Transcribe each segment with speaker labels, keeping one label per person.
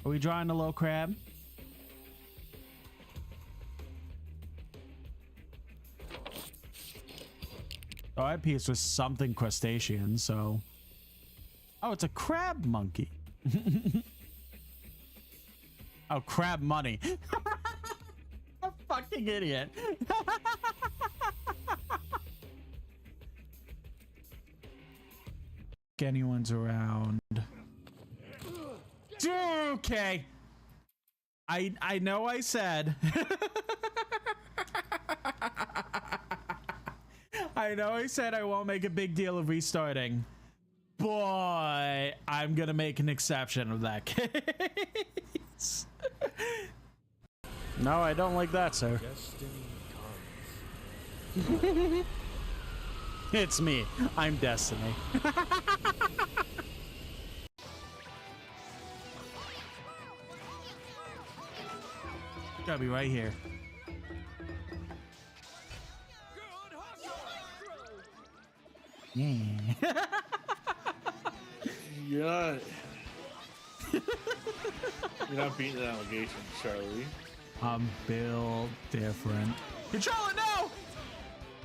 Speaker 1: Are we drawing a low crab? Oh, that piece was something crustacean, so... Oh, it's a crab monkey. Oh, crab money. A fucking idiot. Anyone's around. Okay. I know I said. I know I said I won't make a big deal of restarting, but I'm gonna make an exception of that case. No, I don't like that, sir. It's me. I'm Destiny. Gotta be right here. Yeah.
Speaker 2: You're not beating the allegation, Charlie.
Speaker 1: I'm built different. Controller, no!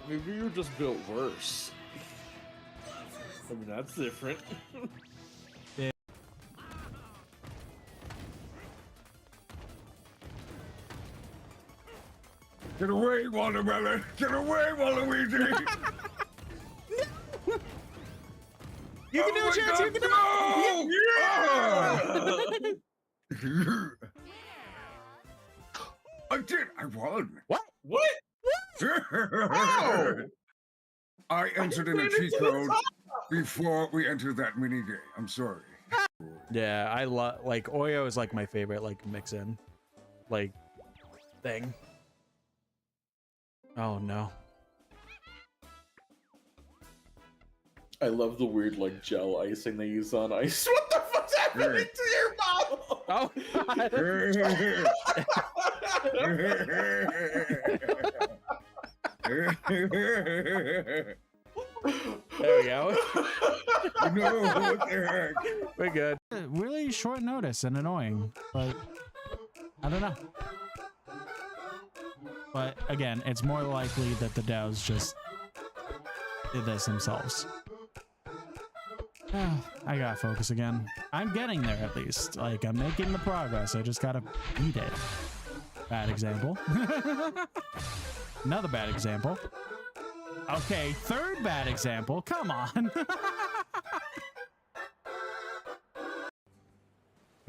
Speaker 2: Maybe you're just built worse. I mean, that's different.
Speaker 1: Yeah.
Speaker 3: Get away, Watermelon! Get away, Waluigi!
Speaker 1: You can do it, Chance! You can do it!
Speaker 3: Yeah! I did! I won!
Speaker 1: What?
Speaker 2: What?
Speaker 3: Oh! I entered in a cheat code before we entered that mini game. I'm sorry.
Speaker 1: Yeah, I love, like, Oreo is like my favorite, like, mix-in, like, thing. Oh no.
Speaker 2: I love the weird, like, gel icing they use on ice. What the fuck's happening to your mouth?
Speaker 1: Oh God. There we go.
Speaker 3: No, what the heck?
Speaker 1: We're good. Really short notice and annoying, but I don't know. But again, it's more likely that the DAOs just did this themselves. I gotta focus again. I'm getting there at least. Like, I'm making the progress. I just gotta beat it. Bad example. Another bad example. Okay, third bad example. Come on.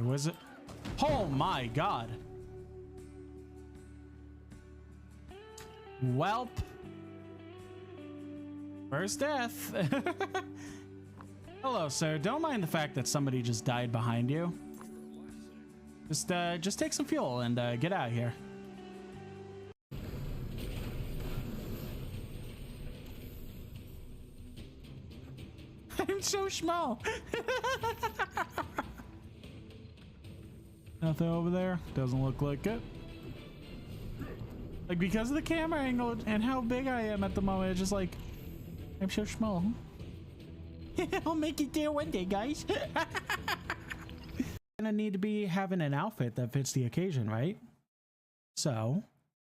Speaker 1: Was it? Oh my God. Welp. First death. Hello, sir. Don't mind the fact that somebody just died behind you. Just take some fuel and get out of here. I'm so small. Nothing over there. Doesn't look like it. Like, because of the camera angle and how big I am at the moment, it's just like, I'm so small. I'll make it there one day, guys. Gonna need to be having an outfit that fits the occasion, right? So,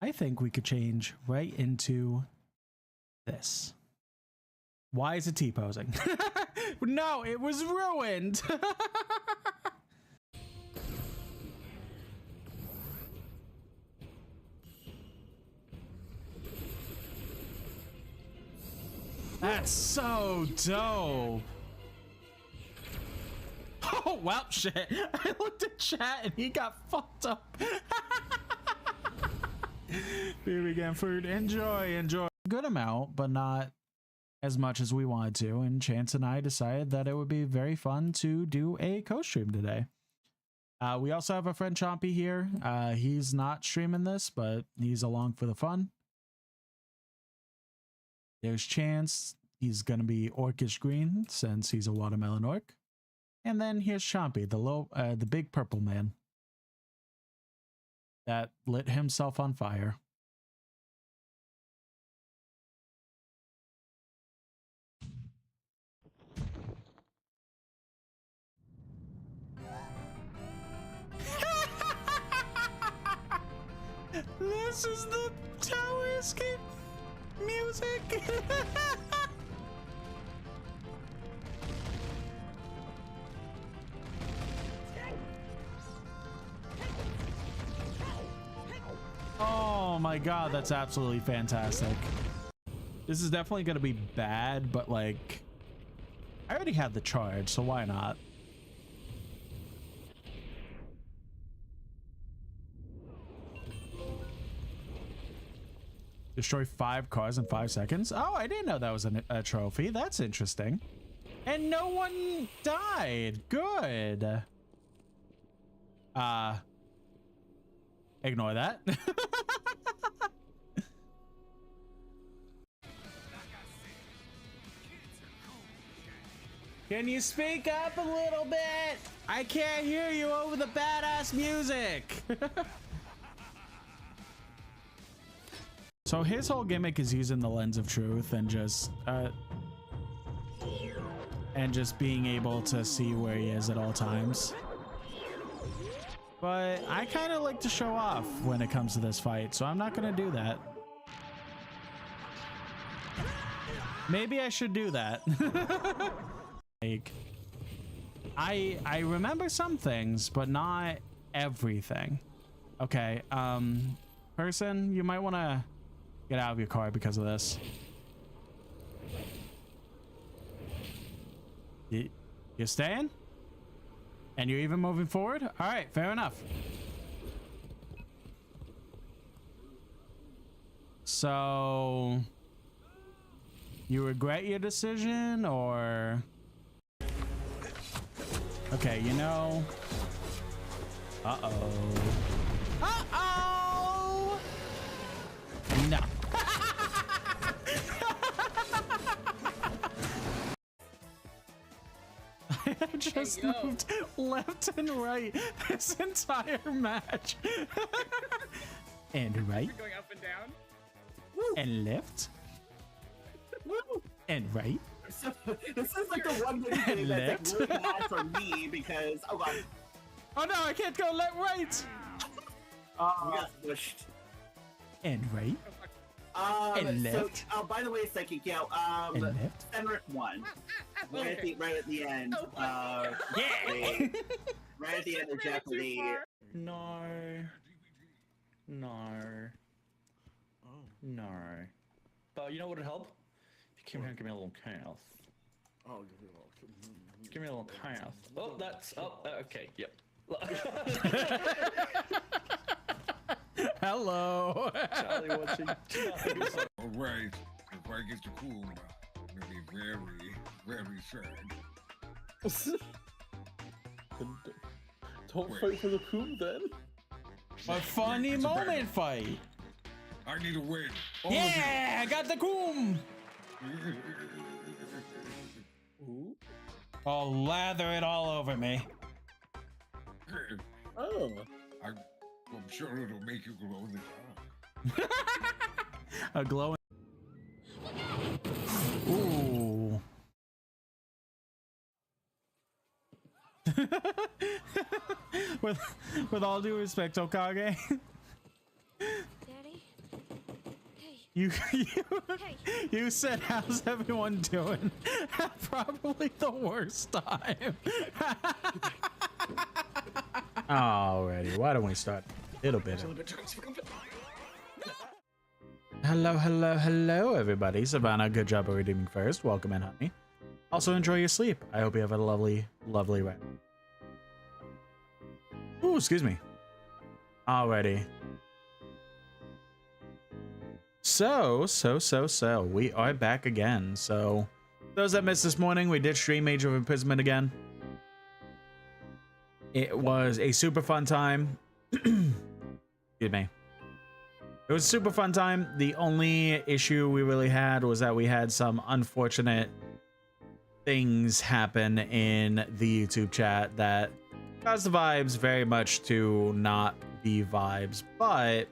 Speaker 1: I think we could change right into this. Why is it T-posing? No, it was ruined. That's so dope. Oh, well, shit. I looked at chat and he got fucked up. Here we go, food. Enjoy, enjoy. Good amount, but not as much as we wanted to. And Chance and I decided that it would be very fun to do a co-stream today. We also have a friend Chompy here. He's not streaming this, but he's along for the fun. There's Chance. He's gonna be orcish green since he's a watermelon orc. And then here's Chompy, the big purple man that lit himself on fire. This is the tower escape music. Oh my god, that's absolutely fantastic. This is definitely gonna be bad, but like, I already have the charge, so why not? Destroy 5 cars in 5 seconds. Oh, I didn't know that was a trophy. That's interesting. And no one died. Good. Ignore that. Can you speak up a little bit? I can't hear you over the badass music. So his whole gimmick is using the lens of truth and just being able to see where he is at all times. But I kind of like to show off when it comes to this fight, so I'm not gonna do that. Maybe I should do that. Like, I remember some things, but not everything. Okay, person, you might want to get out of your car because of this. You're staying? And you're even moving forward? All right, fair enough. So, you regret your decision, or... Okay, you know... Uh-oh. Uh-oh! No. I have just moved left and right this entire match. And right.
Speaker 4: Going up and down.
Speaker 1: And left. And right.
Speaker 5: So, this is like the one thing that's like really bad for me because oh god.
Speaker 1: Oh no, I can't go left, right.
Speaker 5: We got pushed.
Speaker 1: And right. And left.
Speaker 5: So, by the way, Psychic, yeah,
Speaker 1: And left.
Speaker 5: Fenric won. Right at the end.
Speaker 1: Yeah.
Speaker 5: Right at the end of Jeopardy.
Speaker 2: No. No. No. But you know what would help? If you came here and give me a little chaos.
Speaker 5: Oh,
Speaker 2: Give me a little chaos. Oh, that's... Oh, okay, yep.
Speaker 1: Hello.
Speaker 2: Charlie watching.
Speaker 3: All right, if I get to cool, I'll be very, very sad.
Speaker 2: Don't fight for the coup then.
Speaker 1: A funny
Speaker 3: It's a
Speaker 1: moment
Speaker 3: battle.
Speaker 1: fight.
Speaker 3: I need a win. All
Speaker 1: Yeah, I got the coom.
Speaker 3: of you.
Speaker 1: I'll lather it all over me.
Speaker 2: Oh.
Speaker 3: I'm sure it'll make you glow in the dark.
Speaker 1: A glowing. Ooh. with all due respect, Okage.
Speaker 6: Daddy? Hey,
Speaker 1: You said how's everyone doing? Probably the worst time. Alrighty, why don't we start a little bit? Hello, everybody. Savannah, good job of redeeming first. Welcome in, honey. Also, enjoy your sleep. I hope you have a lovely rest. Ooh, excuse me. Alrighty. So, we are back again. So, those that missed this morning, we did stream Age of Imprisonment again. It was a super fun time. Excuse me. It was a super fun time. The only issue we really had was that we had some unfortunate things happen in the YouTube chat that caused the vibes very much to not be vibes, but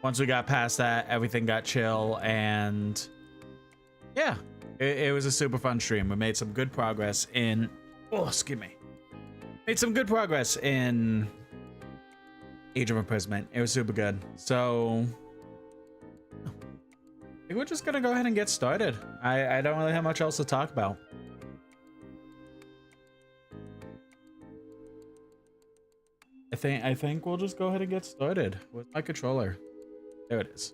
Speaker 1: once we got past that, everything got chill, and yeah, it was a super fun stream. We made some good progress in Made some good progress in Age of Imprisonment. It was super good. So I think we're just gonna go ahead and get started. I don't really have much else to talk about. I think we'll just go ahead and get started with my controller. There it is.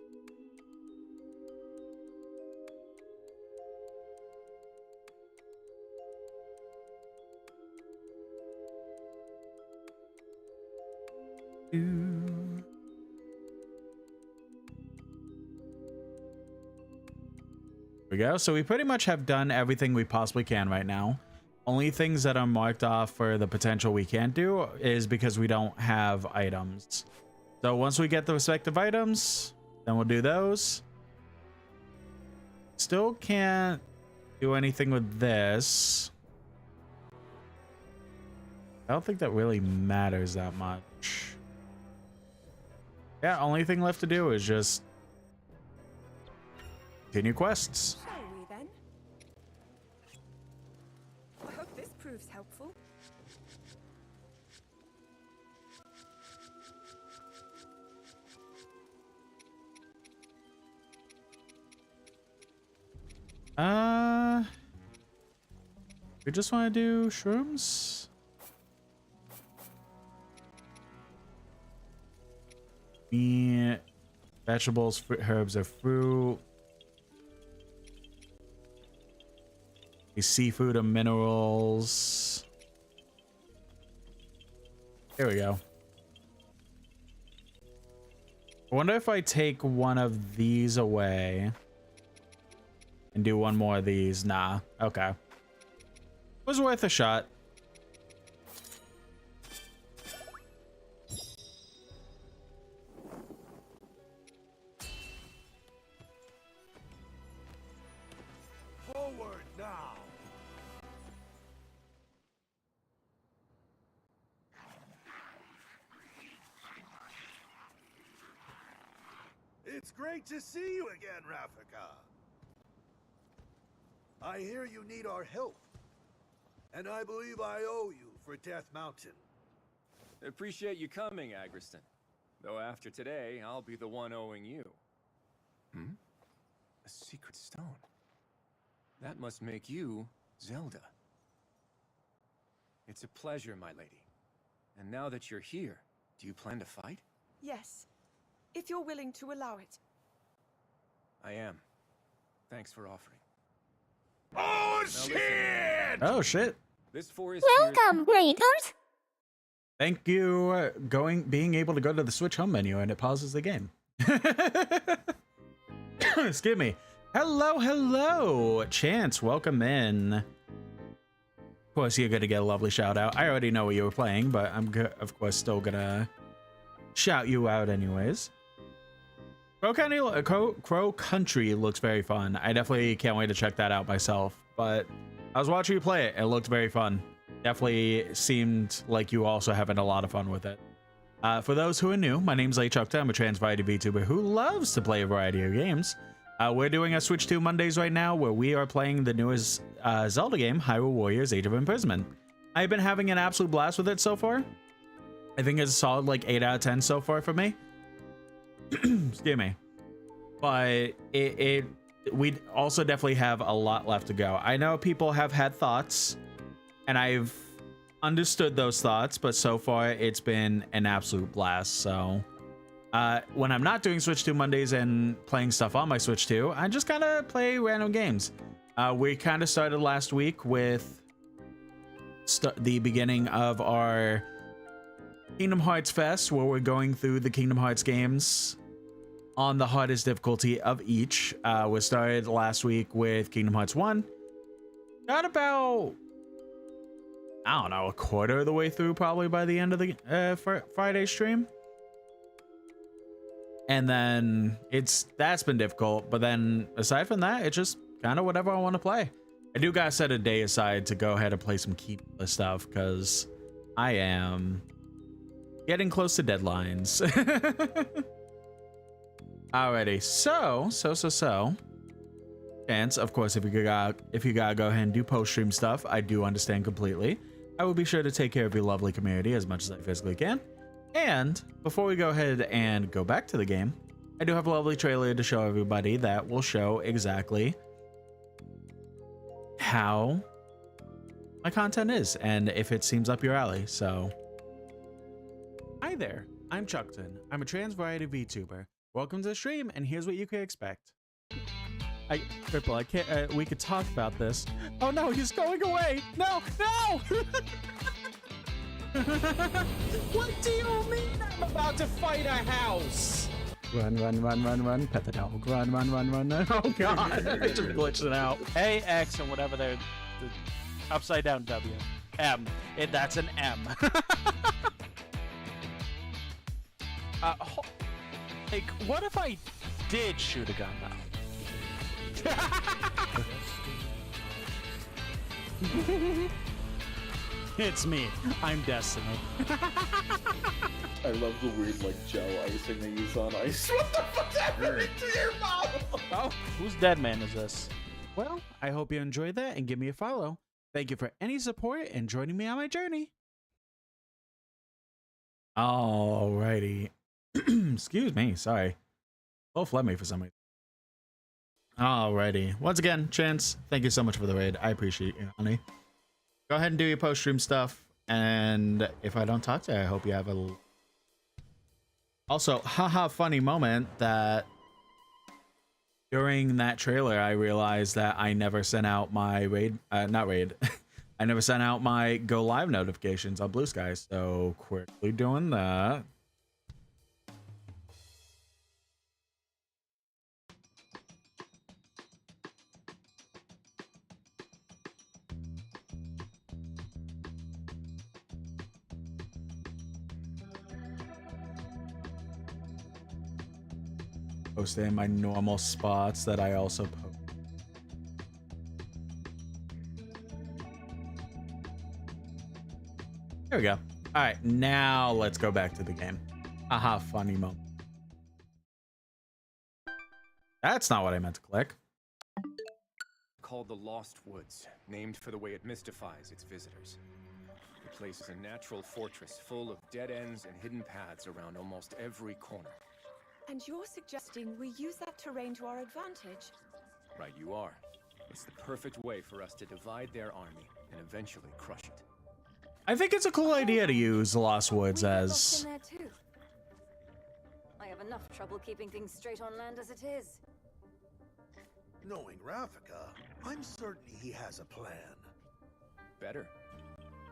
Speaker 1: We go. So we pretty much have done everything we possibly can right now. Only things that are marked off for the potential we can't do is because we don't have items. So once we get the respective items, then we'll do those. Still can't do anything with this. I don't think that really matters that much. Yeah, only thing left to do is just continue quests.
Speaker 4: Shall we then? I hope this proves helpful.
Speaker 1: We just want to do shrooms. Meat, vegetables, fruit, herbs, or fruit. Seafood and minerals. There we go. I wonder if I take one of these away and do one more of these. Nah. Okay. Was worth a shot.
Speaker 6: Forward now. It's great to see you again, Rafika. I hear you need our help, and I believe I owe you for Death Mountain.
Speaker 7: Appreciate you coming, Agriston. Though after today, I'll be the one owing you. Hmm? A secret stone. That must make you Zelda. It's a pleasure, my lady. And now that you're here, do you plan to fight?
Speaker 4: Yes, if you're willing to allow it.
Speaker 7: I am. Thanks for offering.
Speaker 6: Oh,
Speaker 7: Now listen,
Speaker 6: shit!
Speaker 1: Oh shit.
Speaker 7: this forest
Speaker 8: Welcome, greeters.
Speaker 1: Thank you. Being able to go to the Switch home menu and it pauses the game. Excuse me. Hello, Chance. Welcome in. Of course, you're gonna get a lovely shout out. I already know what you were playing, but I'm of course still gonna shout you out anyways. Crow Country looks very fun. I definitely can't wait to check that out myself. But I was watching you play it. It looked very fun. Definitely seemed like you also having a lot of fun with it. For those who are new, my name's Chukta. I'm a trans variety VTuber who loves to play a variety of games. We're doing a Switch 2 Mondays right now where we are playing the newest Zelda game, Hyrule Warriors Age of Imprisonment. I've been having an absolute blast with it so far. I think it's a solid like 8 out of 10 so far for me. Excuse me. But we also definitely have a lot left to go. I know people have had thoughts, and I've understood those thoughts, but so far it's been an absolute blast. So when I'm not doing Switch 2 Mondays and playing stuff on my Switch 2, I just kind of play random games. We kind of started last week with the beginning of our Kingdom Hearts Fest, where we're going through the Kingdom Hearts games on the hardest difficulty of each. We started last week with Kingdom Hearts 1. Got about, I don't know, a quarter of the way through probably by the end of the Friday stream. And then that's been difficult, but then aside from that, it's just kind of whatever I want to play. I do gotta set a day aside to go ahead and play some Keeper stuff because I am getting close to deadlines. Alrighty, so Chance, of course, if you gotta go ahead and do post stream stuff, I do understand completely. I will be sure to take care of your lovely community as much as I physically can. And before we go ahead and go back to the game, I do have a lovely trailer to show everybody that will show exactly how my content is and if it seems up your alley. So, hi there, I'm Chuckton. I'm a trans variety VTuber. Welcome to the stream, and here's what you can expect. Triple, I can't, we could talk about this. Oh no, he's going away! No, no! What do you mean I'm about to fight a house? Run, run, run, run, run. Pet the dog. Run, run, run, run. Oh god, I just glitched it out. A, X, and whatever they're... The upside down W. M. That's an M. Like, what if I did shoot a gun now? It's me. I'm Destiny.
Speaker 2: I love the weird like gel icing they use on ice. What the fuck's happening to your mouth?
Speaker 1: Oh, whose dead man is this? Well, I hope you enjoyed that and give me a follow. Thank you for any support and joining me on my journey. Alrighty. Excuse me, sorry. Both left me for some reason. Alrighty. Once again, Chance, thank you so much for the raid. I appreciate you, honey. Go ahead and do your post-stream stuff. And if I don't talk to you, I hope you have a... Also, haha, funny moment that during that trailer, I realized that I never sent out my raid... not raid. I never sent out my go live notifications on Blue Sky. So quickly doing that. Post in my normal spots that I also post. There we go. All right, now let's go back to the game. Aha, funny moment. That's not what I meant to click.
Speaker 7: Called the Lost Woods, named for the way it mystifies its visitors. The place is a natural fortress full of dead ends and hidden paths around almost every corner.
Speaker 4: And you're suggesting we use that terrain to our advantage?
Speaker 7: Right you are. It's the perfect way for us to divide their army and eventually crush it.
Speaker 1: I think it's a cool idea to use the Lost Woods
Speaker 8: We get lost
Speaker 1: as...
Speaker 8: in there too. I have enough trouble keeping things straight on land as it is.
Speaker 6: Knowing Rafika, I'm certain he has a plan.
Speaker 7: Better.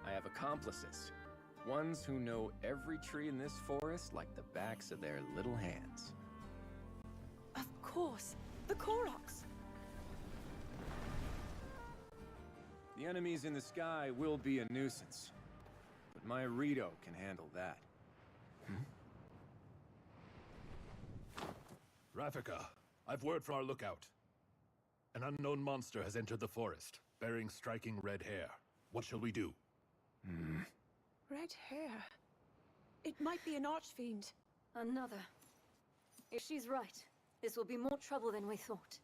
Speaker 7: I have accomplices. Ones who know every tree in this forest like the backs of their little hands.
Speaker 4: Of course, the Koroks.
Speaker 7: The enemies in the sky will be a nuisance, but my Rito can handle that.
Speaker 9: Rafika, I've word from our lookout. An unknown monster has entered the forest, bearing striking red hair. What shall we do?
Speaker 4: Red hair. It might be an archfiend.
Speaker 8: Another. If she's right, this will be more trouble than we thought.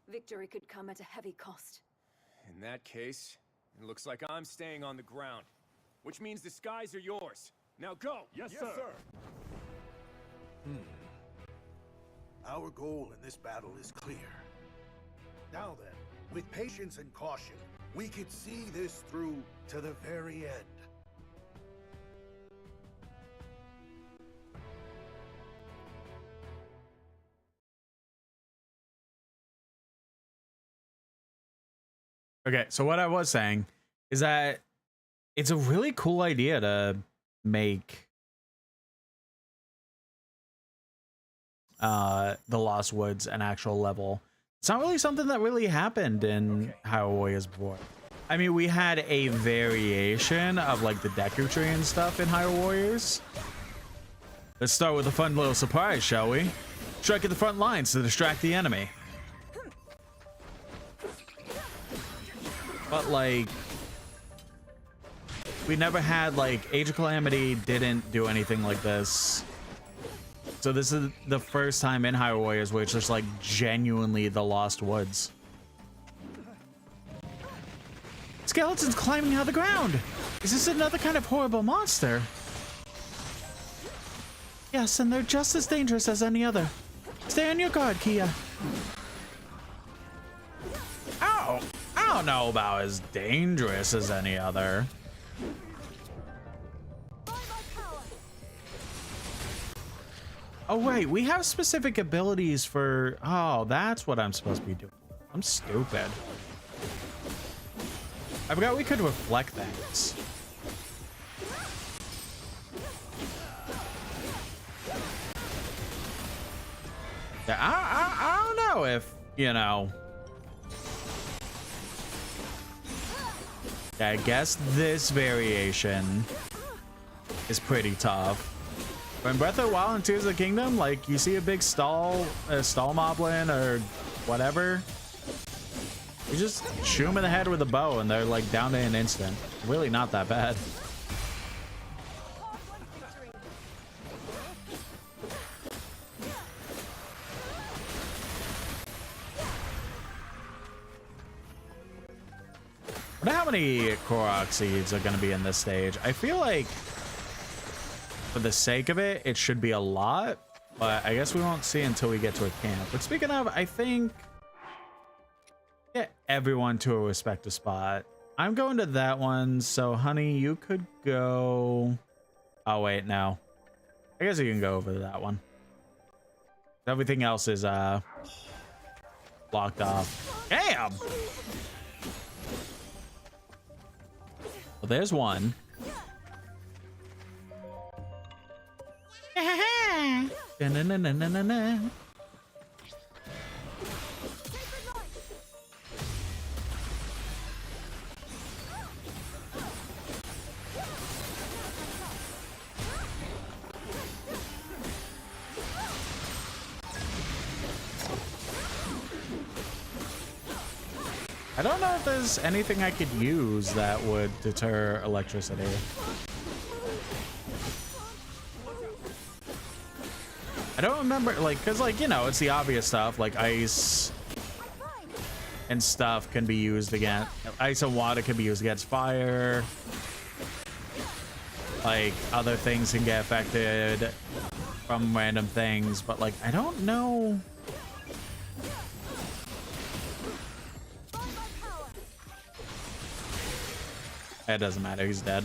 Speaker 8: Victory could come at a heavy cost.
Speaker 7: In that case, it looks like I'm staying on the ground, which means the skies are yours. Now go!
Speaker 9: Yes, sir.
Speaker 6: Our goal in this battle is clear. Now then, with patience and caution, we could see this through to the very end.
Speaker 1: Okay, so what I was saying is that it's a really cool idea to make the Lost Woods an actual level. It's not really something that really happened in Hyrule Warriors before. I mean, we had a variation of like the Deku Tree and stuff in Hyrule Warriors. Let's start with a fun little surprise, shall we? Strike at the front lines to distract the enemy. But like, we never had like Age of Calamity didn't do anything like this. So this is the first time in Hyrule Warriors where it's just like genuinely the Lost Woods. Skeletons climbing out of the ground. Is this another kind of horrible monster? Yes, and they're just as dangerous as any other. Stay on your guard, Kia. Oh, I don't know about as dangerous as any other. Oh, wait, we have specific abilities for... Oh, that's what I'm supposed to be doing. I'm stupid. I forgot we could reflect things. Yeah, I don't know if, you know... Yeah, I guess this variation is pretty tough. When Breath of the Wild and Tears of the Kingdom, like, you see a big stall moblin or whatever, you just shoot them in the head with a bow and they're like down in an instant. Really not that bad. I wonder how many Korok seeds are going to be in this stage. I feel like for the sake of it, it should be a lot, but I guess we won't see until we get to a camp. But speaking of, I think get everyone to a respective spot. I'm going to that one, so honey, you could go... Oh, wait, no. I guess you can go over to that one. Everything else is blocked off. Damn! Well, there's one. Na-na-na-na-na-na. I don't know if there's anything I could use that would deter electricity. I don't remember, like, because, like, you know, it's the obvious stuff, like ice and stuff can be used against, ice and water can be used against fire. Like, other things can get affected from random things, but, like, I don't know. It doesn't matter, he's dead.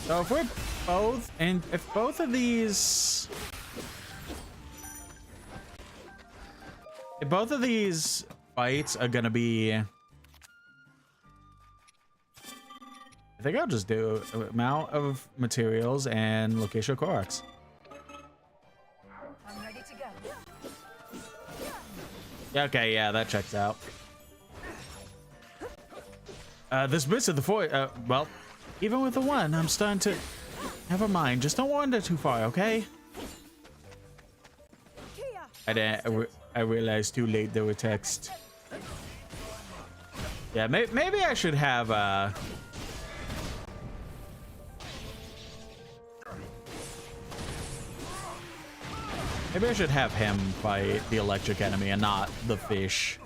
Speaker 1: So if we're both, and if both of these, if both of these fights are gonna be, I think I'll just do amount of materials and location of Koroks.
Speaker 8: I'm ready to go.
Speaker 1: Yeah, okay, yeah, that checks out. This bit of the fort, well, even with the one, I'm starting to... Never mind, just don't wander too far, okay? I realized too late there were texts. Yeah, maybe I should have, maybe I should have him fight the electric enemy and not the fish.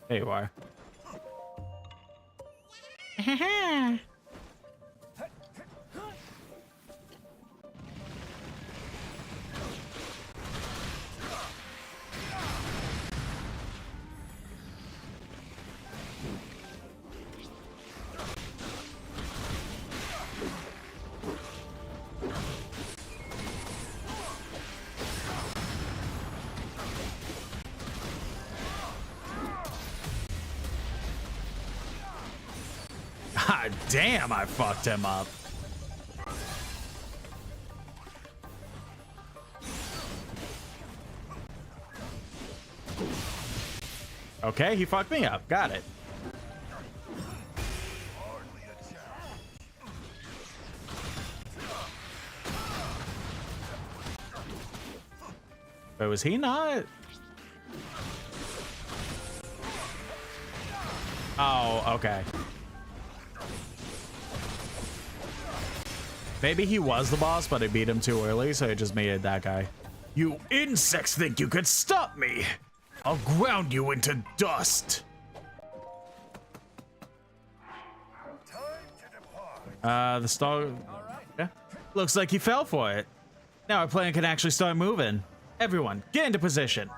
Speaker 1: There you are. God damn, I fucked him up. Okay, he fucked me up. Got it. But was he not? Oh, okay. Maybe he was the boss, but I beat him too early, so I just made it that guy. You insects think you could stop me? I'll ground you into dust. The star. Yeah. Looks like he fell for it. Now our plan can actually start moving. Everyone, get into position.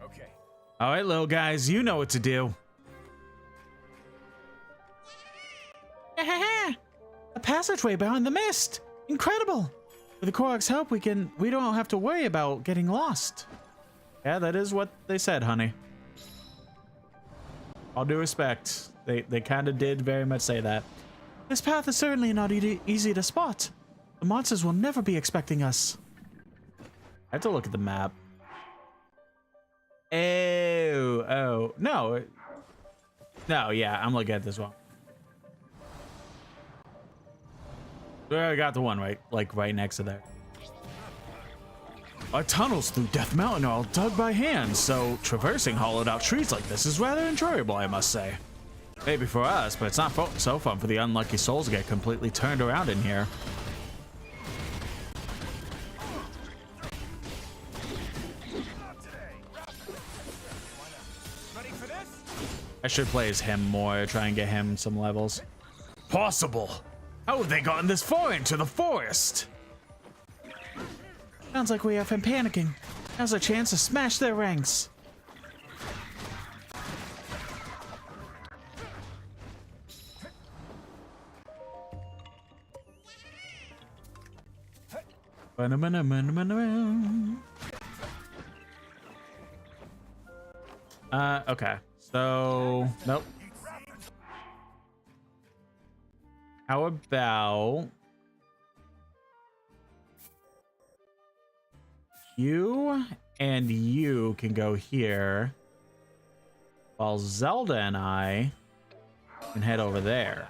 Speaker 7: Okay.
Speaker 1: All right, little guys, you know what to do. A passageway behind the mist. Incredible. With the Korok's help, we don't have to worry about getting lost. Yeah, that is what they said, honey. All due respect, they kind of did very much say that. This path is certainly not easy to spot. The monsters will never be expecting us. I have to look at the map. Oh, no. No, yeah, I'm looking at this one. I got the one right next to there. Our tunnels through Death Mountain are all dug by hand, so traversing hollowed out trees like this is rather enjoyable, I must say. Maybe for us, but it's not so fun for the unlucky souls to get completely turned around in here. I should play as him more, try and get him some levels. Possible! How have they gotten this far into the forest? Sounds like we have him panicking. Now's a chance to smash their ranks. Okay. So, nope. How about you and you can go here while Zelda and I can head over there.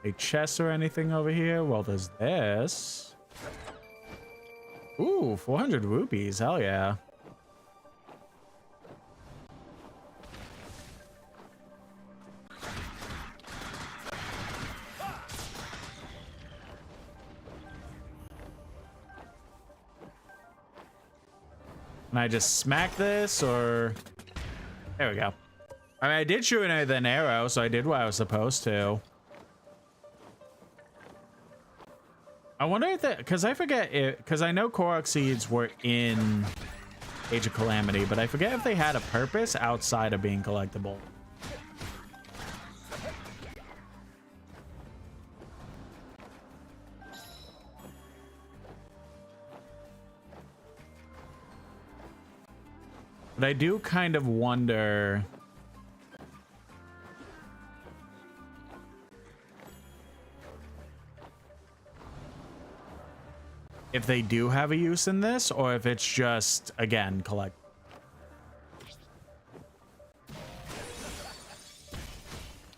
Speaker 1: A chest or anything over here? Well, there's this. Ooh, 400 rupees. Hell yeah. Can I just smack this or... There we go. I mean, I did shoot it with an arrow, so I did what I was supposed to. I wonder if that, because I forget it, because I know Korok seeds were in Age of Calamity, but I forget if they had a purpose outside of being collectible. But I do kind of wonder... if they do have a use in this, or if it's just, again, collect.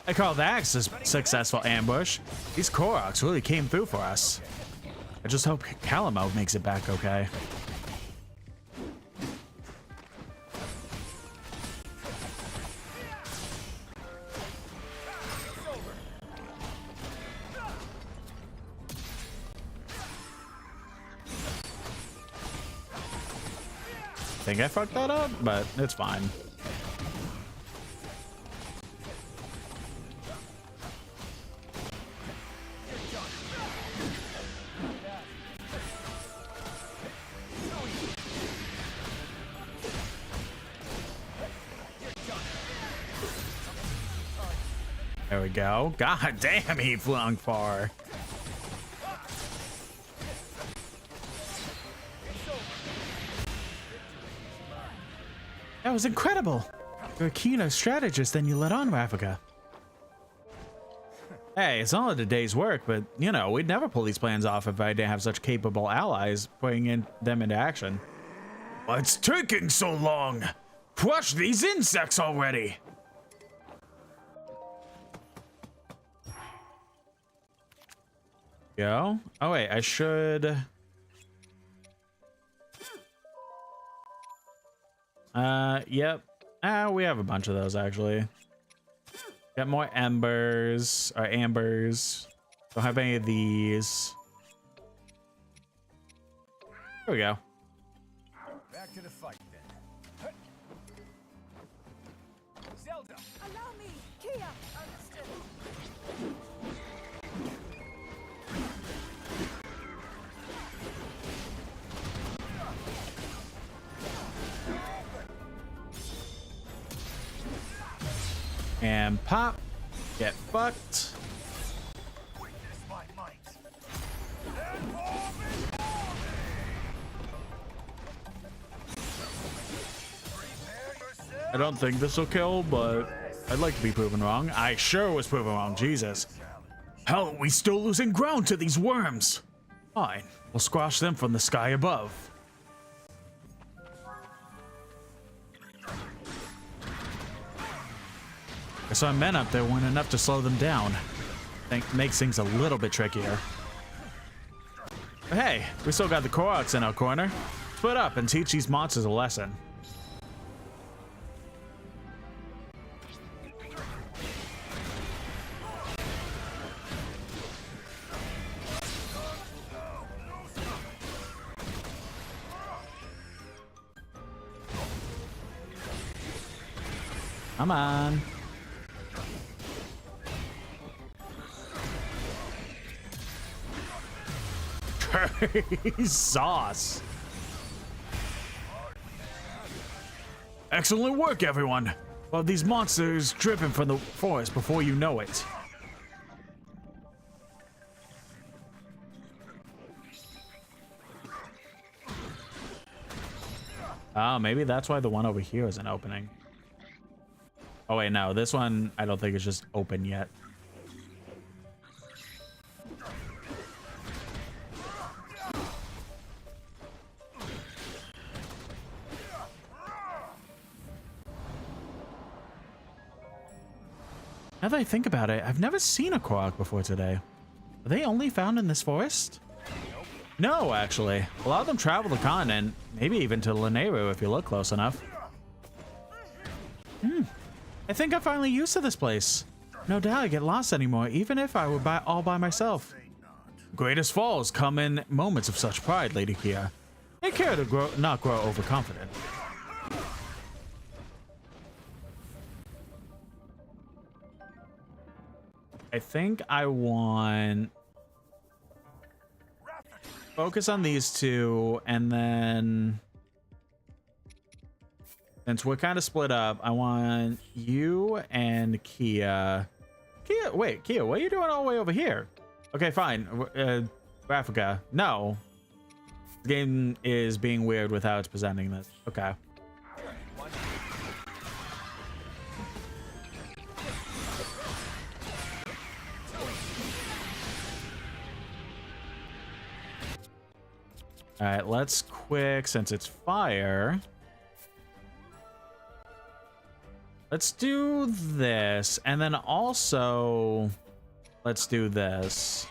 Speaker 1: I call that a successful ambush. These Koroks really came through for us. I just hope Calamo makes it back okay. I think I fucked that up, but it's fine. There we go. God damn, he flung far. That was incredible. You're a keener strategist than you let on, Ravika. Hey, it's only a day's work, but, you know, we'd never pull these plans off if I didn't have such capable allies putting them into action. What's taking so long? Crush these insects already! Go. Oh, wait, I should... Yep. We have a bunch of those, actually. Got more embers, or ambers. Don't have any of these. There we go.
Speaker 10: Back to the fight, then. Zelda!
Speaker 4: Allow me! Kia! Understood.
Speaker 1: And pop. Get fucked.
Speaker 10: Witness my might.
Speaker 1: I don't think this will kill, but I'd like to be proven wrong. I sure was proven wrong, Jesus. How are we still losing ground to these worms? Fine, we'll squash them from the sky above. I saw men up there weren't enough to slow them down. I think makes things a little bit trickier. But hey, we still got the Koroks in our corner. Split up and teach these monsters a lesson. Come on. Sauce. Excellent work, everyone. Well, these monsters dripping from the forest before you know it. Oh, maybe that's why the one over here isn't opening. Oh wait, no, this one I don't think is just open yet. Now that I think about it, I've never seen a Korok before today. Are they only found in this forest? No, actually. A lot of them travel the continent, maybe even to Lanayru if you look close enough. I think I'm finally used to this place. No doubt I get lost anymore, even if I were all by myself. Greatest falls come in moments of such pride, Lady Kia. Take care to not grow overconfident. I think I want... focus on these two, and then... since we're kind of split up, I want you and Kia. Wait, Kia, what are you doing all the way over here? Okay, fine. Rafika, no. The game is being weird with how it's presenting this. Okay. All right, let's quick, since it's fire. Let's do this, and then also let's do this.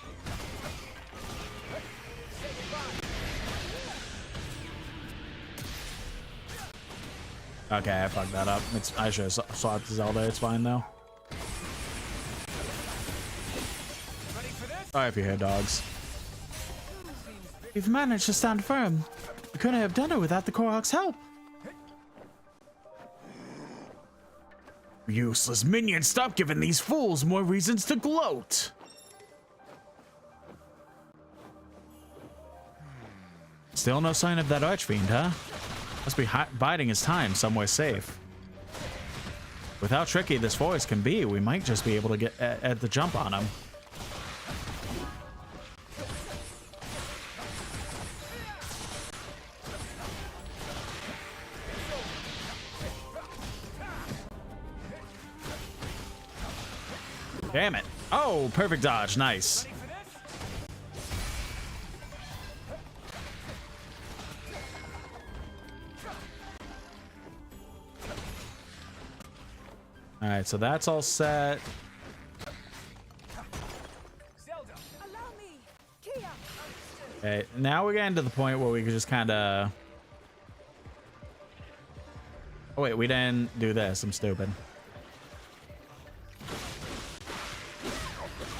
Speaker 1: Okay, I fucked that up. I should have swapped Zelda. It's fine though. Sorry if you hear dogs. We've managed to stand firm. We couldn't have done it without the Korok's help. Useless minions, stop giving these fools more reasons to gloat. Still no sign of that archfiend, huh? Must be biding his time somewhere safe. With how tricky this forest can be, we might just be able to get at the jump on him. Damn it. Oh, perfect dodge. Nice.
Speaker 10: Ready for this?
Speaker 1: All right, so that's all set.
Speaker 10: Zelda.
Speaker 4: Allow me. Kia.
Speaker 1: Okay, now we're getting to the point where we can just kind of... Oh, wait, we didn't do this. I'm stupid.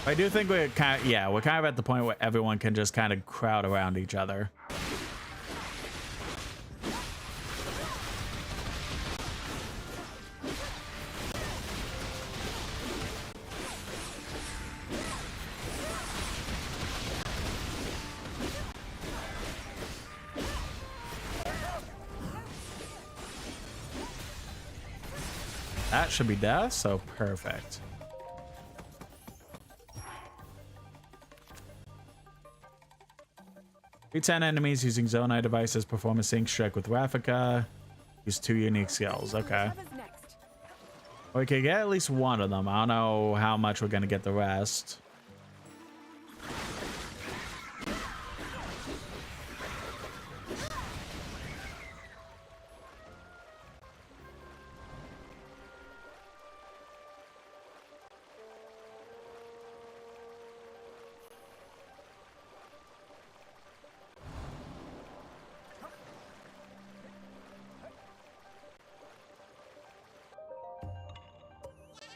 Speaker 1: I do think we're kind of... Yeah, we're kind of at the point where everyone can just kind of crowd around each other. That should be death, so perfect. Beat 10 enemies using Zonai devices, perform a sync strike with Rafika. Use 2 unique skills. Okay.
Speaker 4: Whatever's next.
Speaker 1: We could get at least one of them. I don't know how much we're gonna get the rest.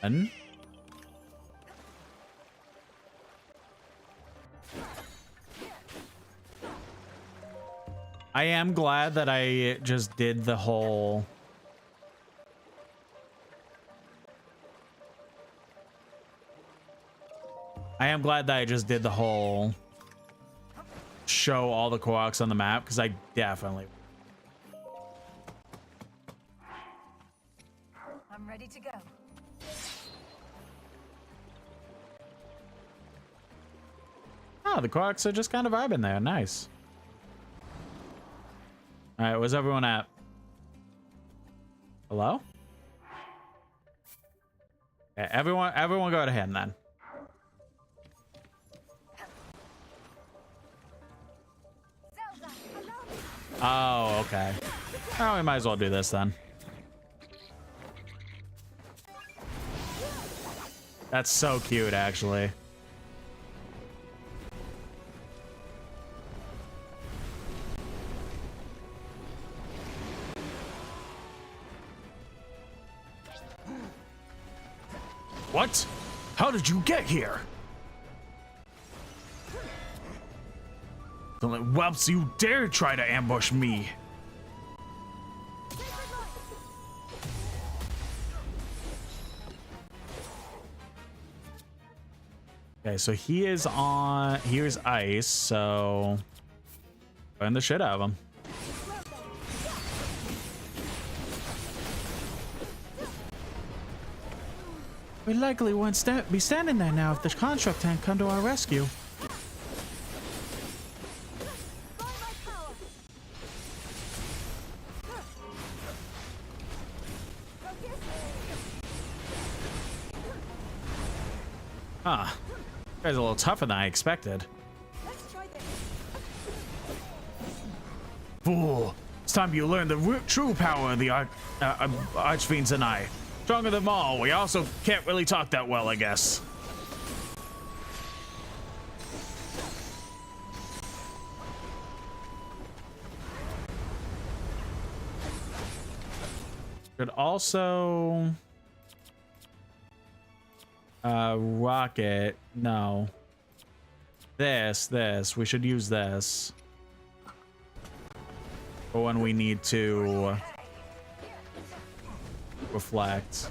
Speaker 1: And I am glad that I just did the whole... I am glad that I just did the whole show all the Koroks on the map, because I definitely...
Speaker 8: I'm ready to go.
Speaker 1: Oh, the Koroks are just kind of vibing there. Nice. All right, where's everyone at? Hello? Yeah, everyone go ahead then. Oh, okay. Oh, we might as well do this then. That's so cute, actually. What? How did you get here? Don't let whelps you dare try to ambush me. Okay, so he is on... Here's ice, so... Burn the shit out of him. We likely won't be standing there now if the construct tank come to our rescue. Huh. You guys are a little tougher than I expected.
Speaker 4: Let's try this.
Speaker 1: Fool! It's time you learn the true power of the Archfiends and I. Stronger than them all. We also can't really talk that well, I guess. Could also... rocket. No. This. We should use this. For when we need to... reflect.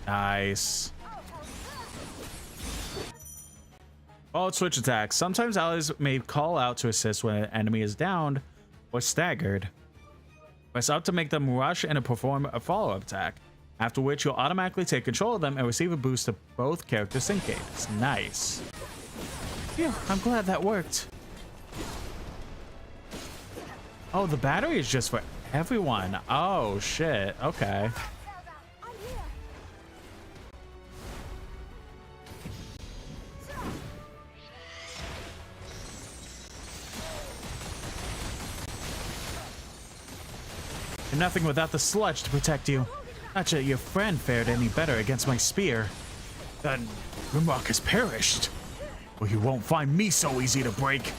Speaker 1: Nice. Followed switch attacks. Sometimes allies may call out to assist when an enemy is downed or staggered. Press up to make them rush and perform a follow-up attack. after which you'll automatically take control of them and receive a boost to both character sync games. Nice. Phew, I'm glad that worked. Oh, the battery is just for everyone. Oh, shit. Okay. You're nothing without the sludge to protect you. Not that your friend fared any better against my spear. Then Grimrock has perished. Well, you won't find me so easy to break.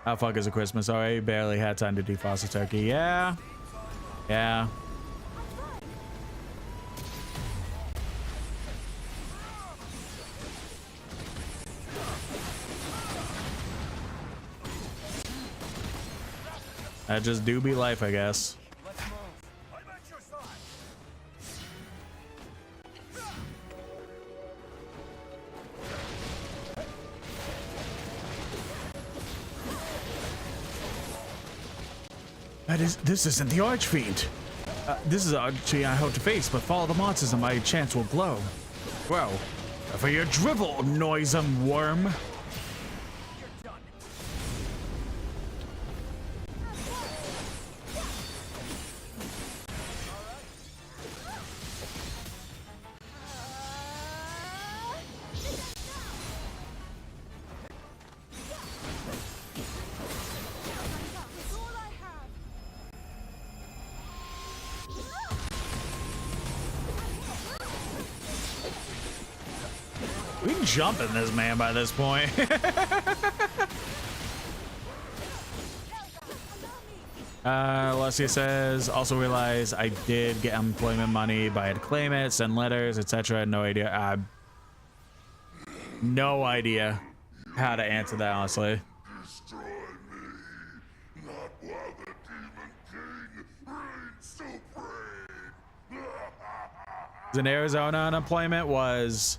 Speaker 1: How fuck is it Christmas? I barely had time to defrost the turkey. Yeah. Yeah. That just do be life, I guess.
Speaker 10: Let's move. I'm at your side.
Speaker 1: This isn't the Archfiend. This is the Archie I hope to face, but follow the monsters and my chance will glow. Well, for your drivel, noisome worm. We can jump in this man by this point. Alessia says, also realize I did get unemployment money, but I had to claim it, send letters, etc. No idea. No idea how to answer that, honestly.
Speaker 11: Destroy me, not while the Demon King reigns supreme.
Speaker 1: In Arizona, unemployment was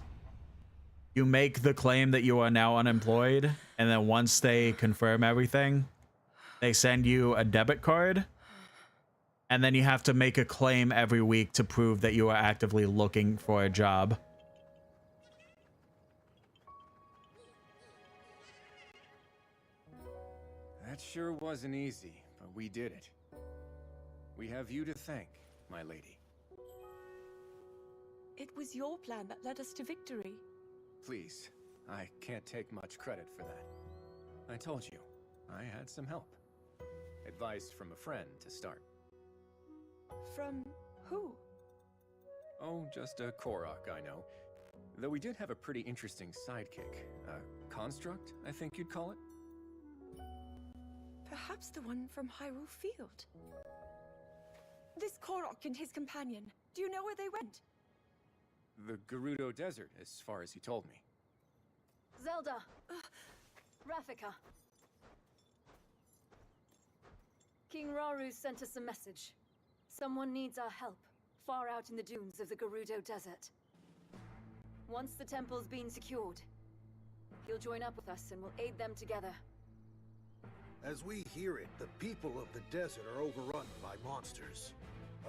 Speaker 1: you make the claim that you are now unemployed, and then once they confirm everything, they send you a debit card, and then you have to make a claim every week to prove that you are actively looking for a job.
Speaker 7: That sure wasn't easy, but we did it. We have you to thank, my lady.
Speaker 4: It was your plan that led us to victory.
Speaker 7: Please, I can't take much credit for that. I told you, I had some help. Advice from a friend to start.
Speaker 4: From who?
Speaker 7: Oh, just a Korok, I know. Though we did have a pretty interesting sidekick. A construct, I think you'd call it.
Speaker 4: Perhaps the one from Hyrule Field. This Korok and his companion, do you know where they went?
Speaker 7: The Gerudo Desert, as far as he told me.
Speaker 8: Zelda! Rafika. King Rauru sent us a message. Someone needs our help, far out in the dunes of the Gerudo Desert. Once the temple's been secured, he'll join up with us and we'll aid them together.
Speaker 6: As we hear it, the people of the desert are overrun by monsters.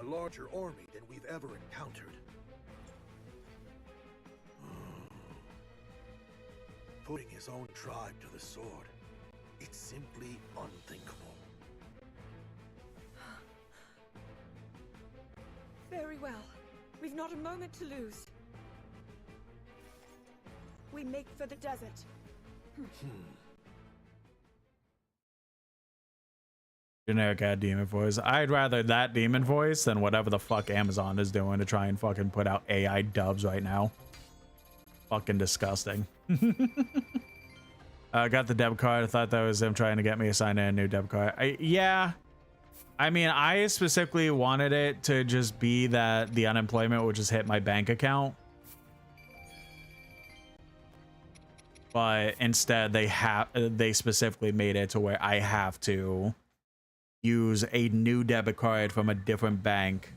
Speaker 6: A larger army than we've ever encountered. Putting his own tribe to the sword. It's simply unthinkable.
Speaker 4: Very well. We've not a moment to lose. We make for the desert.
Speaker 1: Generic ad demon voice. I'd rather that demon voice than whatever the fuck Amazon is doing to try and fucking put out AI dubs right now. Fucking disgusting. Got the debit card. I thought that was them trying to get me to sign in a new debit card. Yeah. I mean, I specifically wanted it to just be that the unemployment would just hit my bank account. But instead they specifically made it to where I have to use a new debit card from a different bank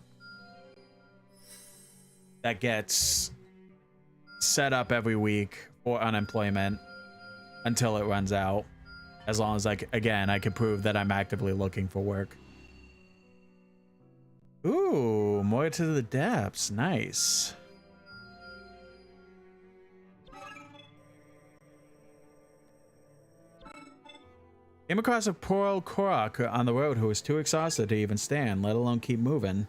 Speaker 1: that gets set up every week for unemployment until it runs out. As long as, like, again, I can prove that I'm actively looking for work. Ooh, more to the depths. Nice. Came across a poor old Korok on the road who was too exhausted to even stand, let alone keep moving.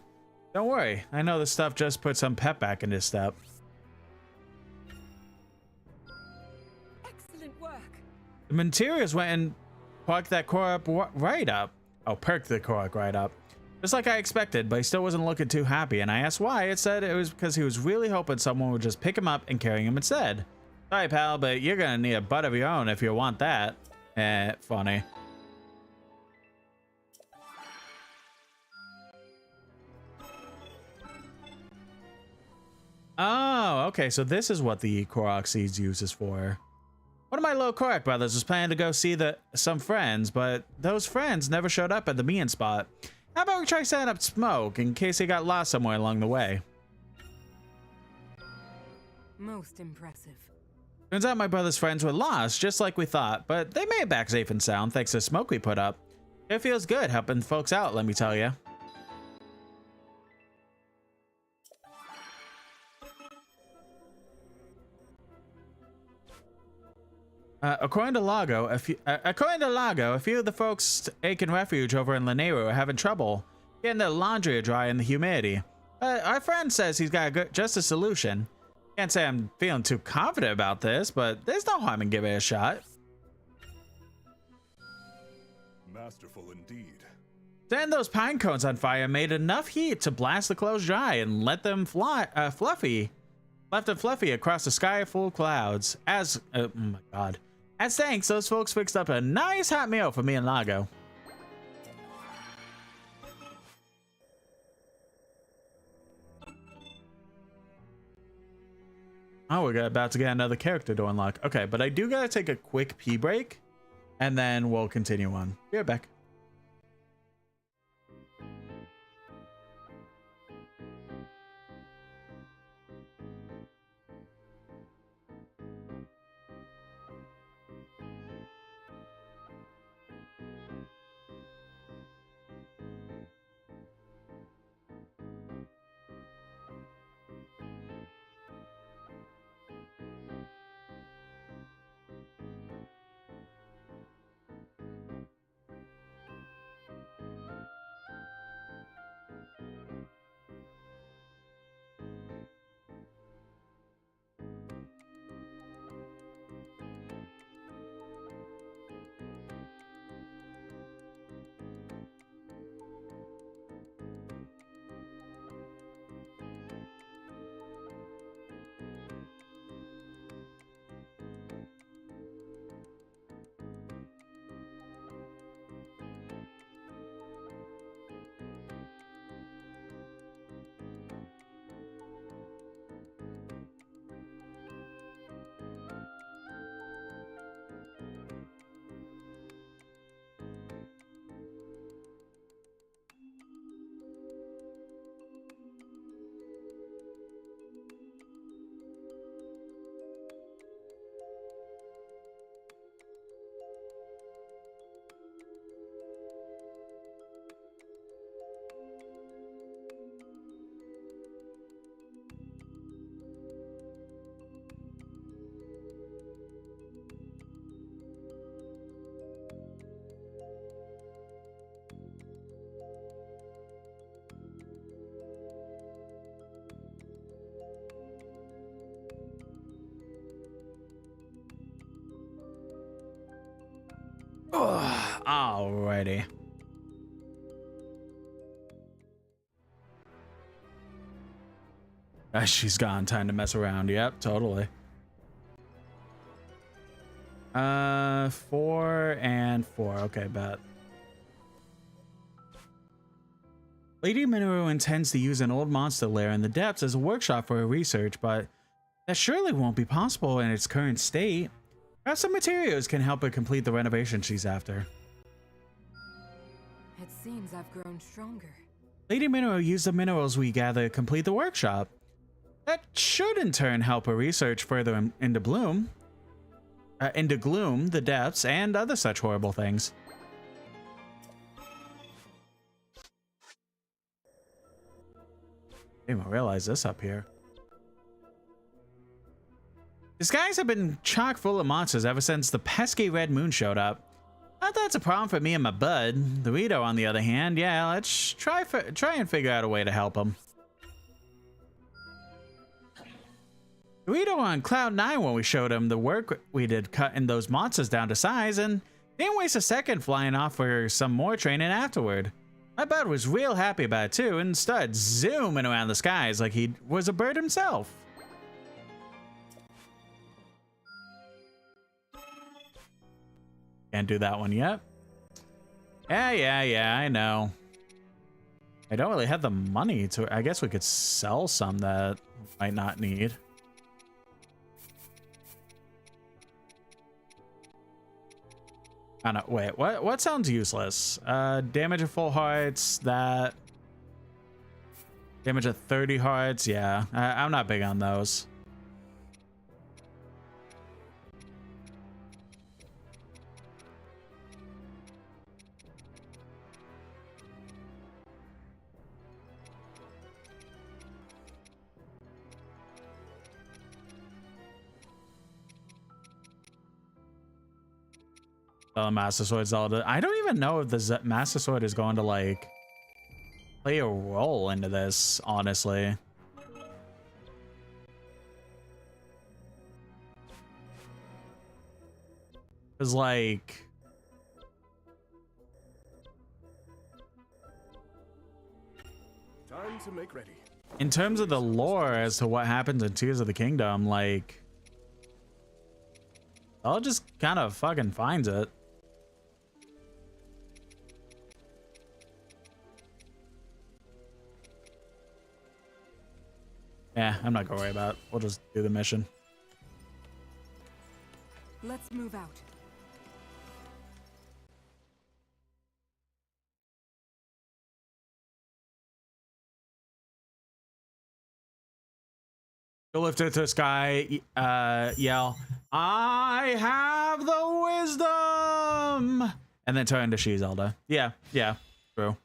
Speaker 1: Don't worry, I know this stuff just put some pep back in his step.
Speaker 4: Excellent work.
Speaker 1: The Menteriors went and perked that Korok right up. Oh, perked the Korok right up. Just like I expected, but he still wasn't looking too happy, and I asked why. It said it was because he was really hoping someone would just pick him up and carry him instead. Sorry, pal, but you're gonna need a butt of your own if you want that. Funny. Oh, okay, so this is what the Korok seeds uses for. One of my little Korok brothers was planning to go see some friends, but those friends never showed up at the meeting spot. How about we try setting up smoke in case he got lost somewhere along the way?
Speaker 12: Most impressive.
Speaker 1: Turns out my brother's friends were lost, just like we thought, but they made it back safe and sound thanks to the smoke we put up. It feels good helping folks out, let me tell you. According to Lago, a few of the folks taking refuge over in Lanero are having trouble getting their laundry dry in the humidity. Our friend says he's got just a solution. Can't say I'm feeling too confident about this, but there's no harm in giving it a shot.
Speaker 11: Masterful indeed.
Speaker 1: Setting those pine cones on fire made enough heat to blast the clothes dry and let them left them fluffy across the sky full of clouds. Oh my god. As thanks, those folks fixed up a nice hot meal for me and Lago. Oh, we're about to get another character to unlock. Okay, but I do gotta take a quick pee break, and then we'll continue on. Be right back. Alrighty. She's gone. Time to mess around. Yep, totally. 4 and 4. Okay, bet. Lady Minoru intends to use an old monster lair in the depths as a workshop for her research, but that surely won't be possible in its current state. Perhaps some materials can help her complete the renovation she's after.
Speaker 12: It seems I've grown stronger.
Speaker 1: Lady Minoru used the minerals we gather to complete the workshop. That should in turn help her research further into bloom. into gloom, the depths, and other such horrible things. Didn't even realize this up here. The skies have been chock full of monsters ever since the pesky red moon showed up. Not that's a problem for me and my bud. Dorito, on the other hand, yeah, let's try and figure out a way to help him. Dorito on cloud 9 when we showed him the work we did cutting those monsters down to size, and didn't waste a second flying off for some more training afterward. My bud was real happy about it too, and started zooming around the skies like he was a bird himself. Can't do that one yet. Yeah, I know. I don't really have the money to... I guess we could sell some that we might not need. Wait, what sounds useless? Damage of full hearts, that... Damage of 30 hearts, yeah. I'm not big on those. Master Sword Zelda. I don't even know if the Master Sword is going to like play a role into this, honestly. Because like
Speaker 6: Time to make ready.
Speaker 1: In terms of the lore as to what happens in Tears of the Kingdom, like I'll just kind of fucking finds it. Yeah, I'm not gonna worry about it. We'll just do the mission.
Speaker 12: Let's move out.
Speaker 1: Go lift it to the sky, yell, I have the wisdom! And then turn to She Zelda. Yeah, true.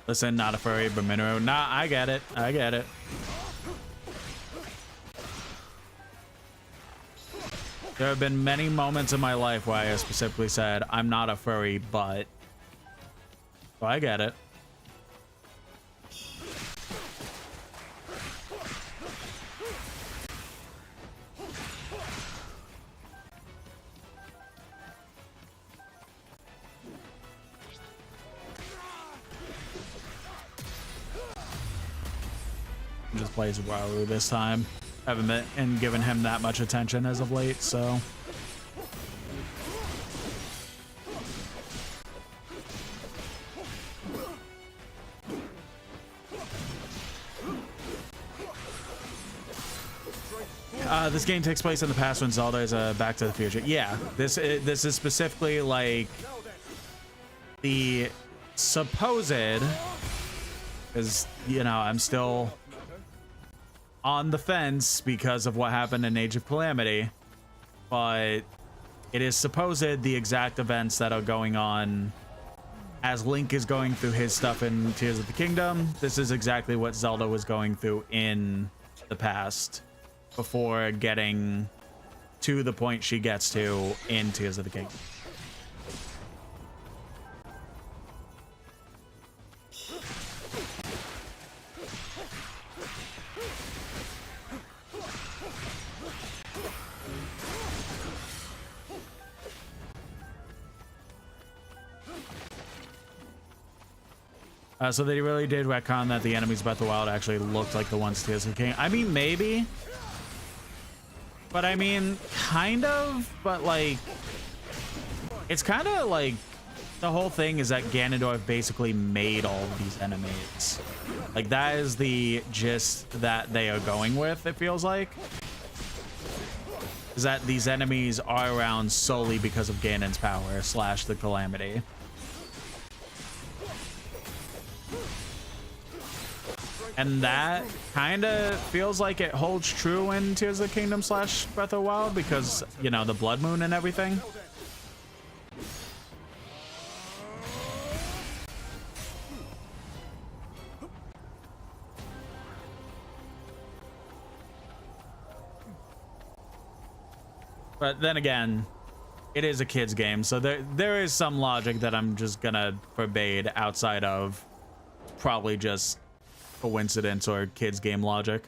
Speaker 1: Listen, not a furry, but Minoru. Nah, I get it. I get it. There have been many moments in my life where I have specifically said, I'm not a furry, but... So I get it. Just plays Waru this time. Haven't been and given him that much attention as of late, so. This game takes place in the past when Zelda is Back to the Future. Yeah, this is specifically like the supposed, because you know I'm still on the fence because of what happened in Age of Calamity, but it is supposed the exact events that are going on as Link is going through his stuff in Tears of the Kingdom. This is exactly what Zelda was going through in the past before getting to the point she gets to in Tears of the Kingdom. So they really did retcon that the enemies of Breath of the Wild actually looked like the ones Tears of the King. I mean, maybe. But I mean, kind of, but like, it's kind of like the whole thing is that Ganondorf basically made all of these enemies. Like, that is the gist that they are going with, it feels like. Is that these enemies are around solely because of Ganon's power / the Calamity. And that kind of feels like it holds true in Tears of the Kingdom / Breath of the Wild because, you know, the Blood Moon and everything. But then again, it is a kid's game, so there is some logic that I'm just gonna forbade outside of probably just coincidence or kids game logic.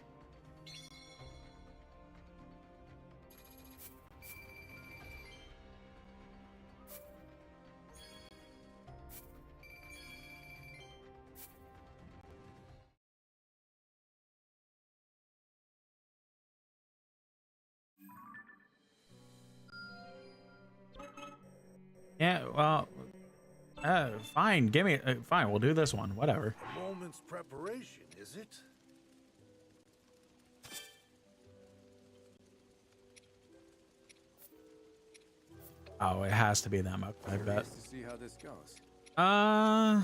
Speaker 1: Yeah, well, fine, give me fine, we'll do this one, whatever.
Speaker 6: A moment's preparation, is it?
Speaker 1: Oh, it has to be them, I bet.
Speaker 7: To see how this goes.
Speaker 1: I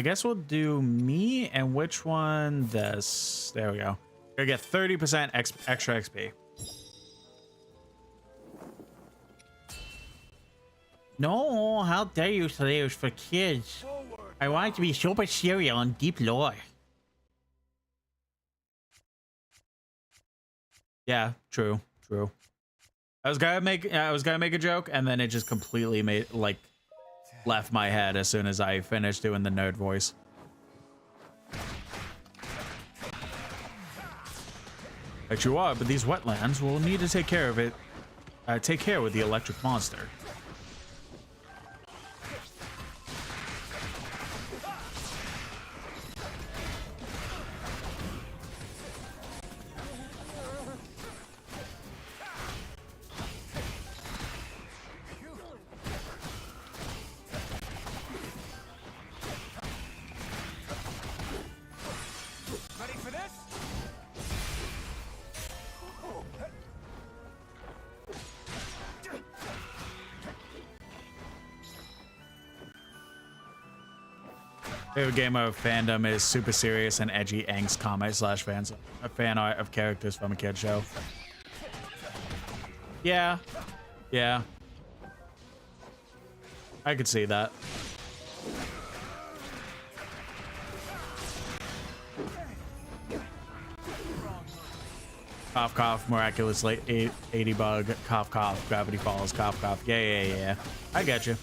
Speaker 1: guess we'll do me, and which one? This. There we go. Gonna get 30% extra XP. No, how dare you say it was for kids? I want it to be super serial and deep lore. Yeah, true. I was gonna make a joke, and then it just completely left my head as soon as I finished doing the nerd voice. But you are, but these wetlands will need to take care of it. Take care with the electric monster.
Speaker 10: Ready for this?
Speaker 1: Favorite game of fandom is super serious and edgy angst comic / fan art of characters from a kid show. Yeah. I could see that. Cough, cough, miraculously 80 bug, cough, cough, gravity falls, cough, cough. Yeah. I get you.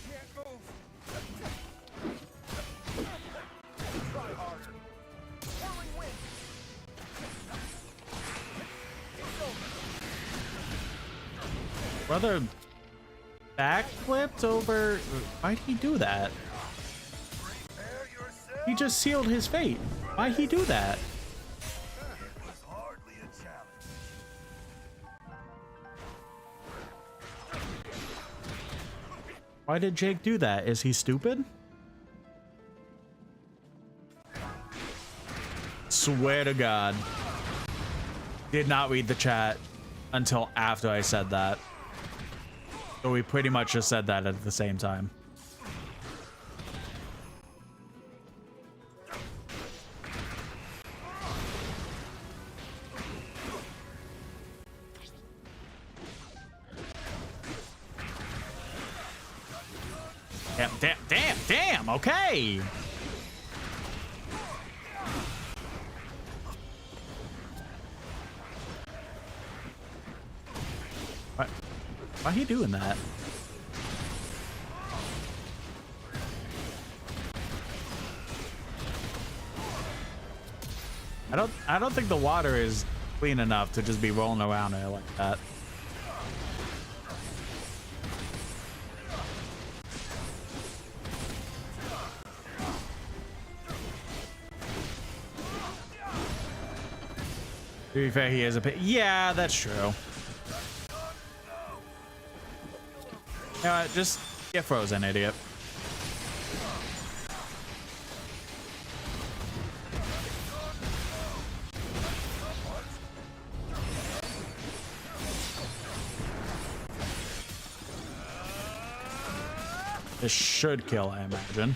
Speaker 1: Brother backflipped over. Why'd he do that? He just sealed his fate. Why'd he do that? Why did Jake do that? Is he stupid? Swear to God. Did not read the chat until after I said that. So we pretty much just said that at the same time. Damn, okay. Why are you doing that? I don't think the water is clean enough to just be rolling around there like that. To be fair, he is a bit. Yeah, that's true. You know what? Just get frozen, idiot. This should kill, I imagine.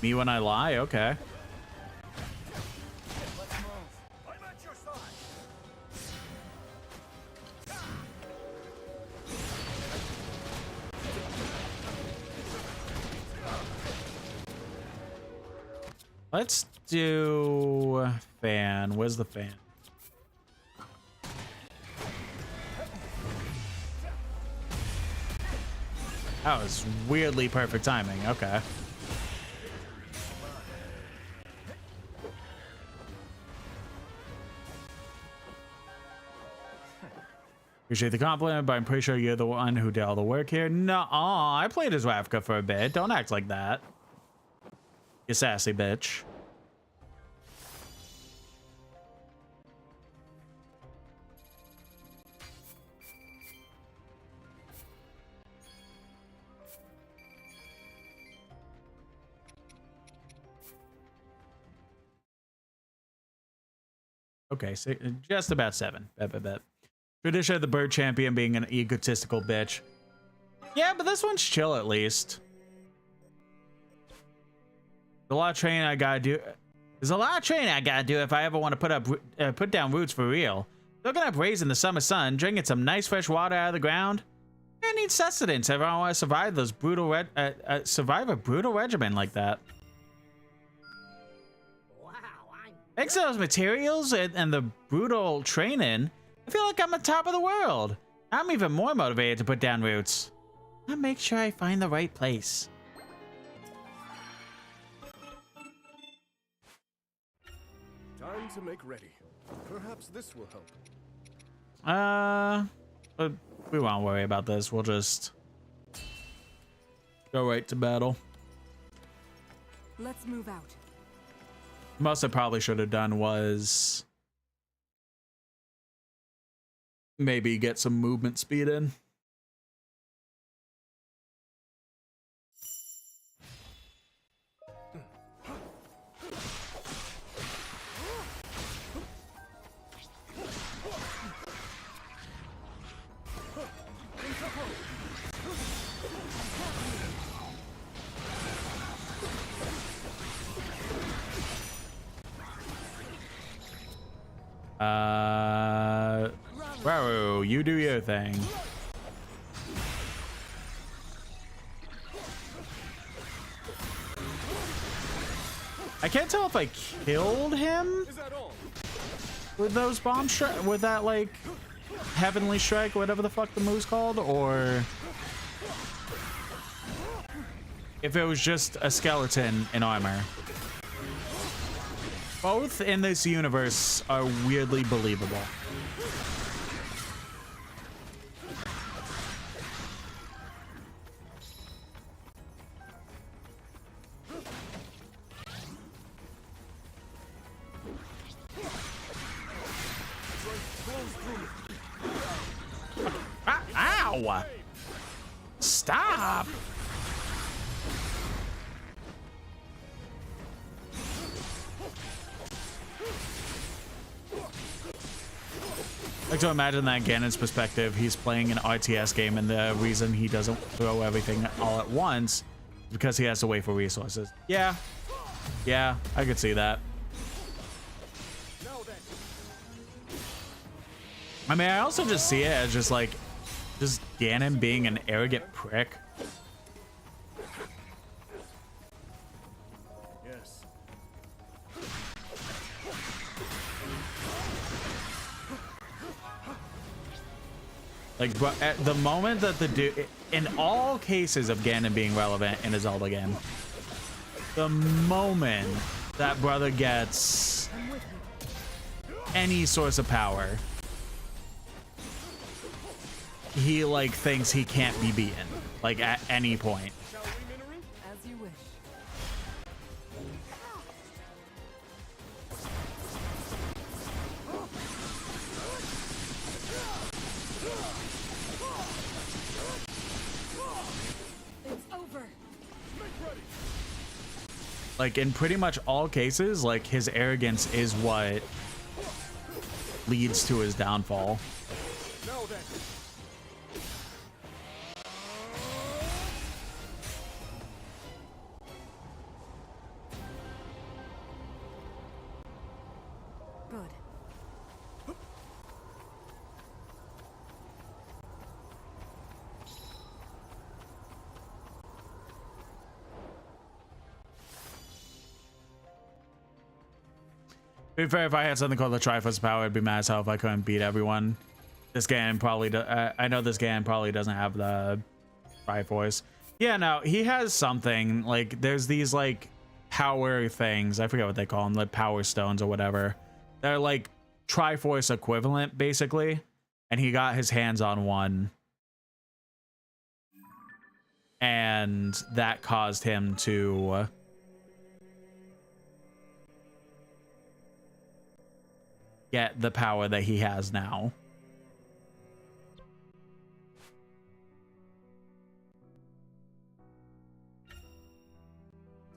Speaker 1: Me when I lie? Okay. Let's do fan. Where's the fan? That was weirdly perfect timing. Okay. Appreciate the compliment, but I'm pretty sure you're the one who did all the work here. Nuh-uh, I played as Ravka for a bit. Don't act like that. You sassy bitch. Okay, so just about 7. Bet. Tradition of the bird champion being an egotistical bitch. Yeah, but this one's chill at least. There's a lot of training I gotta do. If I ever want to put down roots for real. Looking up rays in the summer sun, drinking some nice fresh water out of the ground. I need sustenance if I want to survive those survive a brutal regimen like that. Thanks to those materials and the brutal training, I feel like I'm on top of the world. I'm even more motivated to put down roots. I'll make sure I find the right place.
Speaker 11: Time to make ready. Perhaps this will help.
Speaker 1: But we won't worry about this. We'll just go right to battle.
Speaker 12: Let's move out.
Speaker 1: Most I probably should have done was maybe get some movement speed in. Raru, you do your thing. I can't tell if I killed him with those bomb strike, with that like heavenly strike, whatever the fuck the move's called, or if it was just a skeleton in armor. Both in this universe are weirdly believable. Ow! Stop! I like to imagine that Ganon's perspective, he's playing an RTS game and the reason he doesn't throw everything all at once is because he has to wait for resources. Yeah, I could see that. I mean, I also just see it as just Ganon being an arrogant prick.
Speaker 11: Yes.
Speaker 1: Like, bro, at the moment that the dude, in all cases of Ganon being relevant in a Zelda game, the moment that brother gets any source of power, he like thinks he can't be beaten, like at any point.
Speaker 12: As you wish.
Speaker 1: Like in pretty much all cases, like his arrogance is what leads to his downfall.
Speaker 10: Now then.
Speaker 12: Good.
Speaker 1: To be fair, if I had something called the Triforce power, I'd be mad as hell if I couldn't beat everyone. This game probably I know this game probably doesn't have the Triforce. Yeah, no, he has something. Like, there's these, like, power things. I forget what they call them, like power stones or whatever. They're, like, Triforce equivalent, basically. And he got his hands on one. And that caused him to... get the power that he has now.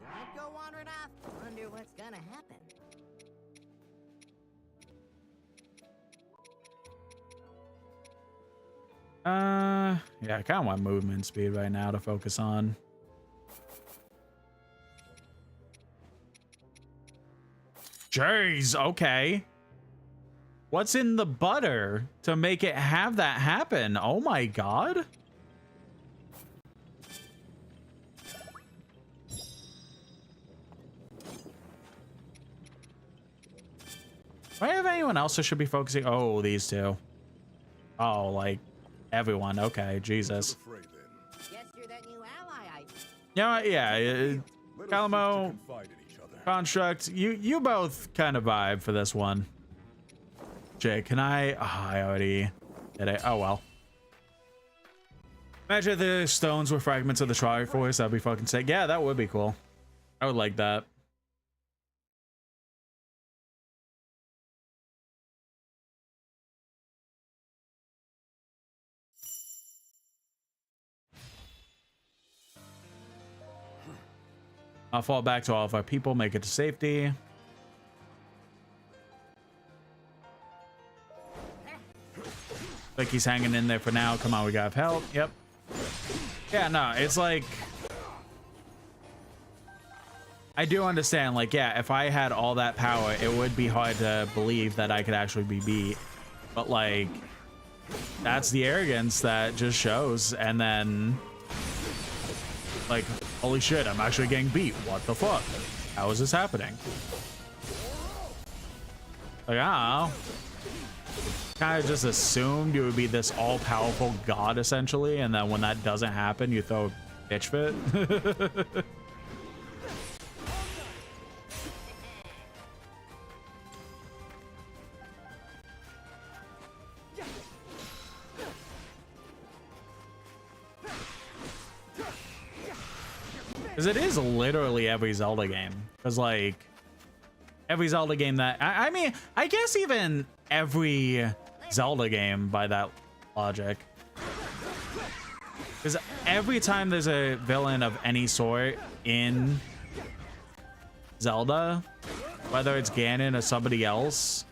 Speaker 13: Don't go wandering off. Wonder what's gonna happen.
Speaker 1: Yeah, I kind of want movement speed right now to focus on. Jeez, okay. What's in the butter to make it have that happen? Oh my god. Do I have anyone else that should be focusing? Oh, these two. Oh, like everyone. Okay, Jesus.
Speaker 13: Guess you're that new ally
Speaker 1: Yeah, Calamo, Construct, you both kind of vibe for this one. Jay, can I? Oh, I already did it. Oh well. Imagine if the stones were fragments of the Triforce. That'd be fucking sick. Yeah, that would be cool. I would like that. I'll fall back to all of our people, make it to safety. Like he's hanging in there for now. Come on, we gotta help. Yep. Yeah, no, it's like... I do understand, like, yeah, if I had all that power, it would be hard to believe that I could actually be beat. But, like, that's the arrogance that just shows. And then, like, holy shit, I'm actually getting beat. What the fuck? How is this happening? Like, I don't know. Kind of just assumed you would be this all-powerful god, essentially. And then when that doesn't happen, you throw a bitch fit. Because it is literally every Zelda game. Because, like, every Zelda game that... I mean, I guess even every Zelda game by that logic. Because every time there's a villain of any sort in Zelda, whether it's Ganon or somebody else,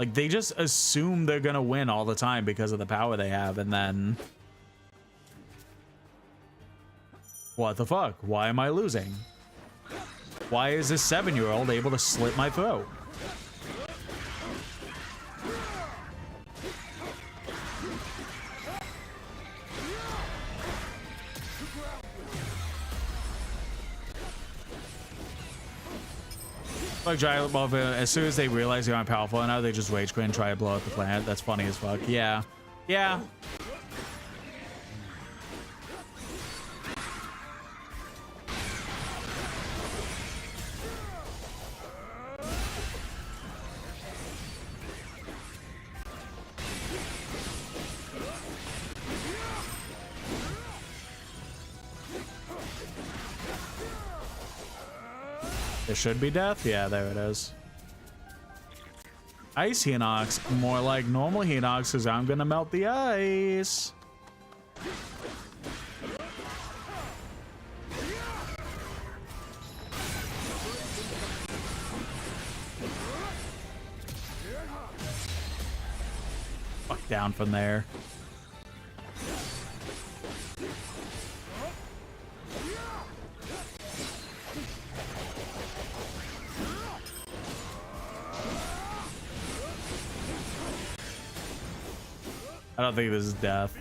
Speaker 1: like, they just assume they're gonna win all the time because of the power they have, and then... What the fuck? Why am I losing? Why is this 7-year-old able to slit my throat? Like giant above it, as soon as they realize they aren't powerful enough, they just rage quit and try to blow up the planet. That's funny as fuck. Yeah. Yeah. There should be death. Yeah, there it is. Ice Hinox. More like normal Hinox, because I'm gonna melt the ice. fuck down from there. I don't think this is death.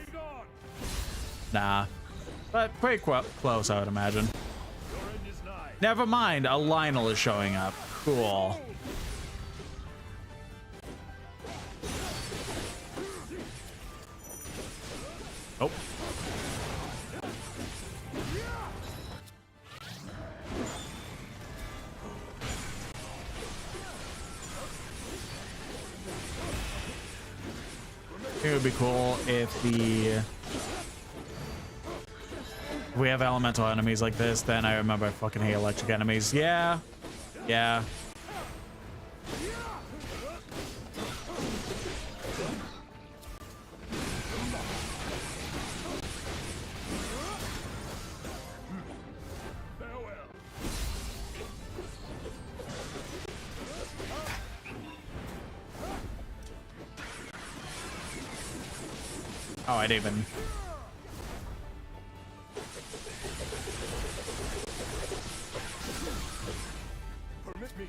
Speaker 1: Nah. But pretty close, I would imagine. Never mind, a Lionel is showing up. Cool. Oh. It would be cool if we have elemental enemies like this. Then I remember I fucking hate electric enemies. Yeah. Yeah. Oh, I didn't even.
Speaker 10: Permit me.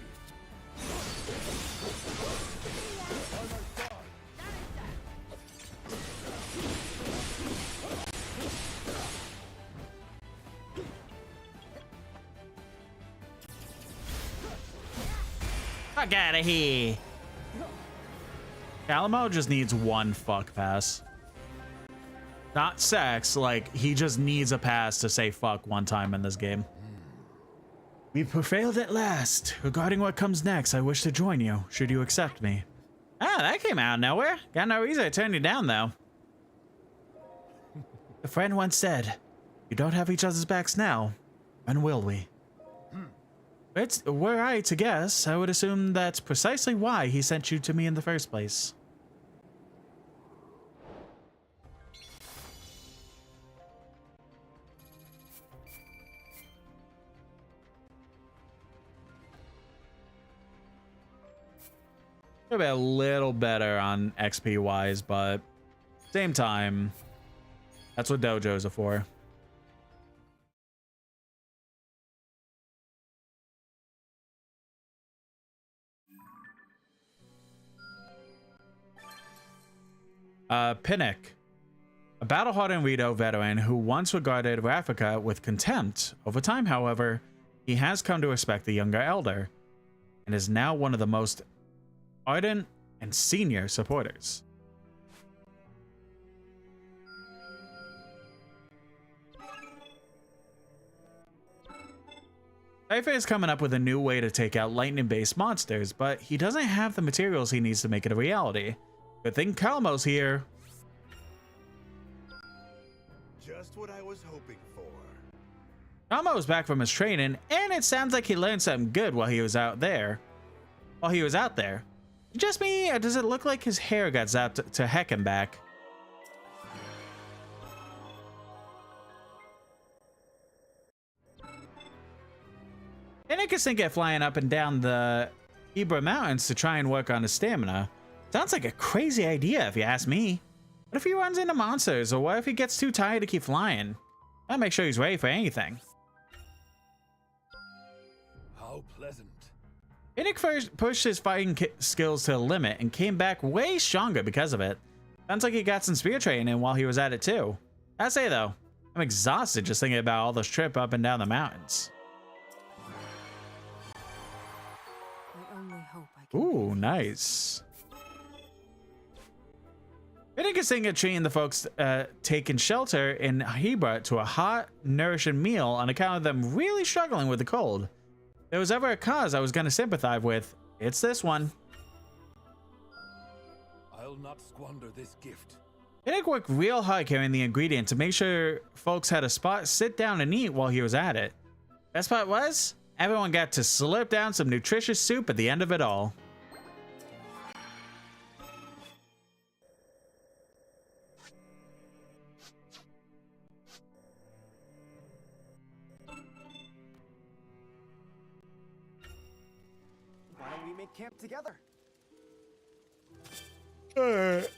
Speaker 1: Fuck out of here. Alamo just needs one fuck pass. Not sex, like, he just needs a pass to say fuck one time in this game. We prevailed at last. Regarding what comes next, I wish to join you, should you accept me. Ah, that came out of nowhere. Got no reason to turn you down, though. A friend once said, you don't have each other's backs now. When will we? Were I to guess, I would assume that's precisely why he sent you to me in the first place. Maybe a little better on XP wise, but same time, that's what dojos are for. Pinnock, a battle-hardened Rito veteran who once regarded Rafika with contempt. Over time, however, he has come to respect the younger elder, and is now one of the most ardent and senior supporters. Saife is coming up with a new way to take out lightning-based monsters, but he doesn't have the materials he needs to make it a reality. Good thing Calmo's here.
Speaker 6: Just what I was hoping for.
Speaker 1: Calmo's back from his training, and it sounds like he learned something good while he was out there. Just me, or does it look like his hair got zapped to heck and back? Inikus didn't get flying up and down the Ibra Mountains to try and work on his stamina. Sounds like a crazy idea if you ask me. What if he runs into monsters, or what if he gets too tired to keep flying? I'll make sure he's ready for anything.
Speaker 9: How pleasant.
Speaker 1: Inic first pushed his fighting skills to the limit and came back way stronger because of it. Sounds like he got some spear training while he was at it too. I say though, I'm exhausted just thinking about all this trip up and down the mountains.
Speaker 12: I only hope I can.
Speaker 1: Ooh, nice. Inic is thinking of treating the folks taking shelter in Hebra to a hot, nourishing meal on account of them really struggling with the cold. If there was ever a cause I was going to sympathize with, it's this one.
Speaker 9: I'll not squander this gift.
Speaker 1: Inic worked real hard carrying the ingredient to make sure folks had a spot sit down and eat while he was at it. Best part was, everyone got to slurp down some nutritious soup at the end of it all.
Speaker 10: Why don't we make camp together?
Speaker 1: Alright,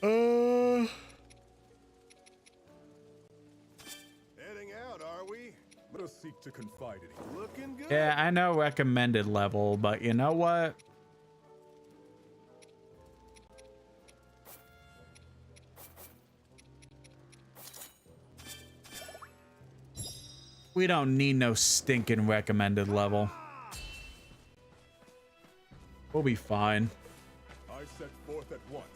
Speaker 11: Heading out, are we? Let us seek to confide in you. Looking good.
Speaker 1: Yeah, I know recommended level, but you know what? We don't need no stinking recommended level. We'll be fine.
Speaker 11: I set forth at once.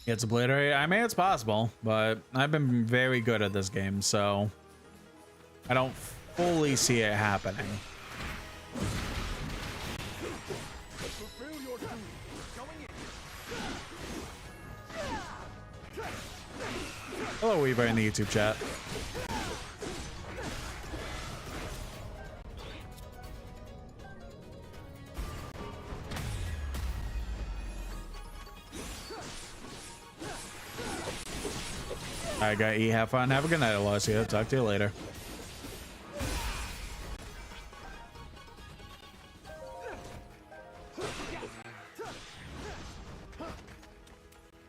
Speaker 1: It's obliterated. I mean, it's possible, but I've been very good at this game, so I don't fully see it happening.
Speaker 11: Fulfill your duty. Going in.
Speaker 1: Hello, Weaver in the YouTube chat. I got E. Have fun. Have a good night, Aloysia. Talk to you later.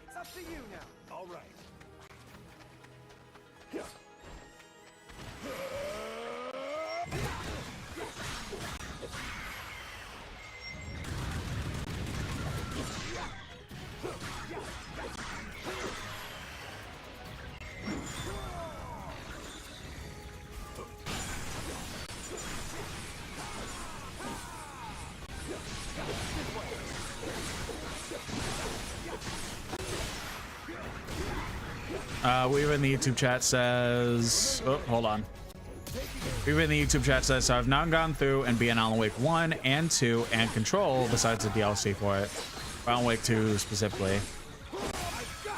Speaker 10: It's up to you now. All right.
Speaker 1: Weaver in the YouTube chat says, oh, hold on. Weaver in the YouTube chat says, so I've now gone through and beaten Alan Wake 1 and 2 and Control besides the DLC for it. Alan Wake 2 specifically.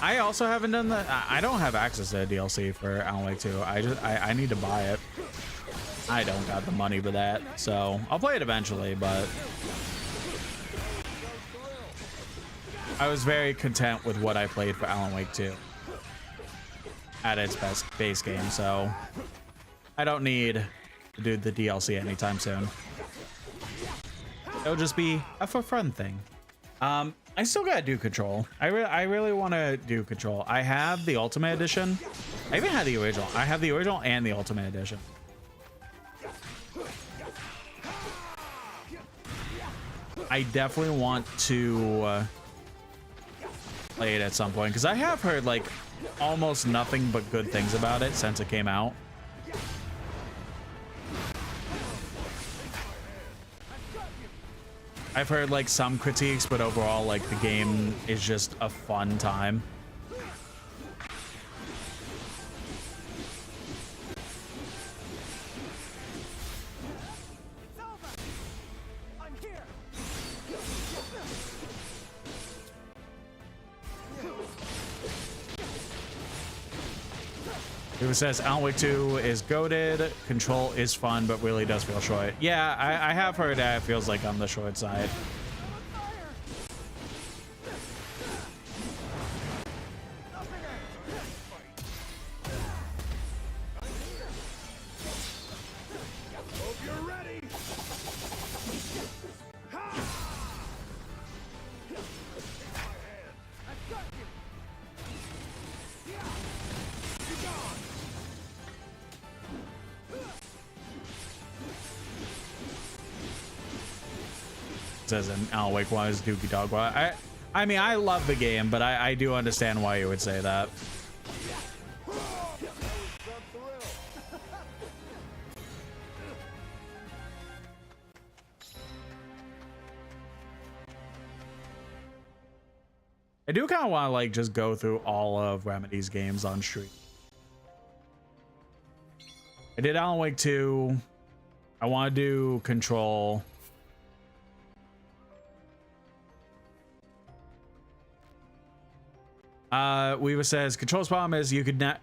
Speaker 1: I also haven't done that. I don't have access to a DLC for Alan Wake 2. I need to buy it. I don't got the money for that. So I'll play it eventually, but I was very content with what I played for Alan Wake 2 at its base game, so I don't need to do the DLC anytime soon. It'll just be a for fun thing. I still gotta do Control. I really want to do Control. I have the Ultimate Edition. I even had the original. I have the original and the Ultimate Edition. I definitely want to play it at some point because I have heard like almost nothing but good things about it since it came out. I've heard like some critiques, but overall like the game is just a fun time. It says Alan Wake 2 is goated. Control is fun, but really does feel short. Yeah, I have heard that it feels like on the short side. Says an Alan Wake 1 is Dookie Dog. I mean, I love the game, but I do understand why you would say that. I do kind of want to like just go through all of Remedy's games on stream. I did Alan Wake 2. I want to do Control. Weaver says Control's problem is you could not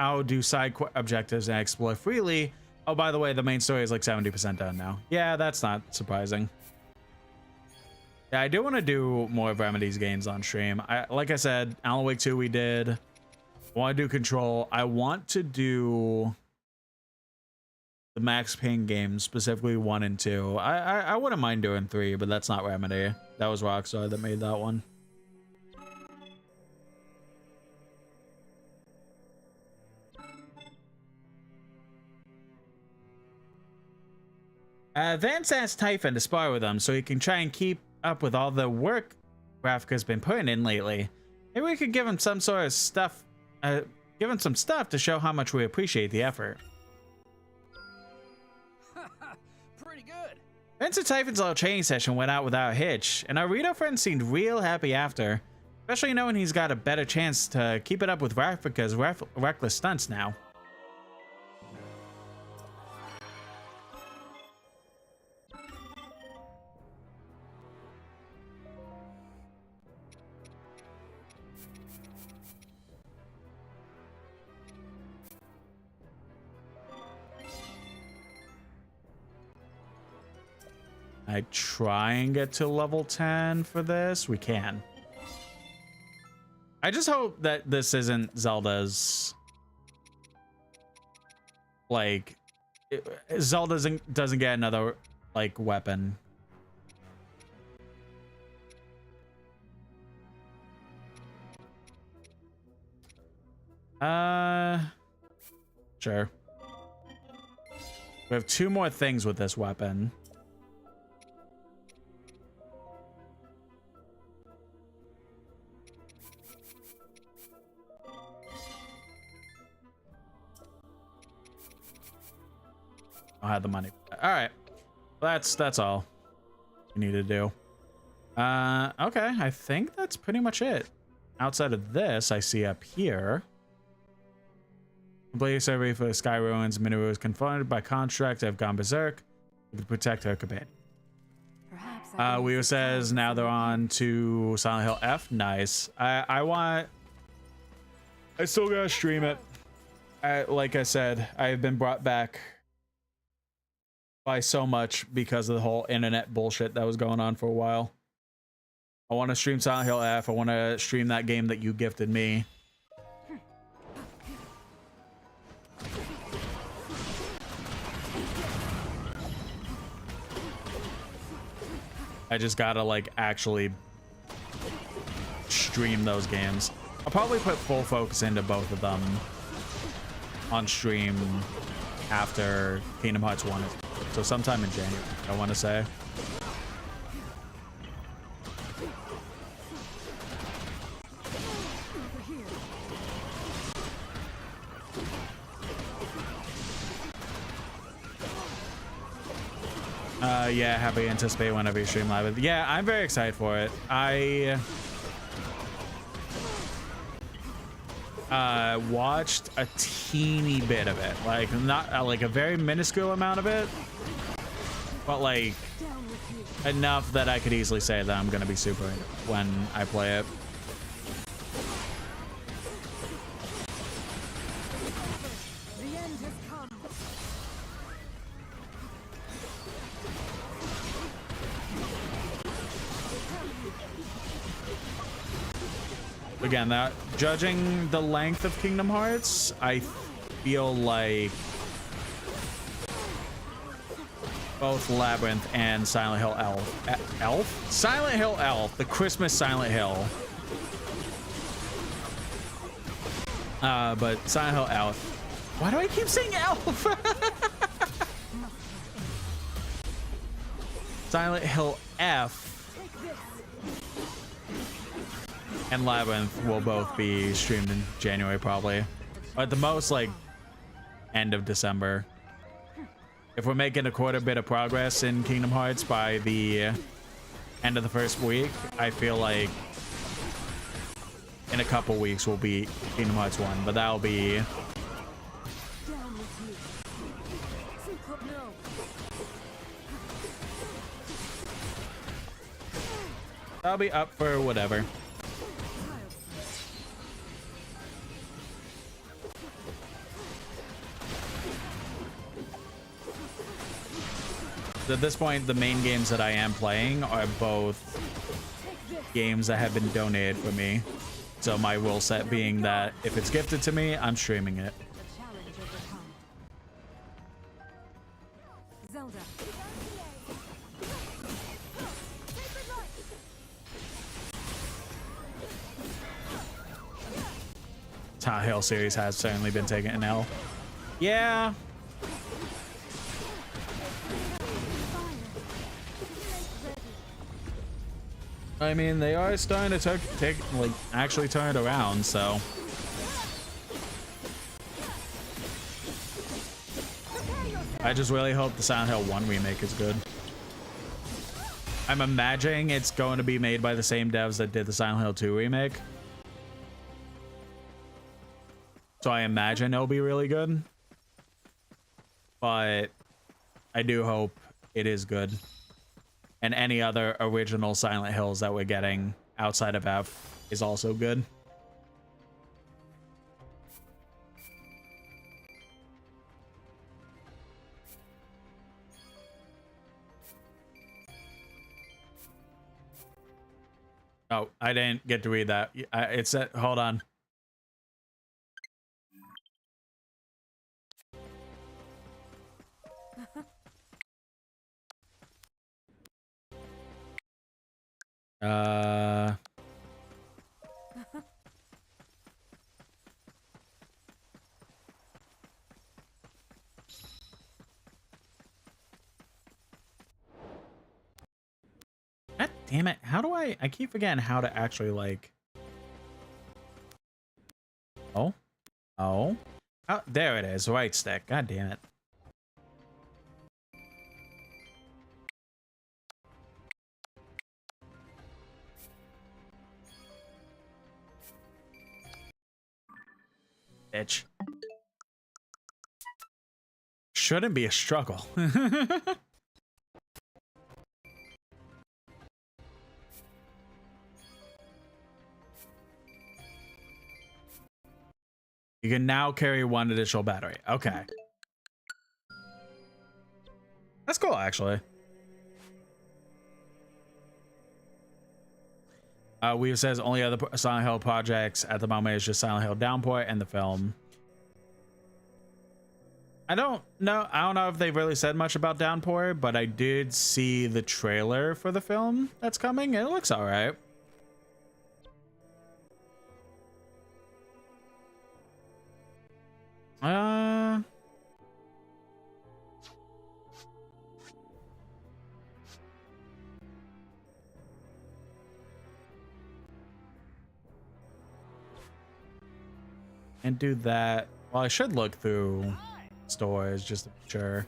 Speaker 1: outdo side objectives and explore freely. Oh, by the way, the main story is like 70% done now. Yeah, that's not surprising. Yeah, I do want to do more of Remedy's games on stream. Like I said, Alan Wake 2 we did. I want to do Control. I want to do the Max Payne games, specifically 1 and 2. I wouldn't mind doing 3, but that's not Remedy. That was Rockstar that made that one. Vance asked Typhon to spar with him so he can try and keep up with all the work Ravka's been putting in lately. Maybe we could give him some sort of stuff, give him some stuff to show how much we appreciate the effort.
Speaker 10: Pretty good.
Speaker 1: Vince and Typhon's little training session went out without a hitch, and our Rito friend seemed real happy after, especially knowing he's got a better chance to keep it up with Ravka's reckless stunts now. I try and get to level 10 for this. We can. I just hope that this isn't Zelda's, like, Zelda doesn't get another, like, weapon. Sure. We have 2 more things with this weapon. I have the money. All right, that's all you need to do. Okay, I think that's pretty much it. Outside of this, I see up here. Complete a survey for the Sky Ruins. Minoru is confronted by contract. Have gone berserk to protect her companion. Weo says now they're on to Silent Hill F. Nice. I still gotta stream it. Like I said, I have been brought back by so much because of the whole internet bullshit that was going on for a while. I want to stream Silent Hill F. I want to stream that game that you gifted me. I just gotta like actually stream those games. I'll probably put full focus into both of them on stream after Kingdom Hearts 1. So sometime in January, I want to say. Yeah, happy to anticipate whenever you stream live. Yeah, I'm very excited for it. I watched a teeny bit of it, like not like a very minuscule amount of it, but like enough that I could easily say that I'm gonna be super into it when I play it. Again, that judging the length of Kingdom Hearts, I feel like both Labyrinth and Silent Hill Elf? Silent Hill Elf, the Christmas Silent Hill. But Silent Hill Elf. Why do I keep saying Elf? Silent Hill F and Labyrinth will both be streamed in January, probably. Or at the most, like, end of December. If we're making a quarter bit of progress in Kingdom Hearts by the end of the first week, I feel like in a couple weeks we'll beat Kingdom Hearts 1, but that'll be... That'll be up for whatever. At this point, the main games that I am playing are both games that have been donated for me. So my rule set being that if it's gifted to me, I'm streaming it.
Speaker 12: Zelda.
Speaker 1: Hill series has certainly been taking an L. Yeah. I mean, they are starting to actually turn it around, so. I just really hope the Silent Hill 1 remake is good. I'm imagining it's going to be made by the same devs that did the Silent Hill 2 remake. So I imagine it'll be really good. But I do hope it is good. And any other original Silent Hills that we're getting outside of F is also good. Oh, I didn't get to read that. It said, hold on. God damn it. How do I keep forgetting how to actually like. Oh. Oh. Oh, there it is. Right stick. God damn it. Bitch. Shouldn't be a struggle. You can now carry one additional battery. Okay. That's cool, actually. Weave says only other Silent Hill projects at the moment is just Silent Hill Downpour and the film. I don't know if they've really said much about Downpour, but I did see the trailer for the film that's coming, and it looks all right. And do that. Well, I should look through stores just to be sure.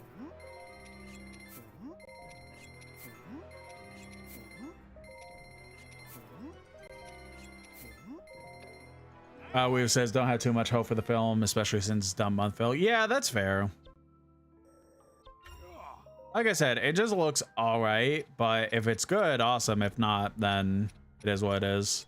Speaker 1: Weave says don't have too much hope for the film, especially since it's done monthville. Yeah, that's fair. Like I said, it just looks all right, but if it's good, awesome. If not, then it is what it is.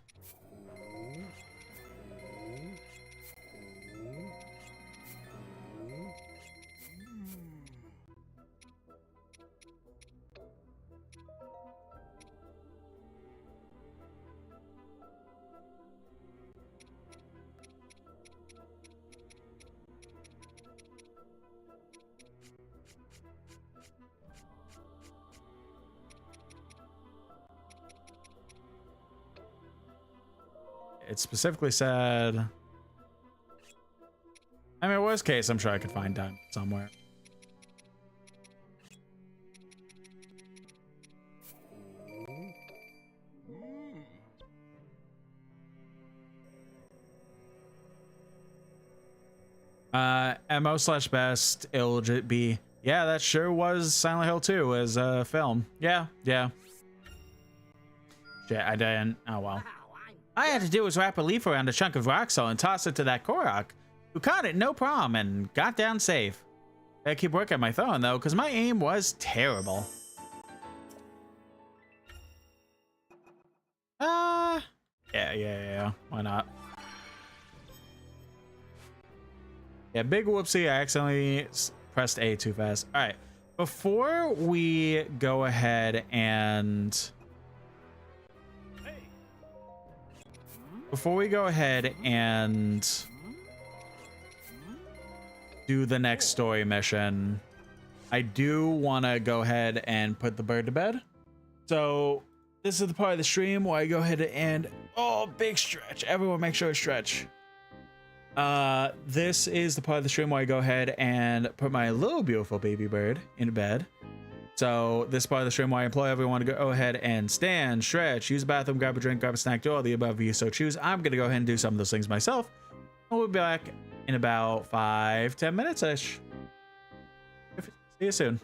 Speaker 1: It specifically said, I mean, worst case, I'm sure I could find time somewhere. MO/best, it'll be, yeah, that sure was Silent Hill 2 as a film. Yeah. Shit, I didn't. Oh, well. All I had to do was wrap a leaf around a chunk of rock salt and toss it to that Korok, who caught it no problem and got down safe. I keep working my throwing, though, because my aim was terrible. Yeah. Why not? Yeah, big whoopsie. I accidentally pressed A too fast. All right. Before we go ahead and do the next story mission, I do want to go ahead and put the bird to bed. So this is the part of the stream where I go ahead and, oh, big stretch. Everyone make sure to stretch. This is the part of the stream where I go ahead and put my little beautiful baby bird in bed. So this part of the stream where I implore everyone to go ahead and stand, stretch, use the bathroom, grab a drink, grab a snack, do all the above you so choose. I'm going to go ahead and do some of those things myself. And we'll be back in about 5-10 minutes-ish. See you soon.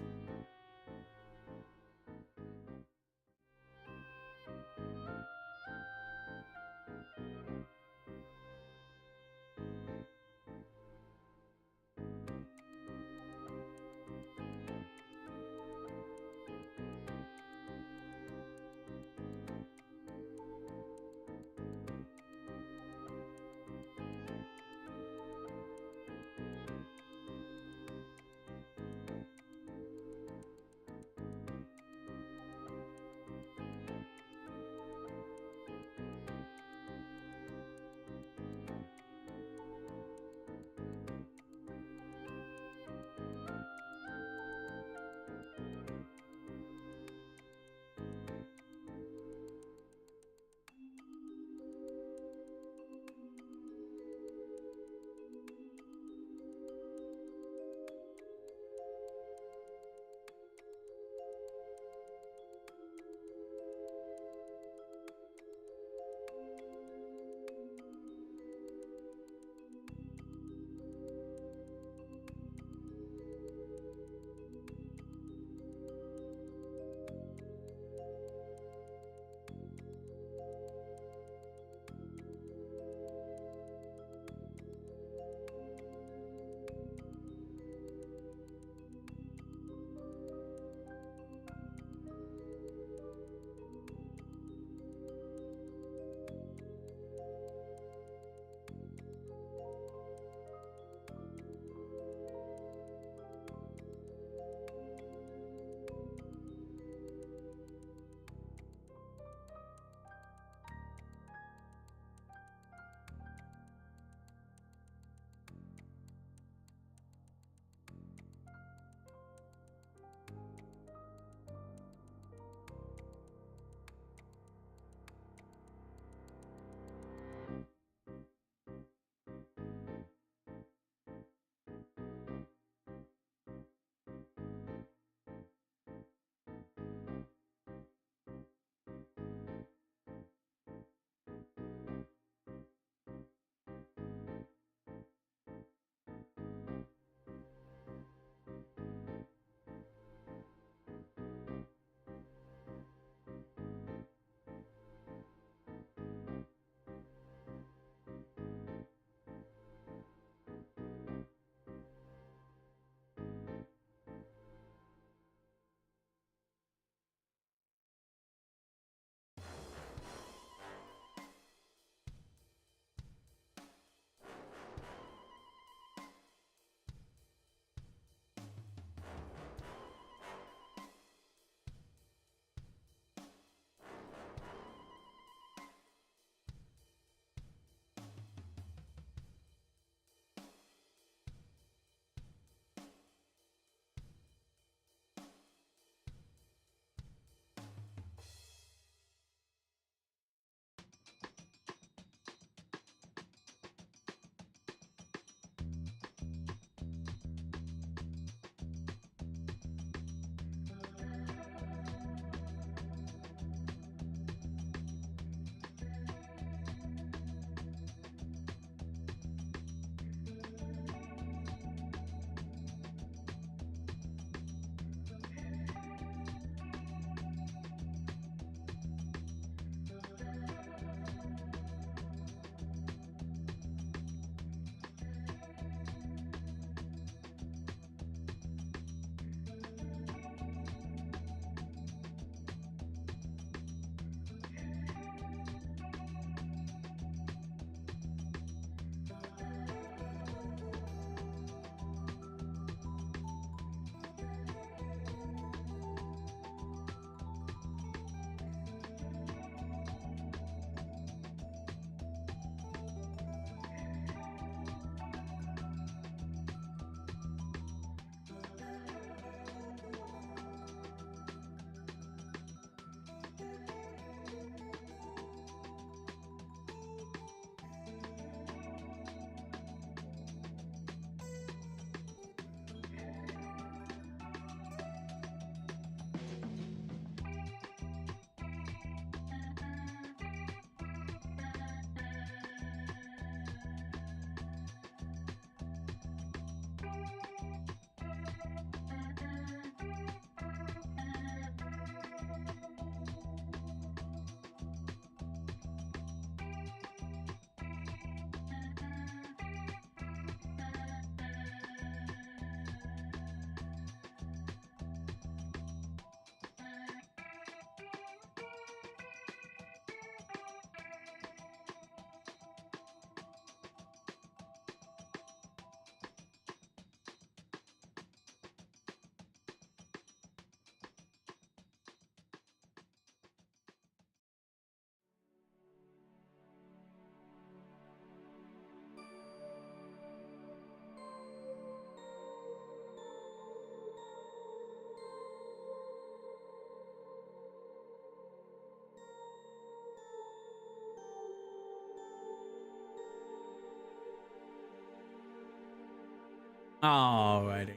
Speaker 1: Alrighty.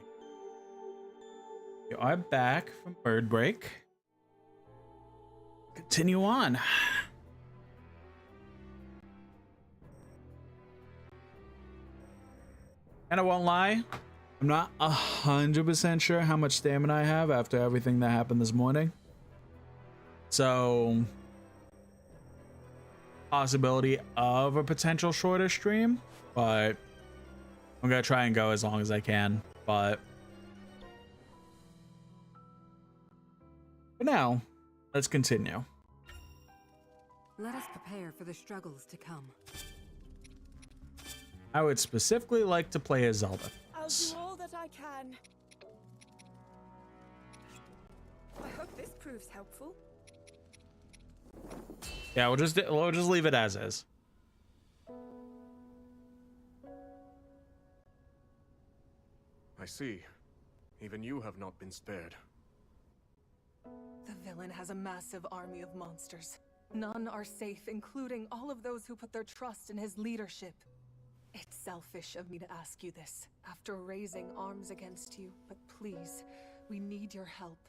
Speaker 1: You are back from bird break. Continue on. And I won't lie, I'm not 100% sure how much stamina I have after everything that happened this morning. So, possibility of a potential shorter stream, but I'm gonna try and go as long as I can. But for now, let's continue.
Speaker 12: Let us prepare for the struggles to come.
Speaker 1: I would specifically like to play as Zelda.
Speaker 4: I'll do all that I can. I hope this proves helpful.
Speaker 1: Yeah, we'll just leave it as is.
Speaker 11: I see. Even you have not been spared.
Speaker 14: The villain has a massive army of monsters. None are safe, including all of those who put their trust in his leadership. It's selfish of me to ask you this, after raising arms against you, but please, we need your help.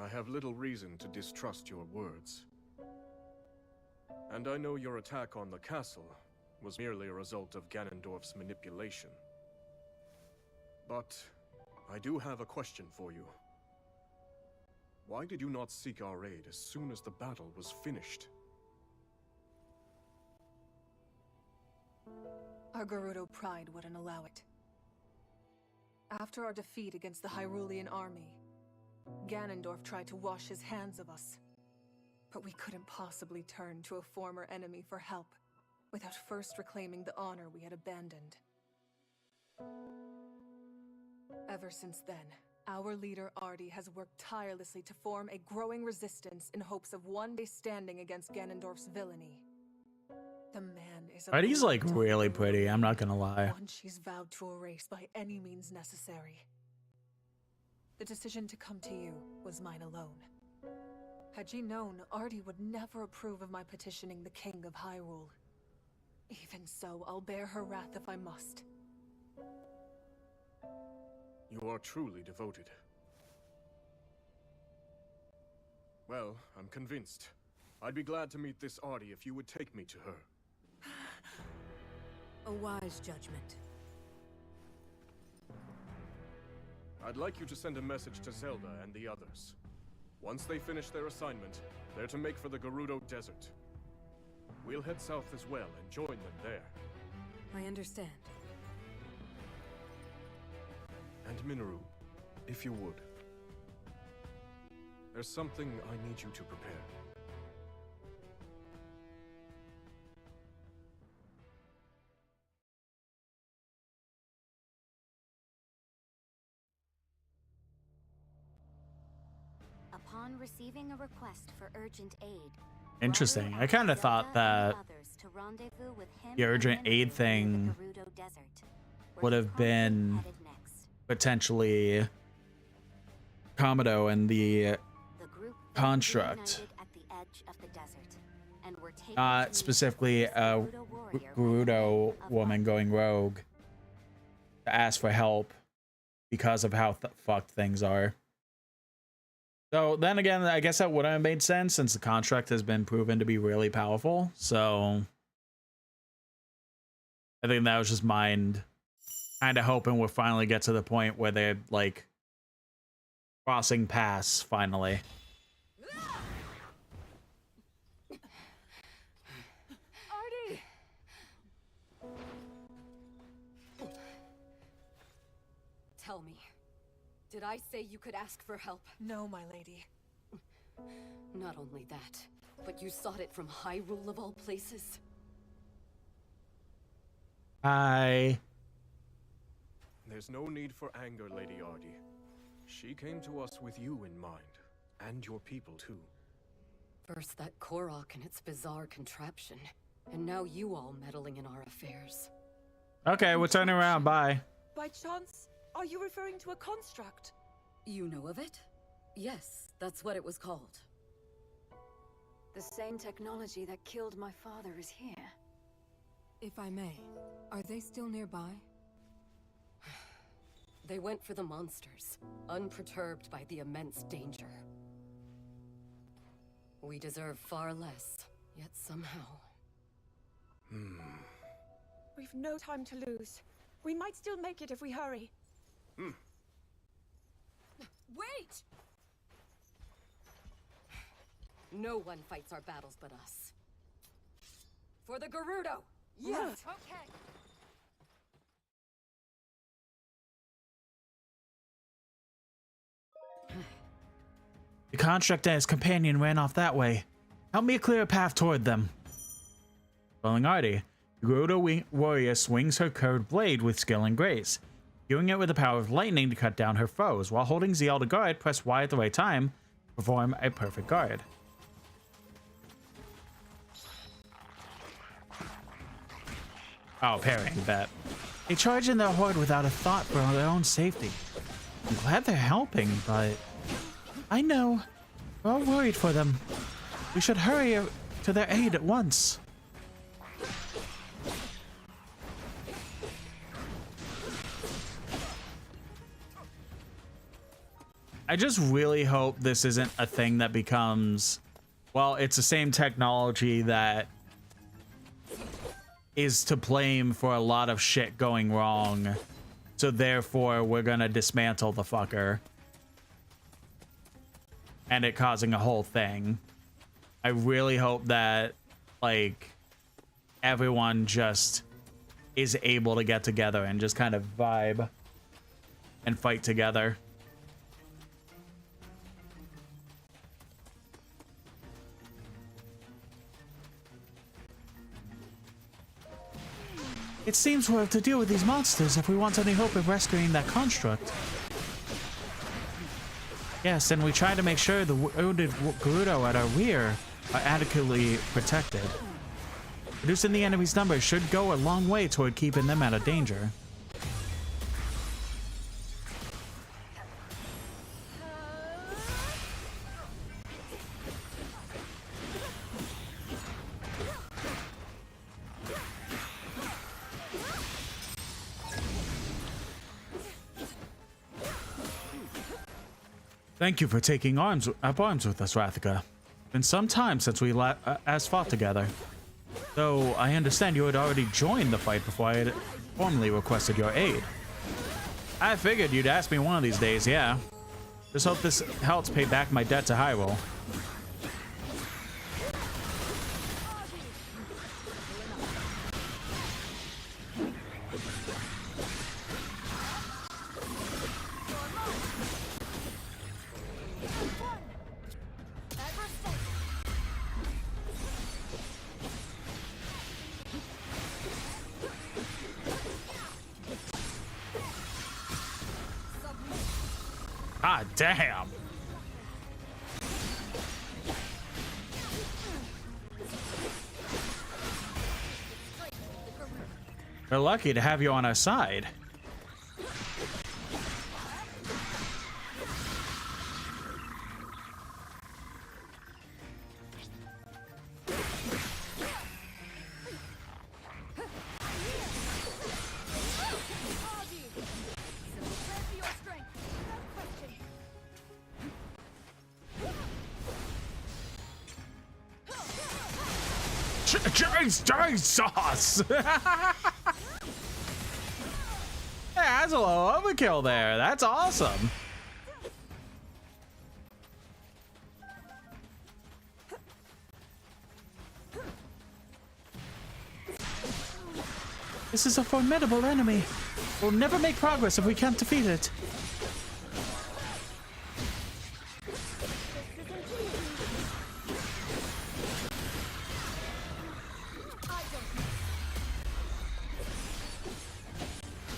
Speaker 11: I have little reason to distrust your words. And I know your attack on the castle was merely a result of Ganondorf's manipulation. But I do have a question for you. Why did you not seek our aid as soon as the battle was finished?
Speaker 14: Our Gerudo pride wouldn't allow it. After our defeat against the Hyrulean army, Ganondorf tried to wash his hands of us. But we couldn't possibly turn to a former enemy for help without first reclaiming the honor we had abandoned. Ever since then, our leader Ardi has worked tirelessly to form a growing resistance in hopes of one day standing against Ganondorf's villainy. The man is a
Speaker 1: Artie's like really pretty, I'm not gonna lie.
Speaker 14: one she's vowed to erase by any means necessary. The decision to come to you was mine alone. Had she known, Ardi would never approve of my petitioning the King of Hyrule. Even so, I'll bear her wrath if I must.
Speaker 11: You are truly devoted. Well, I'm convinced. I'd be glad to meet this Ardi if you would take me to her.
Speaker 12: A wise judgment.
Speaker 11: I'd like you to send a message to Zelda and the others. Once they finish their assignment, they're to make for the Gerudo Desert. We'll head south as well and join them there.
Speaker 12: I understand.
Speaker 11: And Minoru, if you would. There's something I need you to prepare.
Speaker 15: Upon receiving a request for urgent aid,
Speaker 1: Interesting. I kind of thought that the urgent aid thing would have been potentially Komodo and the construct. Not specifically a Gerudo woman going rogue to ask for help because of how fucked things are. So then again, I guess that would have made sense since the construct has been proven to be really powerful. So I think that was just mind kind of hoping we'll finally get to the point where they're like crossing paths finally.
Speaker 14: Ardi!
Speaker 8: Tell me, did I say you could ask for help?
Speaker 14: No, my lady.
Speaker 8: Not only that, but you sought it from Hyrule of all places.
Speaker 11: There's no need for anger, Lady Ardi. She came to us with you in mind, and your people too.
Speaker 8: First that Korok and its bizarre contraption, and now you all meddling in our affairs.
Speaker 1: Okay, we're turning around. Bye.
Speaker 4: By chance, are you referring to a construct?
Speaker 8: You know of it? Yes, that's what it was called.
Speaker 12: The same technology that killed my father is here. If I may, are they still nearby?
Speaker 16: They went for the monsters, unperturbed by the immense danger. We deserve far less, yet somehow...
Speaker 4: We've no time to lose. We might still make it if we hurry.
Speaker 16: Wait! No one fights our battles but us. For the Gerudo!
Speaker 4: Yes!
Speaker 16: Okay!
Speaker 1: The construct and his companion ran off that way. Help me clear a path toward them. Following Artie, the Gerudo warrior swings her curved blade with skill and grace, doing it with the power of lightning to cut down her foes. While holding ZL to guard, press Y at the right time to perform a perfect guard. Oh, parrying, bet. They charge in their horde without a thought for their own safety. I'm glad they're helping, but... I know. We're all worried for them. We should hurry to their aid at once. I just really hope this isn't a thing that becomes... Well, it's the same technology that is to blame for a lot of shit going wrong. So therefore, we're gonna dismantle the fucker. And it causing a whole thing. I really hope that, like, everyone just is able to get together and just kind of vibe and fight together. It seems we'll have to deal with these monsters if we want any hope of rescuing that construct. Yes, and we try to make sure the wounded Gerudo at our rear are adequately protected. Reducing the enemy's numbers should go a long way toward keeping them out of danger. Thank you for taking up arms with us, Rathika. It's been some time since we last fought together. Though I understand you had already joined the fight before I had formally requested your aid. I figured you'd ask me one of these days, yeah. Just hope this helps pay back my debt to Hyrule. God damn. We're lucky to have you on our side. Jesus! Yeah, that's a little overkill there. That's awesome. This is a formidable enemy. We'll never make progress if we can't defeat it.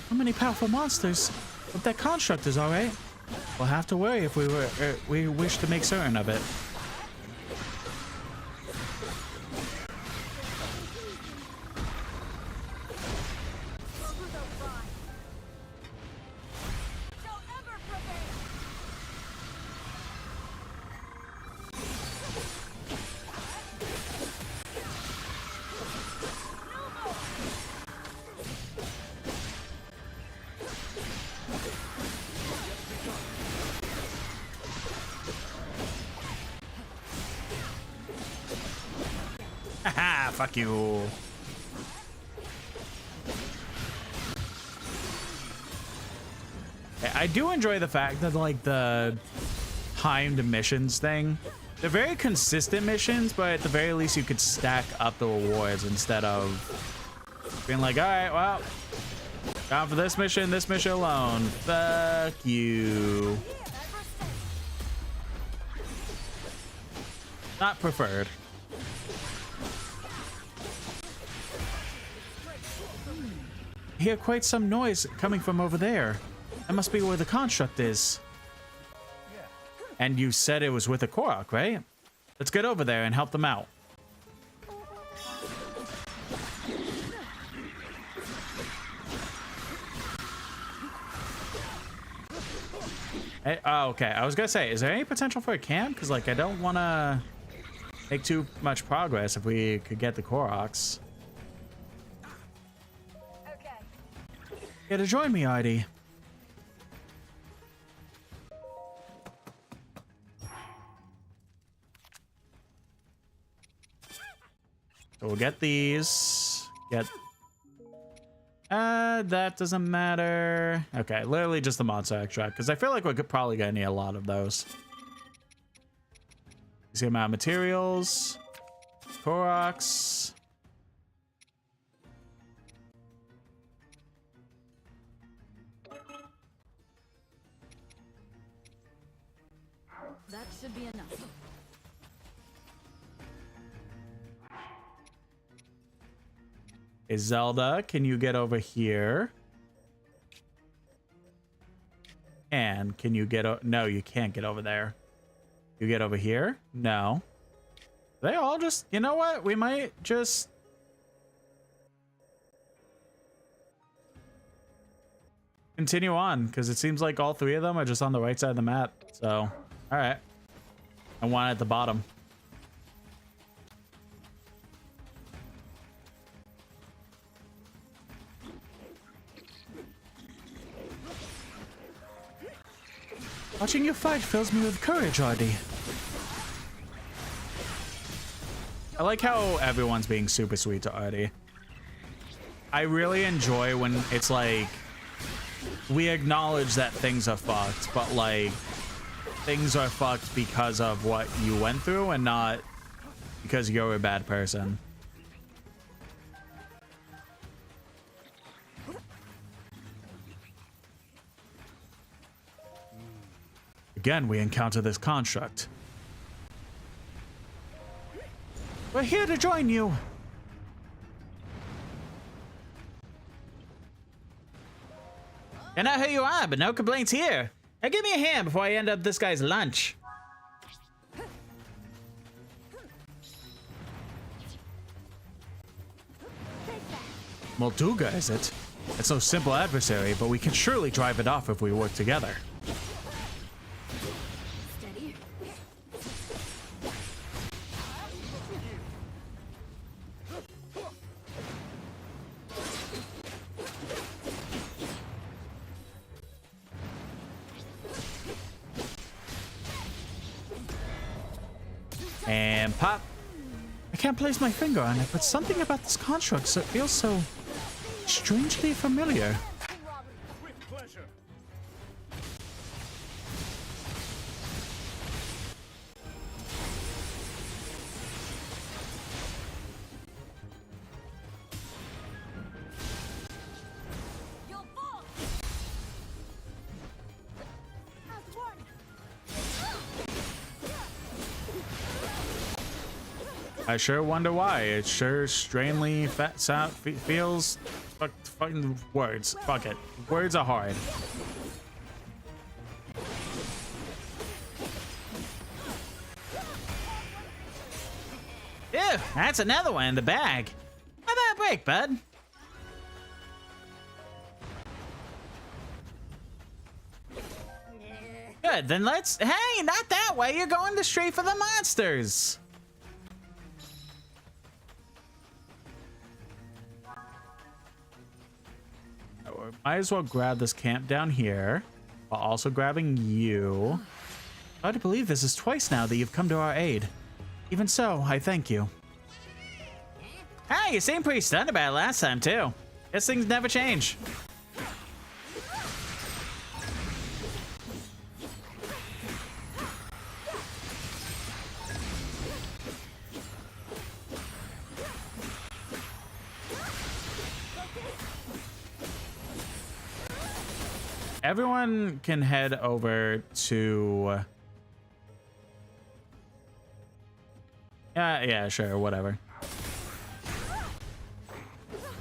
Speaker 1: How many powerful monsters? But that construct is alright. We'll have to worry if we wish to make certain of it. Ah, fuck you. I do enjoy the fact that, like, the timed missions thing, they're very consistent missions, but at the very least you could stack up the rewards instead of being like, all right, well, down for this mission alone. Fuck you. Not preferred. I hear quite some noise coming from over there. That must be where the construct is. And you said it was with a Korok, right? Let's get over there and help them out. Hey, oh, okay. I was gonna say, is there any potential for a camp? Because, like, I don't want to make too much progress if we could get the Koroks. Okay. Here to join me, Artie. So we'll get these. Get... that doesn't matter. Okay, literally just the monster extract, because I feel like we could probably get a lot of those. See the amount of materials. Koroks.
Speaker 16: That should be enough.
Speaker 1: Hey, Zelda, can you get over here? And can you get no, you can't get over there. You get over here? No. They all just, you know what? We might just continue on, because it seems like all three of them are just on the right side of the map. So, all right. And one at the bottom. Watching you fight fills me with courage, Artie. I like how everyone's being super sweet to Artie. I really enjoy when it's like, we acknowledge that things are fucked, but like, things are fucked because of what you went through and not because you're a bad person. Again, we encounter this construct. We're here to join you. I know who you are, but no complaints here. Now give me a hand before I end up this guy's lunch. Molduga, is it? It's no simple adversary, but we can surely drive it off if we work together. And pop. I can't place my finger on it, but something about this construct feels so strangely familiar.
Speaker 11: With pleasure.
Speaker 1: I sure wonder why. It sure strangely feels fucking words. Fuck it. Words are hard. Ew, that's another one in the bag. How about a break, bud? Good, then let's... Hey, not that way. You're going straight for the monsters. Might as well grab this camp down here while also grabbing you. Hard to believe this is twice now that you've come to our aid. Even so, I thank you. Hey, you seemed pretty stunned about it last time, too. Guess things never change. Everyone can head over to... yeah, sure, whatever.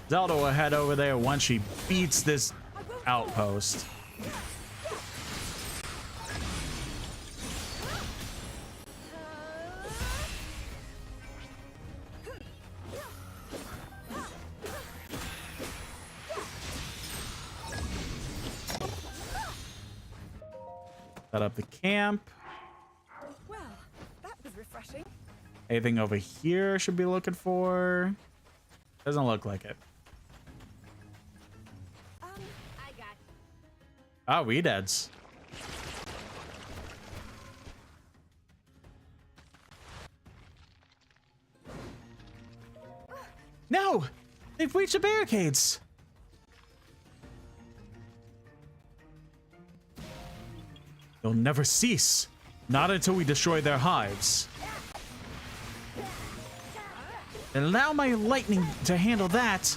Speaker 1: Zelda will head over there once she beats this outpost. Set up the camp.
Speaker 4: Well, that was refreshing.
Speaker 1: Anything over here should be looking for? Doesn't look like it.
Speaker 13: I got.
Speaker 1: Oh, we deads. No! They've reached the barricades! They'll never cease. Not until we destroy their hives. And allow my lightning to handle that.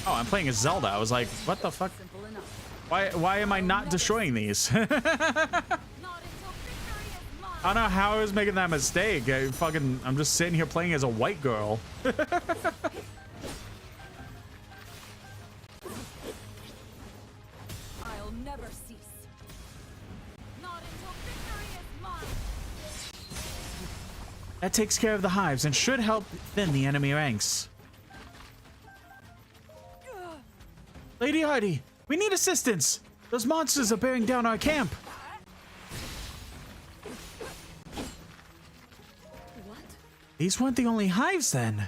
Speaker 1: Oh, I'm playing as Zelda. I was like, what the fuck? Why am I not destroying these? I don't know how I was making that mistake. I'm just sitting here playing as a white girl.
Speaker 16: I'll never cease. Not until victory is mine.
Speaker 1: That takes care of the hives and should help thin the enemy ranks. Lady Hardy, we need assistance. Those monsters are bearing down our camp.
Speaker 16: What?
Speaker 1: These weren't the only hives then.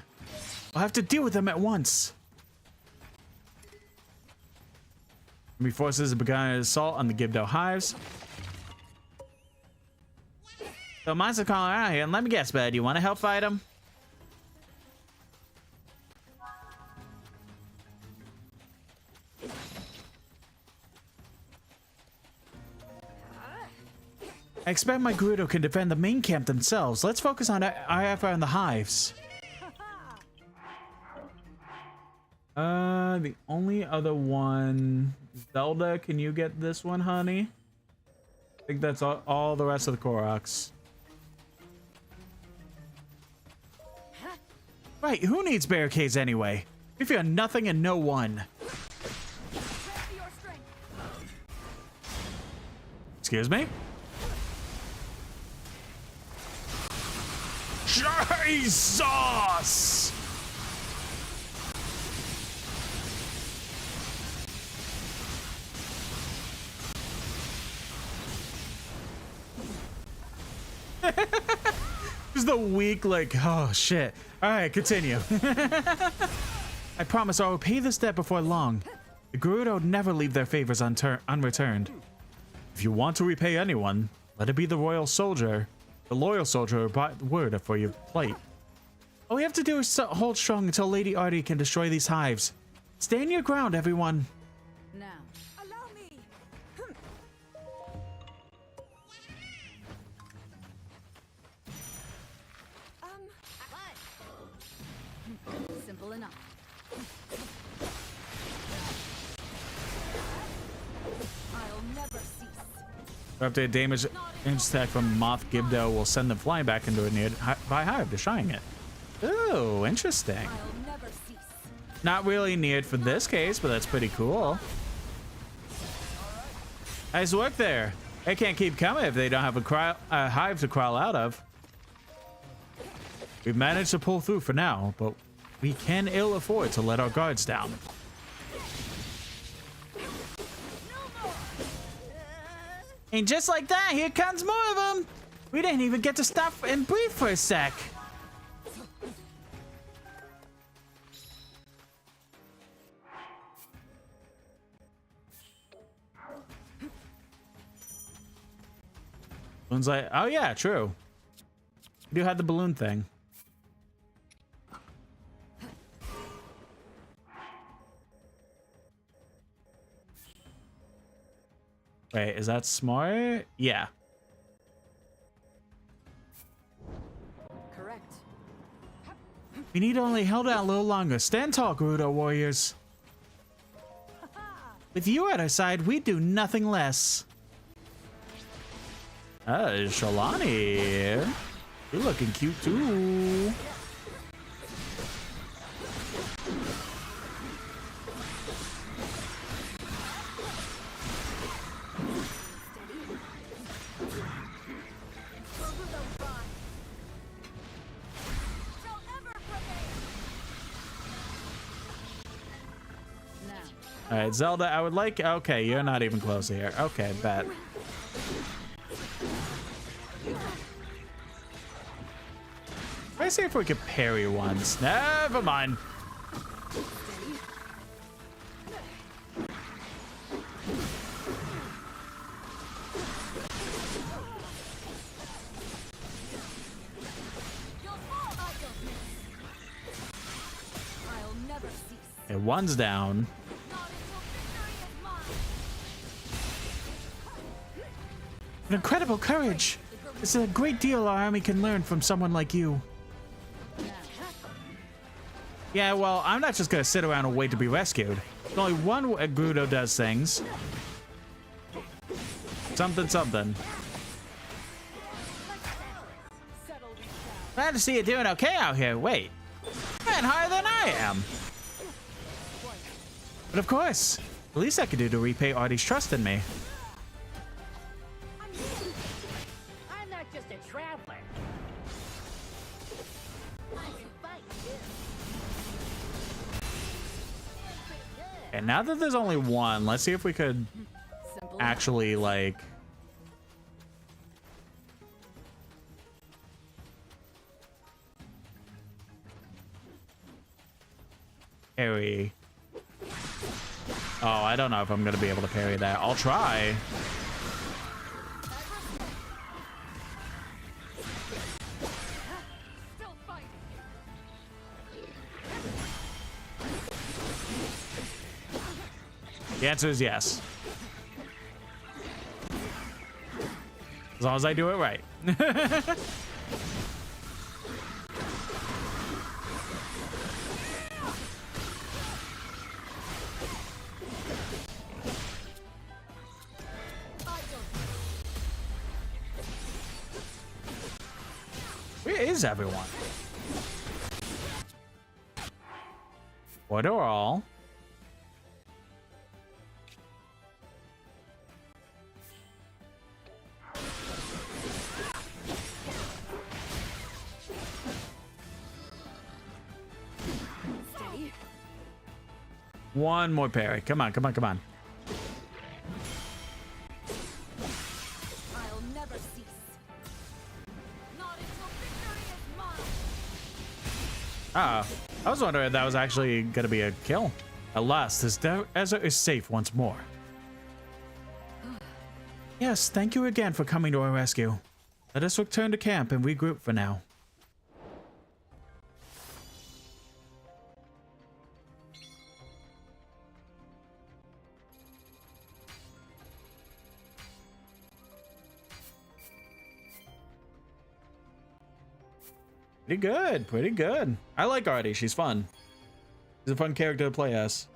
Speaker 1: I'll have to deal with them at once. Enemy forces have begun an assault on the Gibdo hives. So monsters calling around here, and let me guess, bud, you want to help fight them? I expect my Gerudo can defend the main camp themselves. Let's focus on our effort on the hives. The only other one... Zelda, can you get this one, honey? I think that's all the rest of the Koroks. Right, who needs barricades anyway? We fear nothing and no one. Excuse me? Jesus! Just the weak, like, oh shit. Alright, continue. I promise I will pay this debt before long. The Gerudo never leave their favors unreturned. If you want to repay anyone, let it be the royal soldier. The loyal soldier who brought word for your plight. All we have to do is hold strong until Lady Artie can destroy these hives. Stand your ground, everyone.
Speaker 16: Now.
Speaker 4: Allow me.
Speaker 16: Simple enough. I'll never cease.
Speaker 1: Updated damage attack from Moth Gibdo will send them flying back into a nearby hive, destroying it. Ooh, interesting.
Speaker 16: I'll never cease.
Speaker 1: Not really needed for this case, but that's pretty cool. Nice work there. They can't keep coming if they don't have a hive to crawl out of. We've managed to pull through for now, but we can ill afford to let our guards down. And just like that, here comes more of them. We didn't even get to stop and breathe for a sec. Balloon's like, oh yeah, true. We do have the balloon thing. Wait, is that smart? Yeah.
Speaker 16: Correct.
Speaker 1: We need to only hold out a little longer. Stand tall, Gerudo warriors. With you at our side, we do nothing less. Shalani. You're looking cute too. All right, Zelda, I would like... Okay, you're not even close here. Okay, bet. Let's see if we could parry once. Never mind. Okay, one's down. An incredible courage. It's a great deal our army can learn from someone like you. Yeah, well, I'm not just gonna sit around and wait to be rescued. There's only one Gerudo does things. Something, something. Glad to see you doing okay out here. Wait, man, higher than I am. But of course, the least I could do to repay Artie's trust in me.
Speaker 13: I'm not just a traveler.
Speaker 1: And now that there's only one, let's see if we could actually, like... parry. Oh, I don't know if I'm going to be able to parry that. I'll try. The answer is yes. As long as I do it right. Where is everyone? What are all? One more parry. Come on, come on, come on.
Speaker 16: I'll never cease. Not until victory is mine.
Speaker 1: Ah, I was wondering if that was actually going to be a kill. At last, this desert is safe once more. Yes, thank you again for coming to our rescue. Let us return to camp and regroup for now. Pretty good, pretty good. I like Artie, she's fun. She's a fun character to play as.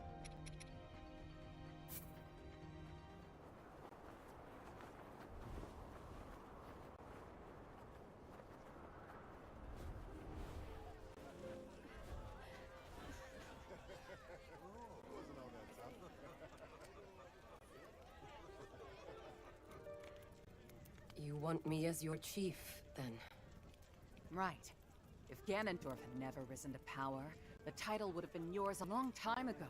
Speaker 16: You want me as your chief, then?
Speaker 17: Right. If Ganondorf had never risen to power, the title would have been yours a long time ago.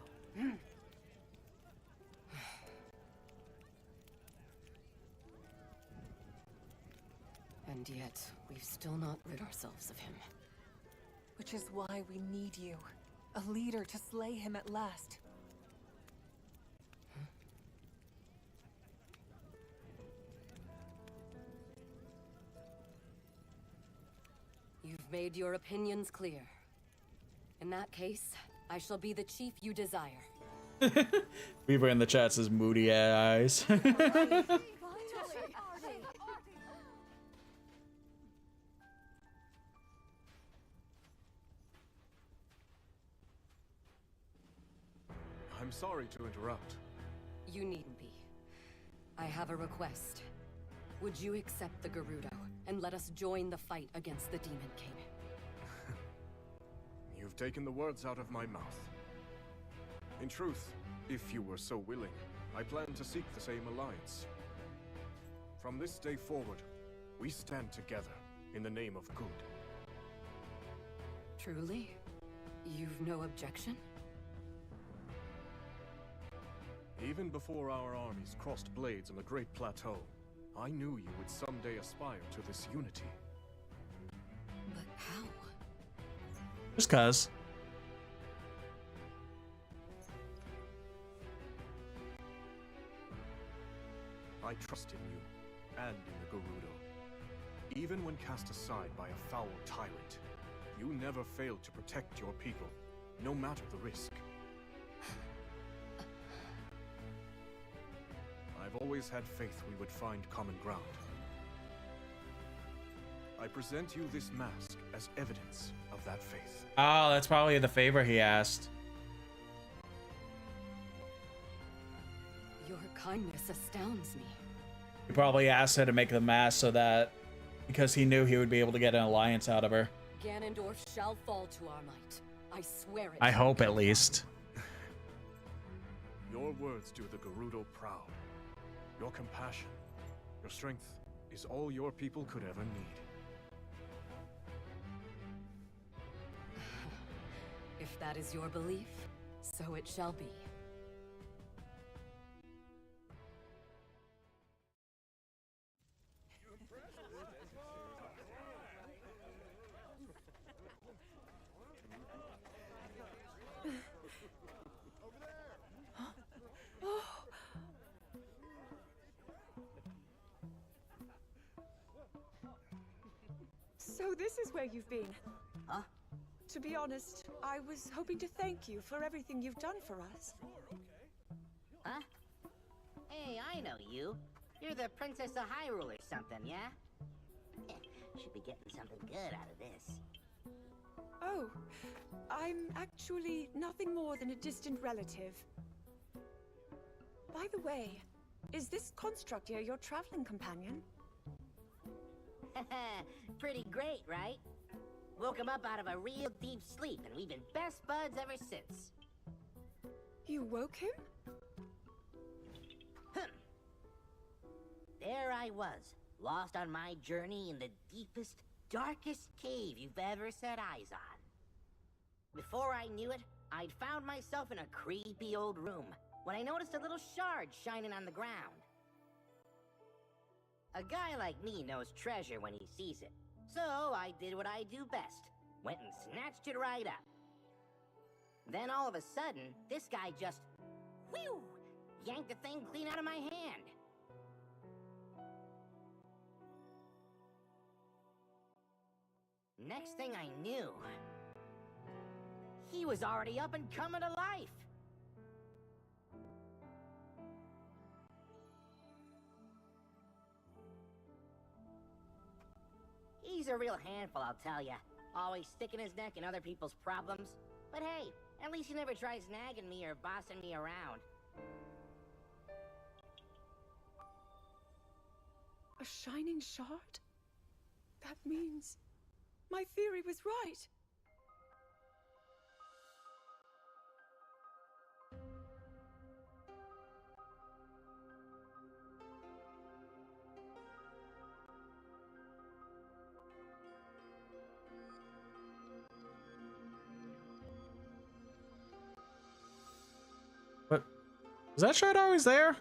Speaker 16: And yet, we've still not rid ourselves of him.
Speaker 14: Which is why we need you. A leader to slay him at last.
Speaker 16: You've made your opinions clear. In that case, I shall be the chief you desire.
Speaker 1: Weaver in the chat says moody eyes.
Speaker 11: I'm sorry to interrupt.
Speaker 16: You needn't be. I have a request. Would you accept the Gerudo and let us join the fight against the Demon King?
Speaker 11: You've taken the words out of my mouth. In truth, if you were so willing, I plan to seek the same alliance. From this day forward, we stand together in the name of good.
Speaker 16: Truly? You've no objection?
Speaker 11: Even before our armies crossed blades on the Great Plateau, I knew you would someday aspire to this unity.
Speaker 16: But how?
Speaker 1: Just cuz.
Speaker 11: I trust in you, and in the Gerudo. Even when cast aside by a foul tyrant, you never failed to protect your people, no matter the risk. I've always had faith we would find common ground. I present you this mask as evidence of that faith.
Speaker 1: Oh, that's probably the favor he asked.
Speaker 16: Your kindness astounds me.
Speaker 1: He probably asked her to make the mask so that, because he knew he would be able to get an alliance out of her.
Speaker 16: Ganondorf shall fall to our might. I swear it.
Speaker 1: I hope at least.
Speaker 11: Your words do the Gerudo proud. Your compassion, your strength is all your people could ever need.
Speaker 16: If that is your belief, so it shall be.
Speaker 4: So this is where you've been? Huh? To be honest, I was hoping to thank you for everything you've done for us.
Speaker 13: Huh? Hey, I know you. You're the Princess of Hyrule or something, yeah? Should be getting something good out of this.
Speaker 4: Oh, I'm actually nothing more than a distant relative. By the way, is this construct here your traveling companion?
Speaker 13: Pretty great, right? Woke him up out of a real deep sleep, and we've been best buds ever since.
Speaker 4: You woke him?
Speaker 13: There I was, lost on my journey in the deepest, darkest cave you've ever set eyes on. Before I knew it, I'd found myself in a creepy old room when I noticed a little shard shining on the ground. A guy like me knows treasure when he sees it, so I did what I do best. Went and snatched it right up. Then all of a sudden, this guy just, whew, yanked the thing clean out of my hand. Next thing I knew, he was already up and coming to life. He's a real handful, I'll tell ya. Always sticking his neck in other people's problems. But hey, at least he never tries nagging me or bossing me around.
Speaker 4: A shining shard? That means my theory was right.
Speaker 1: But was that shard always there?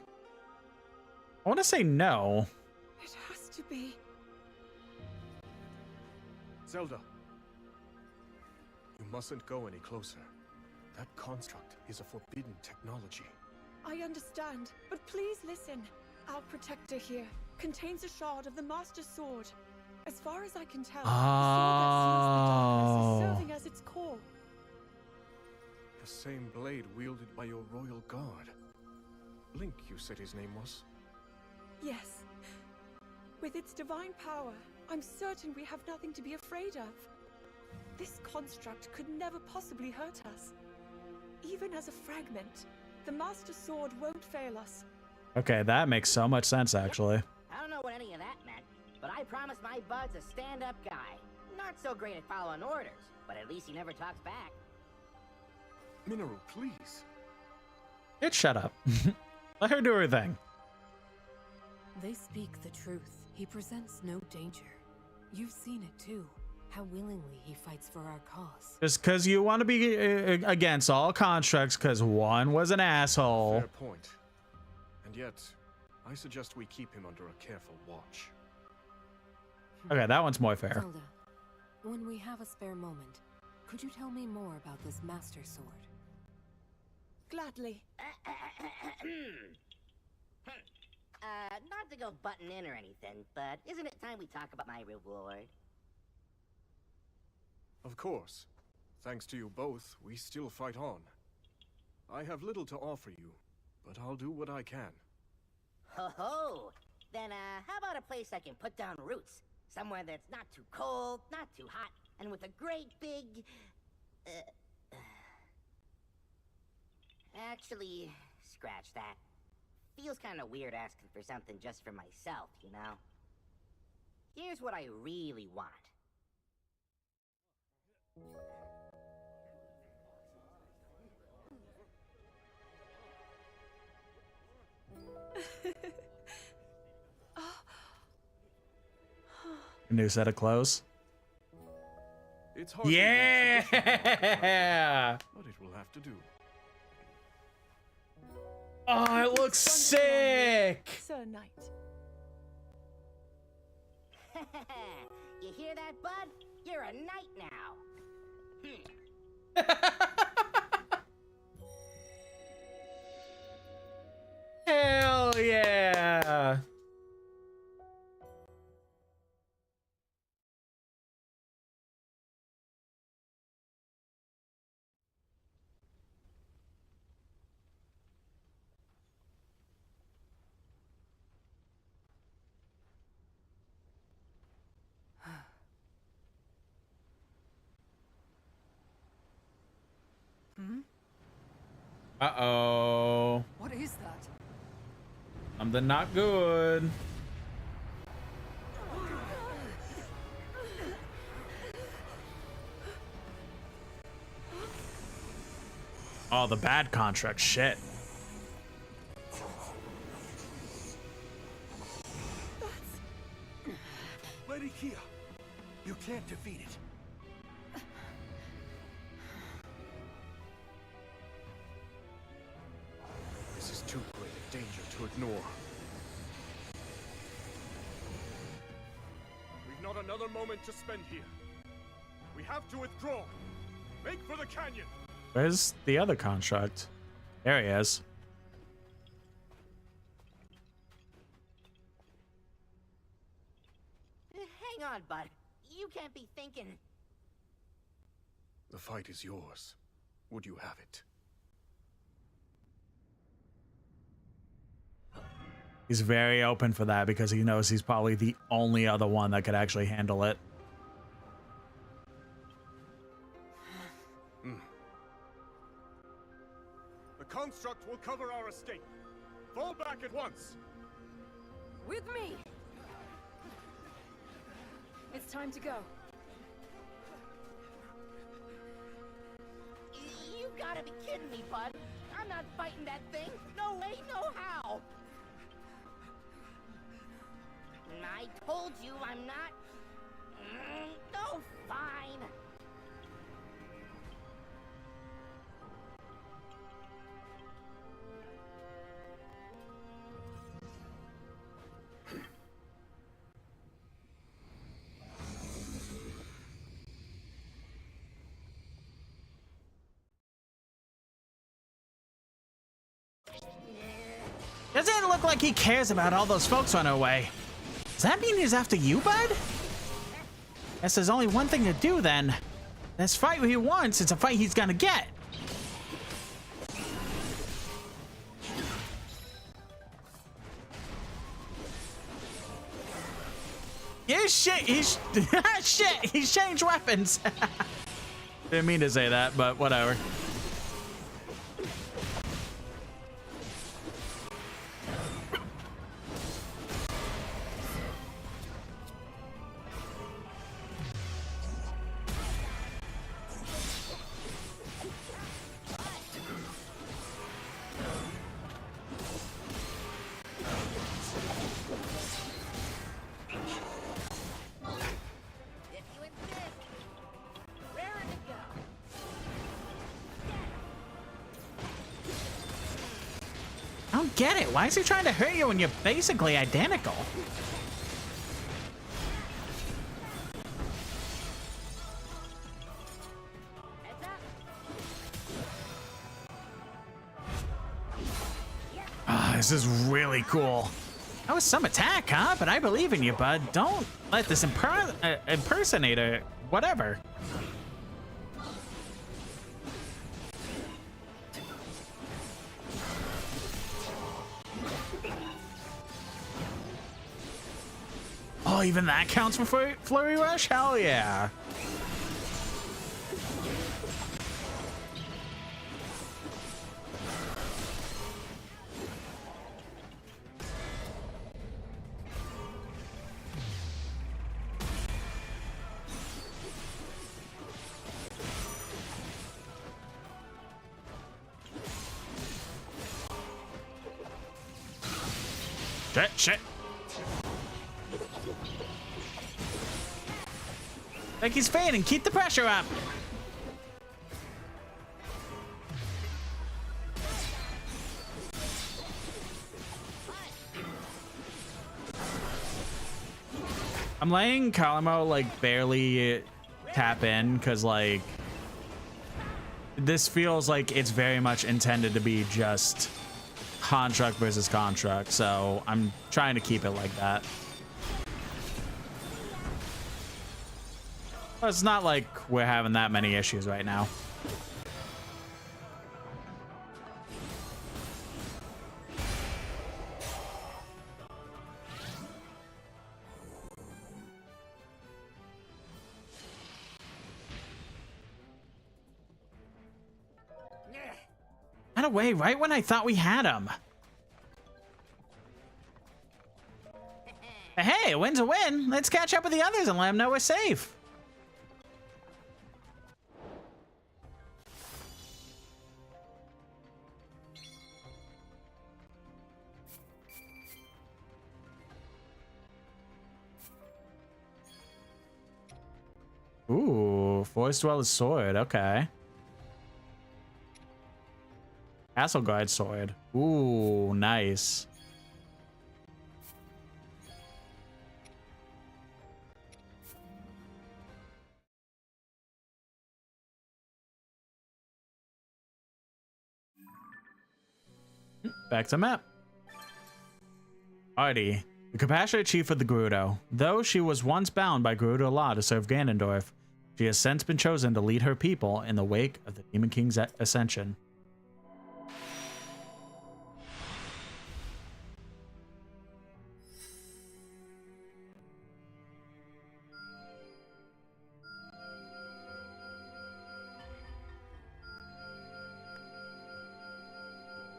Speaker 1: I want to say no.
Speaker 4: It has to be.
Speaker 11: Zelda, you mustn't go any closer. That construct is a forbidden technology.
Speaker 4: I understand, but please listen. Our protector here contains a shard of the Master Sword. As far as I can tell, the sword that seals the darkness is serving as its core.
Speaker 11: The same blade wielded by your royal guard. Link, you said his name was?
Speaker 4: Yes. With its divine power, I'm certain we have nothing to be afraid of. This construct could never possibly hurt us. Even as a fragment, the Master Sword won't fail us.
Speaker 1: Okay, that makes so much sense, actually.
Speaker 13: I don't know what any of that meant, but I promised my buds a stand-up guy. Not so great at following orders, but at least he never talks back.
Speaker 11: Minoru, please.
Speaker 1: Shut up. Let her do her thing.
Speaker 16: They speak the truth. He presents no danger. You've seen it too. How willingly he fights for our cause.
Speaker 1: Just because you want to be against all constructs because one was an asshole.
Speaker 11: Fair point. And yet, I suggest we keep him under a careful watch.
Speaker 1: Okay, that one's more fair.
Speaker 16: Zelda, when we have a spare moment, could you tell me more about this Master Sword?
Speaker 4: Gladly.
Speaker 13: Not to go butting in or anything, but isn't it time we talk about my reward?
Speaker 11: Of course. Thanks to you both, we still fight on. I have little to offer you, but I'll do what I can.
Speaker 13: Ho ho! Then, how about a place I can put down roots? Somewhere that's not too cold, not too hot, and with a great big... Actually, scratch that. Feels kind of weird asking for something just for myself, you know? Here's what I really want.
Speaker 1: A new set of clothes.
Speaker 11: It's hard
Speaker 1: yeah!
Speaker 11: But it will have to do.
Speaker 1: Oh, it looks sick!
Speaker 4: Sir Knight.
Speaker 13: You hear that, bud? You're a knight now.
Speaker 1: Hell yeah! Uh-oh.
Speaker 17: What is that?
Speaker 1: Something not good. Oh, the bad contract. Shit.
Speaker 6: Lady Kia, you can't defeat it.
Speaker 11: This is too great a danger to ignore. We've not another moment to spend here. We have to withdraw. Make for the canyon.
Speaker 1: Where's the other contract? There he is.
Speaker 13: Hang on, bud. You can't be thinking...
Speaker 11: The fight is yours. Would you have it?
Speaker 1: He's very open for that because he knows he's probably the only other one that could actually handle it.
Speaker 11: The construct will cover our escape. Fall back at once.
Speaker 8: With me! It's time to go.
Speaker 13: You've gotta be kidding me, bud. I'm not fighting that thing. No way, no how. I told you I'm not... No, fine.
Speaker 1: Doesn't look like he cares about all those folks on our way. Does that mean he's after you, bud? Guess there's only one thing to do then. This fight he wants, it's a fight he's gonna get. He's shit, he's changed weapons. Didn't mean to say that, but whatever. I don't get it. Why is he trying to hurt you when you're basically identical? Ah, this is really cool. That was some attack, huh? But I believe in you, bud. Don't let this impersonator, whatever. Oh, even that counts for Flurry Rush? Hell yeah. Shit. Like he's fading. Keep the pressure up. I'm letting Kalamo like barely tap in because like this feels like it's very much intended to be just construct versus construct, so I'm trying to keep it like that. It's not like we're having that many issues right now. Got away right when I thought we had him. Hey, a win's a win. Let's catch up with the others and let them know we're safe. Ooh, Forest Dweller's sword. Okay. Castle Guard sword. Ooh, nice. Back to map. Artie, the compassionate chief of the Gerudo. Though she was once bound by Gerudo law to serve Ganondorf, she has since been chosen to lead her people in the wake of the Demon King's ascension.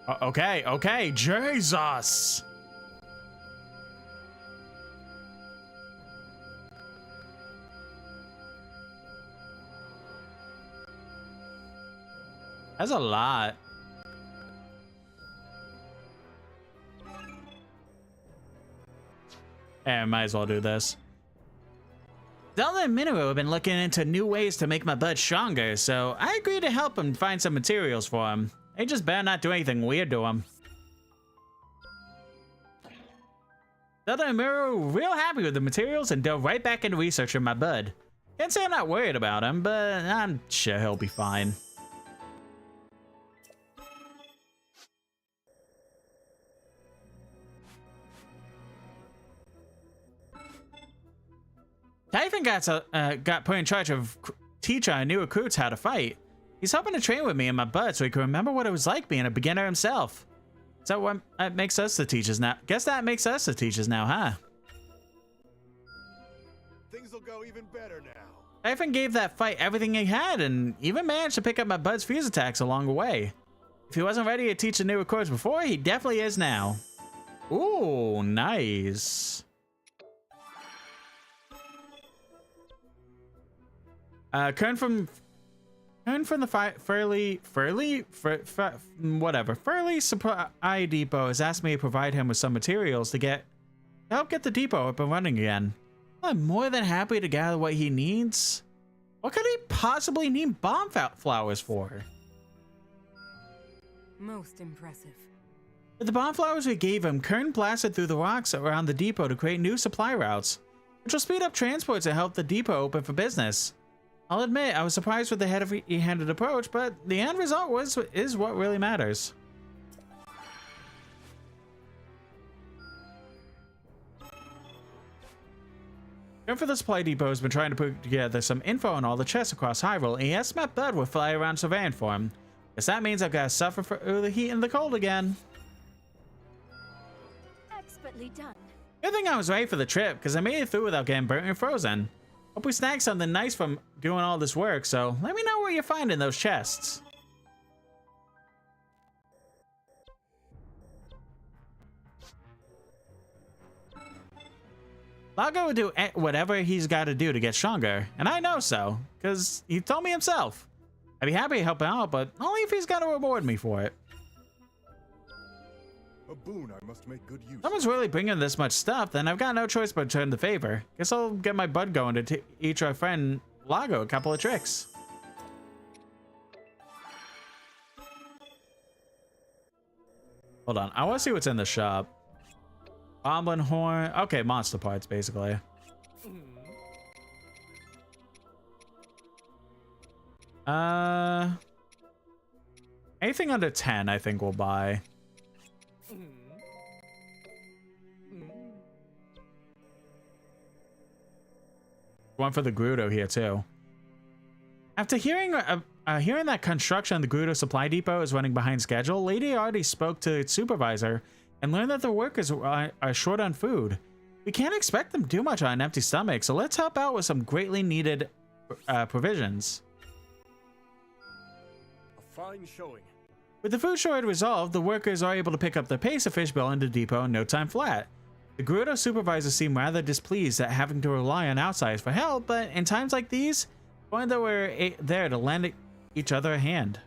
Speaker 1: Okay, Jesus. That's a lot. I might as well do this. Zelda and Minoru have been looking into new ways to make my bud stronger, so I agreed to help him find some materials for him. They just better not do anything weird to him. Zelda and Minoru were real happy with the materials and dove right back into researching my bud. Can't say I'm not worried about him, but I'm sure he'll be fine. Typhon got put in charge of teaching new recruits how to fight. He's hoping to train with me and my bud so he can remember what it was like being a beginner himself. Is that what makes us the teachers now? Guess that makes us the teachers now, huh?
Speaker 6: Things will go even better now.
Speaker 1: Typhon gave that fight everything he had and even managed to pick up my bud's fuse attacks along the way. If he wasn't ready to teach the new recruits before, he definitely is now. Ooh, nice. Kern from the Furley Supply Depot has asked me to provide him with some materials to help get the depot up and running again. I'm more than happy to gather what he needs. What could he possibly need bomb flowers for?
Speaker 12: Most impressive.
Speaker 1: With the bomb flowers we gave him, Kern blasted through the rocks around the depot to create new supply routes, which will speed up transports and help the depot open for business. I'll admit, I was surprised with the heavy-handed approach, but the end result is what really matters. Kern for the supply depot has been trying to put together some info on all the chests across Hyrule, and he has my bud will fly around surveying for him. Guess that means I've got to suffer through the heat and the cold again.
Speaker 8: Expertly done.
Speaker 1: Good thing I was ready for the trip, because I made it through without getting burnt and frozen. Hope we snagged something nice from doing all this work, so let me know where you're finding those chests. Lago will do whatever he's got to do to get stronger, and I know so, because he told me himself. I'd be happy to help him out, but only if he's got to reward me for it.
Speaker 6: A boon I must make good use.
Speaker 1: Someone's really bringing this much stuff, then I've got no choice but to return the favor. Guess I'll get my bud going to teach our friend Lago a couple of tricks. Hold on, I want to see what's in the shop. Goblin horn. Okay, monster parts, basically. Anything under 10, I think we'll buy. One for the Gerudo here, too. After hearing that construction on the Gerudo Supply Depot is running behind schedule, Lady already spoke to its supervisor and learned that the workers are short on food. We can't expect them to do much on an empty stomach, so let's help out with some greatly needed provisions.
Speaker 11: A fine showing.
Speaker 1: With the food shortage resolved, the workers are able to pick up the pace of Fishbill into the depot in no time flat. The Gerudo supervisors seem rather displeased at having to rely on outsiders for help, but in times like these, find that we're there to lend each other a hand.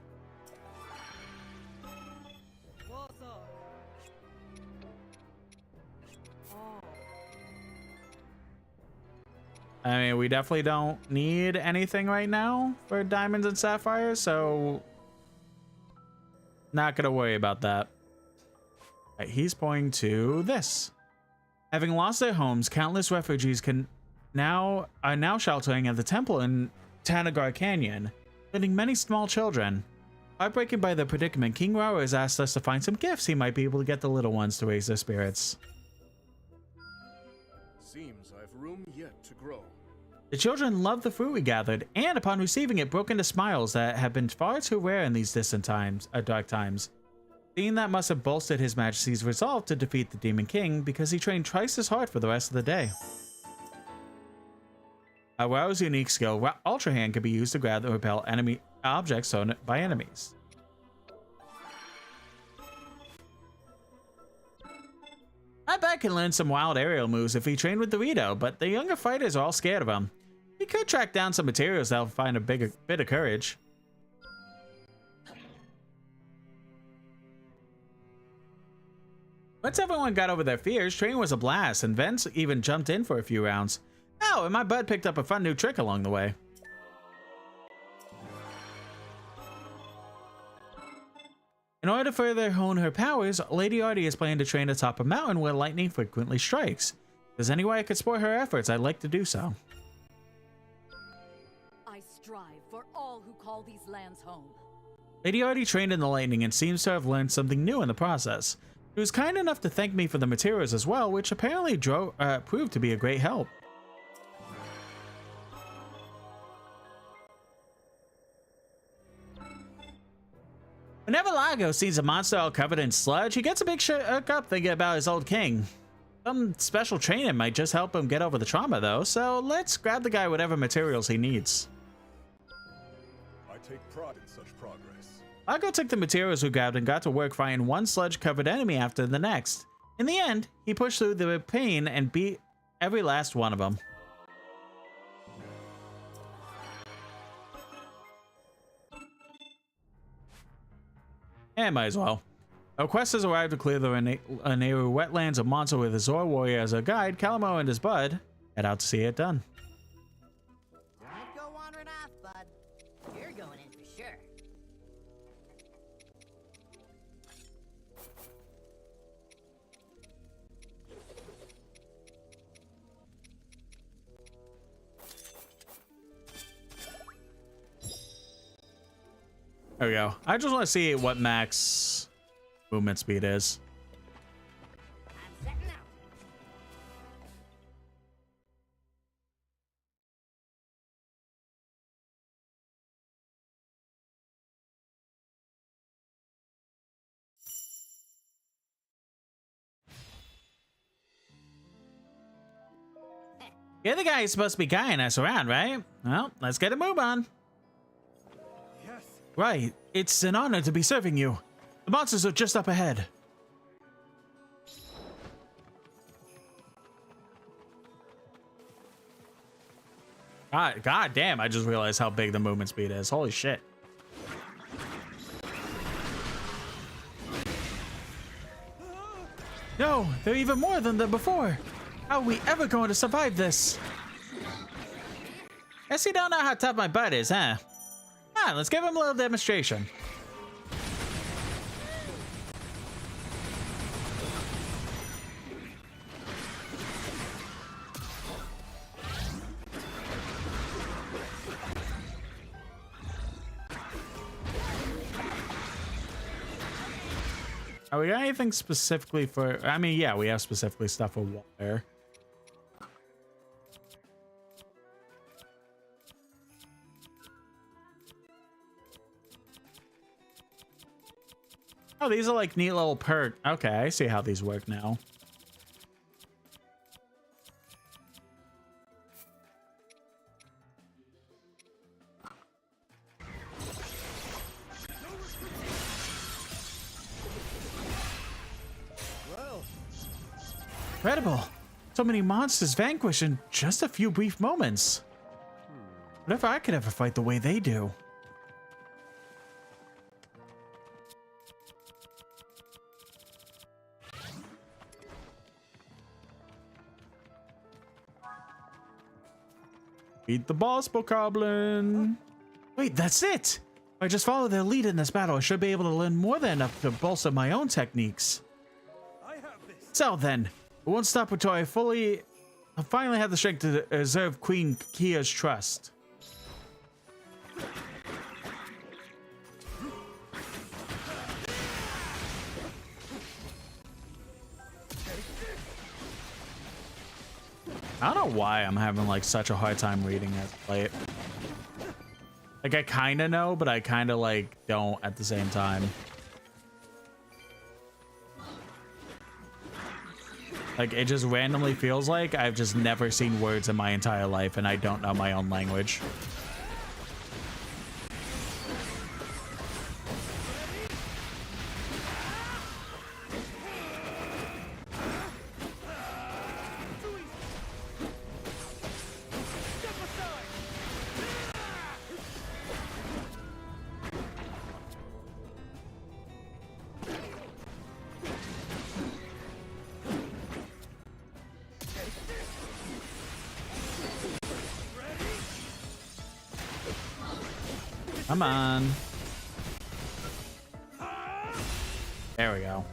Speaker 1: I mean, we definitely don't need anything right now for diamonds and sapphires, so not gonna worry about that. Right, he's pointing to this. Having lost their homes, countless refugees are now sheltering at the temple in Tanagar Canyon, including many small children. Heartbroken by their predicament, King Rauru has asked us to find some gifts he might be able to get the little ones to raise their spirits.
Speaker 11: Seems I've room yet to grow.
Speaker 1: The children loved the fruit we gathered, and upon receiving it, broke into smiles that have been far too rare in these dark times. Seeing that must have bolstered His Majesty's resolve to defeat the Demon King, because he trained twice as hard for the rest of the day. Rauru's unique skill, Ultra Hand, can be used to grab and repel enemy objects thrown by enemies. I bet can learn some wild aerial moves if he trained with Dorito, but the younger fighters are all scared of him. He could track down some materials that'll find a bit of courage. Once everyone got over their fears, training was a blast, and Vince even jumped in for a few rounds. Oh, and my bud picked up a fun new trick along the way. In order to further hone her powers, Lady Artie is planning to train atop a mountain where lightning frequently strikes. If there's any way I could support her efforts, I'd like to do so.
Speaker 16: I strive for all who call these lands home.
Speaker 1: Lady Artie trained in the lightning and seems to have learned something new in the process. She was kind enough to thank me for the materials as well, which apparently proved to be a great help. Whenever Largo sees a monster all covered in sludge, he gets a big shook up thinking about his old king. Some special training might just help him get over the trauma though, so let's grab the guy whatever materials he needs.
Speaker 18: I take pride in such progress.
Speaker 1: Largo took the materials we grabbed and got to work fighting one sludge-covered enemy after the next. In the end, he pushed through the pain and beat every last one of them. And might as well. Our quest has arrived to clear the Aneru wetlands of Monster with his Zor warrior as a guide. Calamo and his bud head out to see it done.
Speaker 13: Don't go wandering off, bud. You're going in for sure.
Speaker 1: There we go. I just want to see what max movement speed is. You're the guy who's supposed to be guiding us around, right? Well, let's get a move on.
Speaker 10: Yes.
Speaker 1: Right. It's an honor to be serving you. The monsters are just up ahead. God damn, I just realized how big the movement speed is. Holy shit. No, they're even more than them before. How are we ever going to survive this? Guess you don't know how tough my butt is, huh? Ah, let's give him a little demonstration. Are we got anything specifically for... I mean, yeah, we have specifically stuff for water. Oh, these are like neat little perk. Okay, I see how these work now. Incredible. So many monsters vanquished in just a few brief moments. What if I could ever fight the way they do? Beat the boss, Bokoblin. Wait, that's it. If I just follow their lead in this battle, I should be able to learn more than enough to bolster my own techniques. So then, it won't stop until I finally have the strength to deserve Queen Kia's trust. I don't know why I'm having like such a hard time reading it. Like I kind of know, but I kind of like don't at the same time. Like, it just randomly feels like I've just never seen words in my entire life and I don't know my own language. Come on. There we go.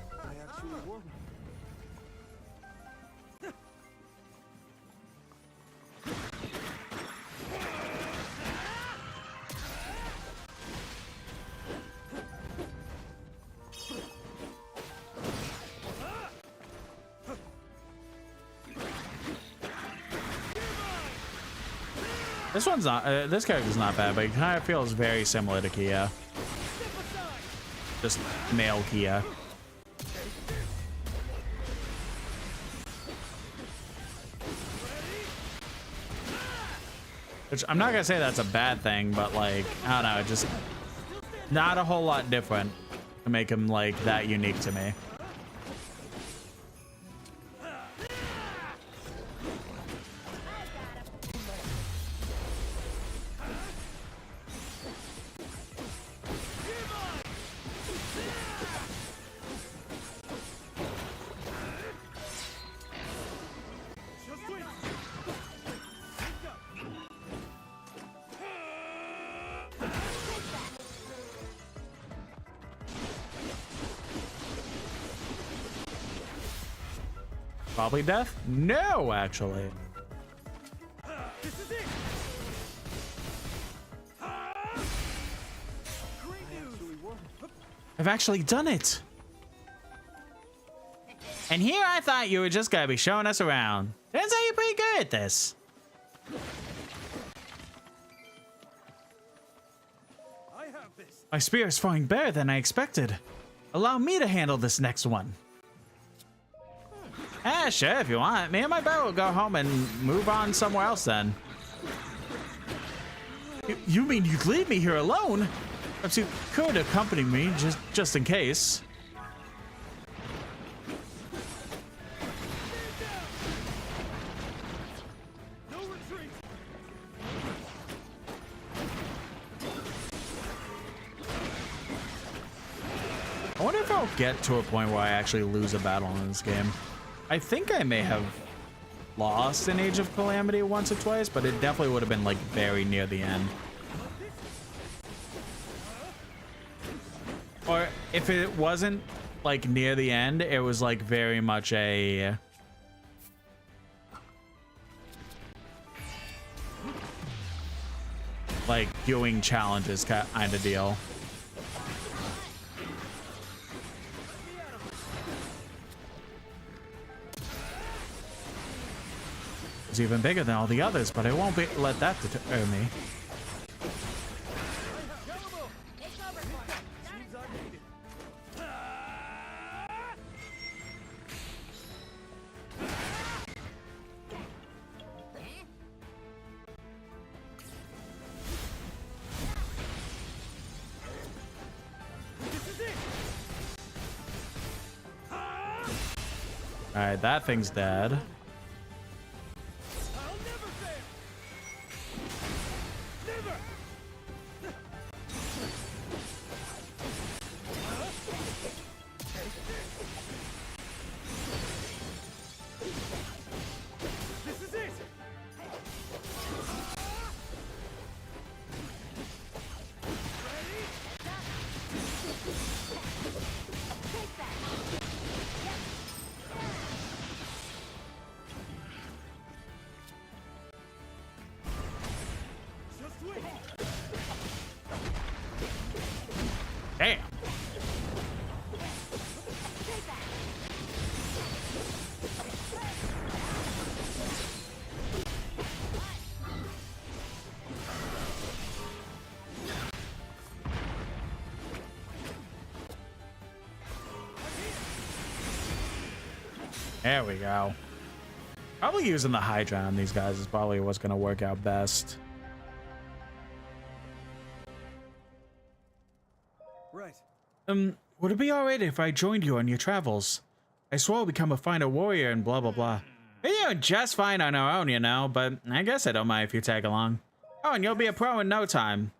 Speaker 1: This one's not, this character's not bad, but it kind of feels very similar to Kia. just male Kia. Which I'm not gonna say that's a bad thing, but like, I don't know, just not a whole lot different to make him like that unique to me. Probably death? No, actually. I've actually done it. And here I thought you were just gonna be showing us around. Turns out you're pretty good at this. My spear is falling better than I expected. Allow me to handle this next one. Sure, if you want. Me and my bow will go home and move on somewhere else then. You mean you'd leave me here alone? Perhaps you could accompany me, just in case. I wonder if I'll get to a point where I actually lose a battle in this game. I think I may have lost in Age of Calamity once or twice, but it definitely would have been like very near the end. Or if it wasn't like near the end, it was like very much a like doing challenges kind of deal. It's even bigger than all the others, but I won't let that deter me. All right, that thing's dead. Damn. There we go. Probably using the Hydra on these guys is probably what's going to work out best.
Speaker 10: Right.
Speaker 1: Would it be alright if I joined you on your travels? I swore I'll become a finer warrior and blah blah blah. We're doing just fine on our own, you know, but I guess I don't mind if you tag along. Oh, and you'll be a pro in no time.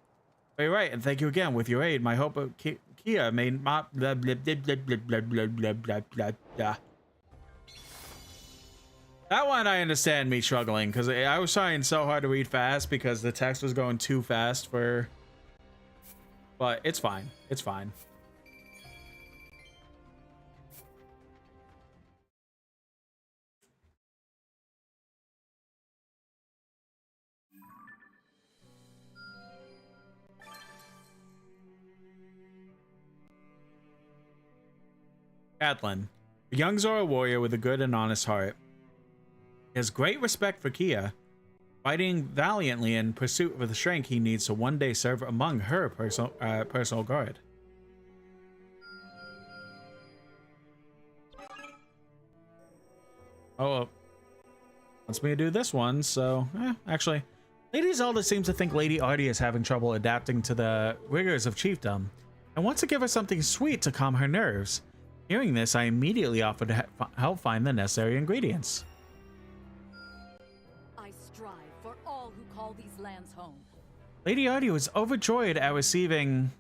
Speaker 1: But you're right, and thank you again with your aid. My hope of Kia made blah blah blah blah blah blah blah blah blah blah blah. That one I understand me struggling, because I was trying so hard to read fast because the text was going too fast for... But it's fine. It's fine. Atlan, a young Zora warrior with a good and honest heart. He has great respect for Kia, fighting valiantly in pursuit of the strength he needs to one day serve among her personal guard. Oh, wants me to do this one, so actually, Lady Zelda seems to think Lady Artie is having trouble adapting to the rigors of chiefdom and wants to give her something sweet to calm her nerves. Hearing this, I immediately offered to help find the necessary ingredients.
Speaker 17: I strive for all who call these lands home.
Speaker 1: Lady Artie was overjoyed at receiving...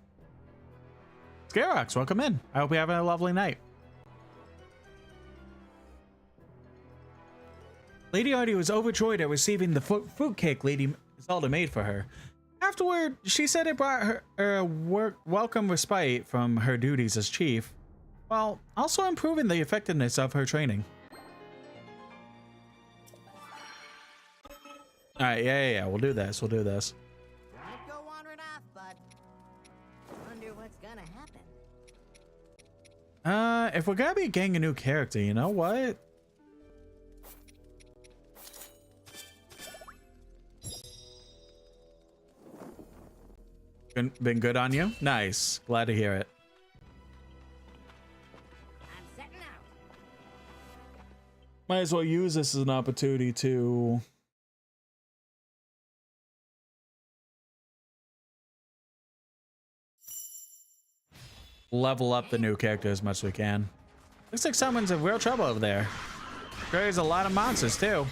Speaker 1: Scarox, welcome in. I hope you're having a lovely night. Lady Artie was overjoyed at receiving the fruit cake Lady Zelda made for her. Afterward, she said it brought her a welcome respite from her duties as chief, while also improving the effectiveness of her training. Alright, yeah, we'll do this,
Speaker 13: Might go wandering off, but wonder what's gonna happen.
Speaker 1: If we're gonna be getting a new character, you know what? Been good on you? Nice. Glad to hear it.
Speaker 13: I'm setting out.
Speaker 1: Might as well use this as an opportunity to... level up the new character as much as we can. Looks like someone's in real trouble over there. There's a lot of monsters too.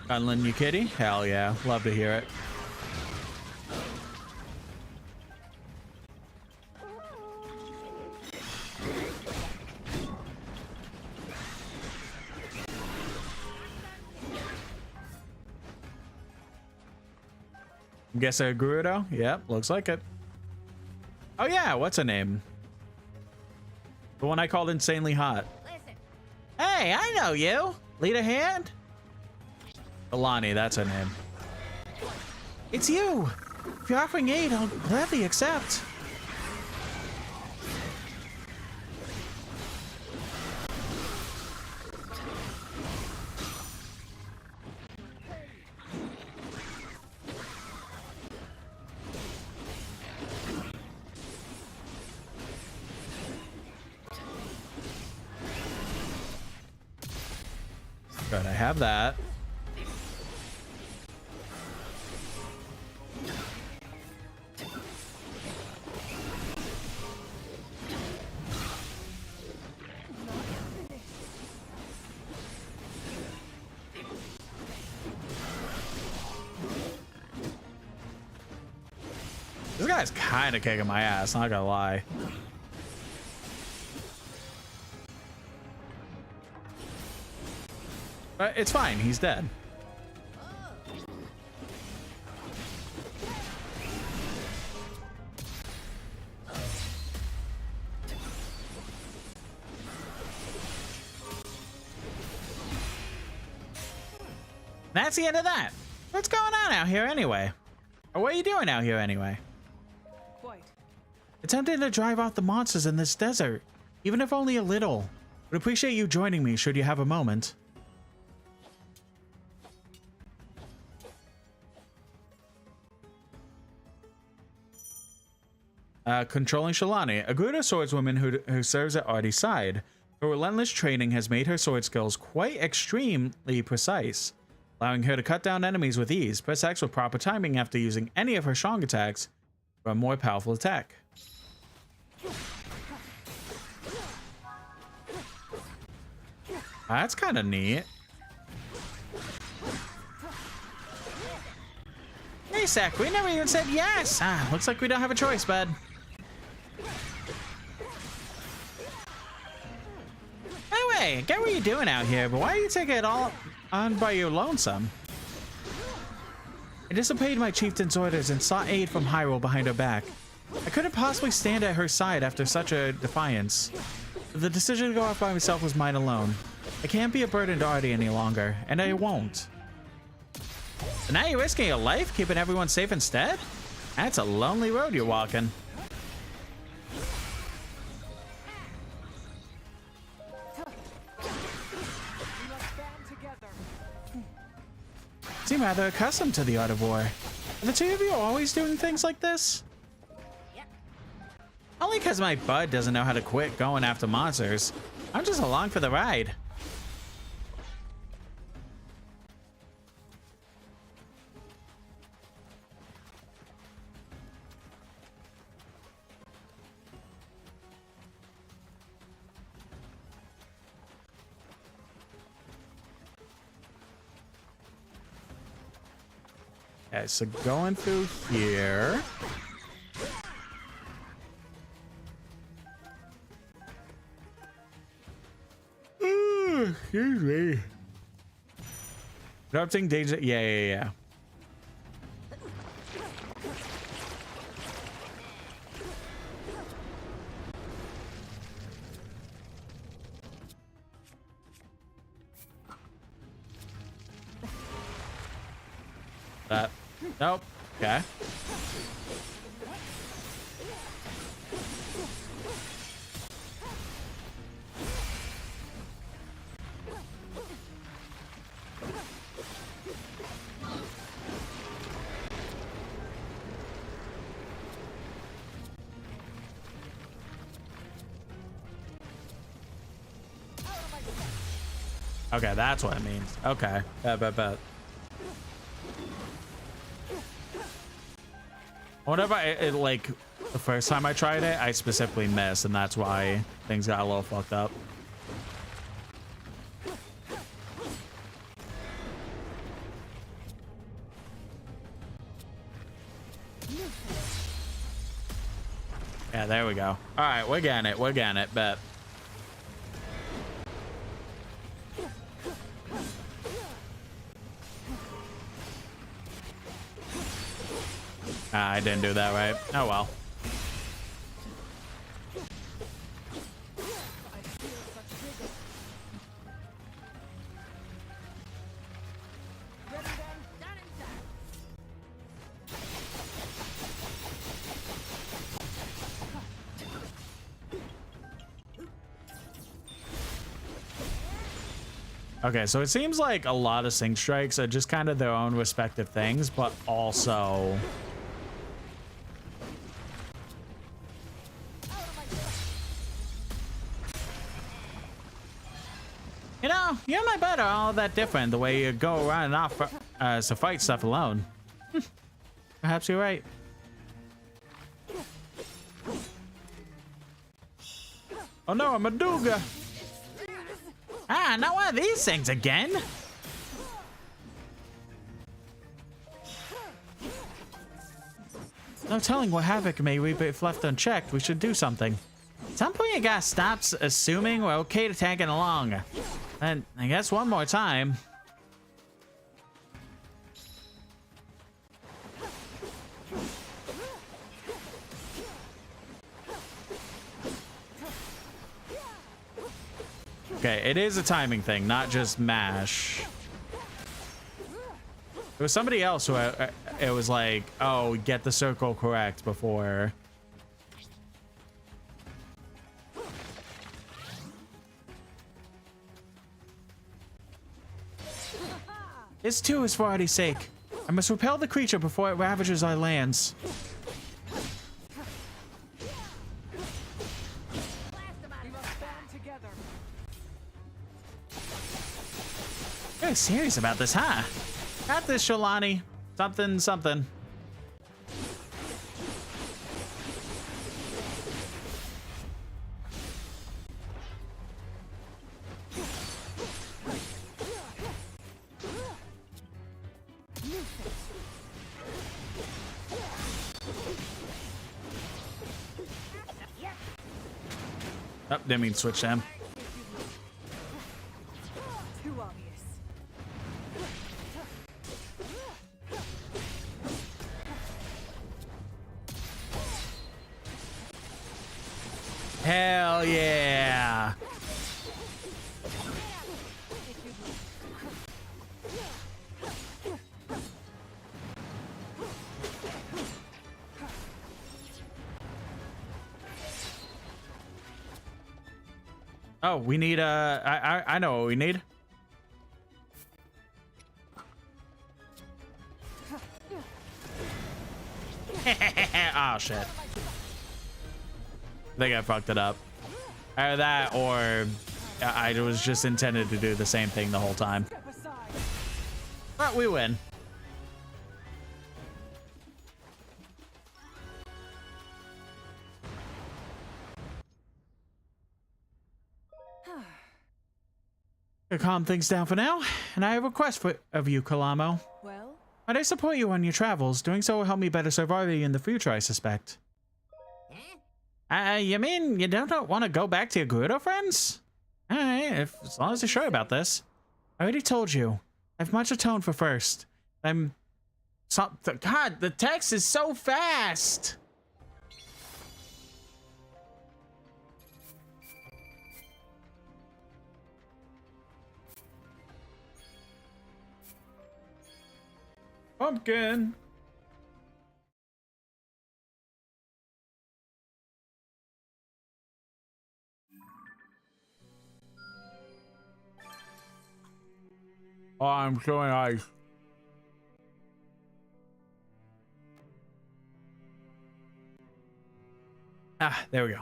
Speaker 1: Cuddling you, kitty? Hell yeah. Love to hear it. Guess a Gerudo? Yep, looks like it. Oh yeah, what's her name? The one I called insanely hot.
Speaker 13: Listen.
Speaker 1: Hey, I know you. Lead a hand? Alani, that's her name. It's you. If you're offering aid, I'll gladly accept. Good, I have that. This guy's kind of kicking my ass, not gonna lie. But it's fine, he's dead. That's the end of that. What's going on out here anyway? Or what are you doing out here anyway?
Speaker 14: Quite.
Speaker 1: Attempting to drive out the monsters in this desert, even if only a little. Would appreciate you joining me should you have a moment. Controlling Shalani, a Gerudo swordswoman who serves at Artie's side. Her relentless training has made her sword skills quite extremely precise, allowing her to cut down enemies with ease. Press X with proper timing after using any of her strong attacks for a more powerful attack. That's kind of neat. Hey, Sack, we never even said yes. Looks like we don't have a choice, bud. Anyway, I get what you're doing out here, but why do you take it all on by your lonesome? I disobeyed my chieftain's orders and sought aid from Hyrule behind her back. I couldn't possibly stand at her side after such a defiance. The decision to go off by myself was mine alone. I can't be a burden to Artie any longer, and I won't. So now you're risking your life, keeping everyone safe instead? That's a lonely road you're walking. Seem rather accustomed to the art of war. Are the two of you always doing things like this?
Speaker 13: Yep.
Speaker 1: Only because my bud doesn't know how to quit going after monsters. I'm just along for the ride. Okay, so going through here. Excuse me. Interrupting danger. Yeah. That. Nope. Okay. Okay, that's what it means. Okay. Bet. Whenever it like the first time I tried it, I specifically missed, and that's why things got a little fucked up. Yeah, there we go. All right, we're getting it. Bet. I didn't do that right. Oh well. Okay, so it seems like a lot of sync strikes are just kind of their own respective things, but also you might better all that different the way you go around and off to fight stuff alone. Perhaps you're right. Oh no, a Maduga! Ah, not one of these things again! No telling what havoc may reap if left unchecked. We should do something. At some point you gotta stop assuming we're okay to tag it along. And I guess one more time. Okay, it is a timing thing, not just mash. It was somebody else who it was like, oh, get the circle correct before. This too is for Artie's sake. I must repel the creature before it ravages our lands. You're serious about this, huh? Got this, Sholani. Something. Oh, didn't mean to switch them.
Speaker 14: Too obvious.
Speaker 1: Hell yeah. Oh, we need I know what we need. Oh shit. I think I fucked it up. Either that or I was just intended to do the same thing the whole time. But we win. To calm things down for now, and I have a request of you, Kalamo.
Speaker 14: Well?
Speaker 1: But I support you on your travels. Doing so will help me better serve Artie in the future, I suspect. You mean you don't want to go back to your Gerudo friends? Alright, as long as you're sure about this. I already told you. I have much atone for first. God, the text is so fast! Pumpkin! Oh, I'm so nice. Ah, there we go.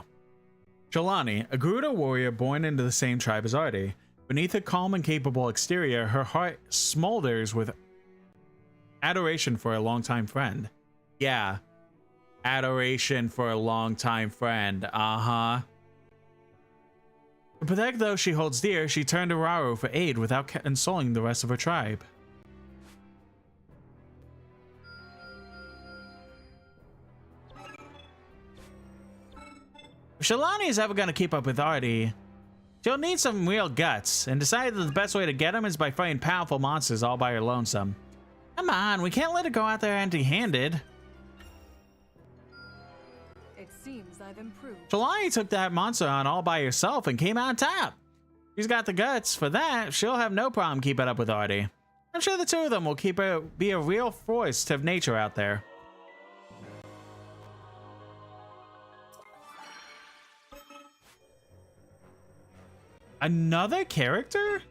Speaker 1: Shalani, a Gerudo warrior born into the same tribe as Artie. Beneath a calm and capable exterior, her heart smolders with adoration for a longtime friend. Yeah. Adoration for a longtime friend. Uh-huh. To protect those she holds dear, she turned to Rauru for aid without consoling the rest of her tribe. If Shalani is ever gonna keep up with Artie, she'll need some real guts, and decided that the best way to get him is by fighting powerful monsters all by her lonesome. Come on, we can't let her go out there empty-handed.
Speaker 14: It seems I've improved.
Speaker 1: Shalani took that monster on all by herself and came out on top. She's got the guts. For that, she'll have no problem keeping up with Artie. I'm sure the two of them will be a real force of nature out there. Another character?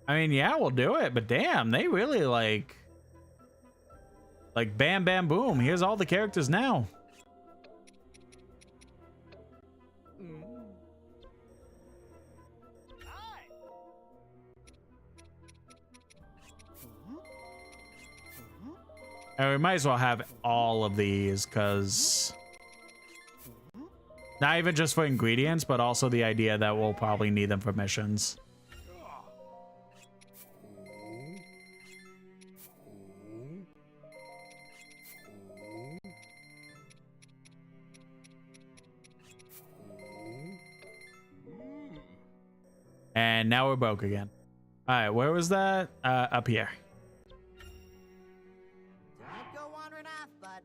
Speaker 1: I mean, yeah, we'll do it, but damn, they really like bam, bam, boom. Here's all the characters now. And we might as well have all of these, because not even just for ingredients, but also the idea that we'll probably need them for missions. And now we're broke again. All right, where was that? Up here.
Speaker 13: Don't go wandering off, bud.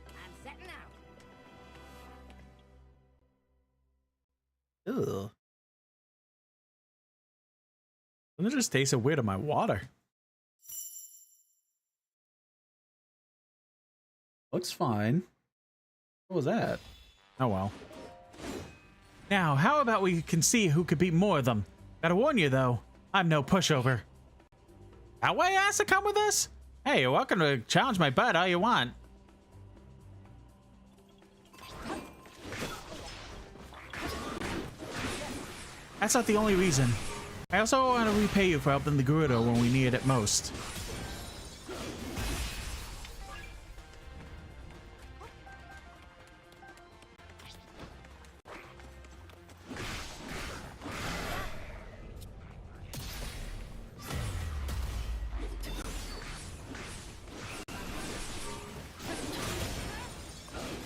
Speaker 13: I'm setting out.
Speaker 1: Ugh. It just tasted weird in my water. Looks fine. What was that? Oh well. Now, how about we can see who could beat more of them? Gotta warn you though, I'm no pushover. That way asked to come with us? Hey, you're welcome to challenge my butt all you want. That's not the only reason. I also want to repay you for helping the Gerudo when we need it most.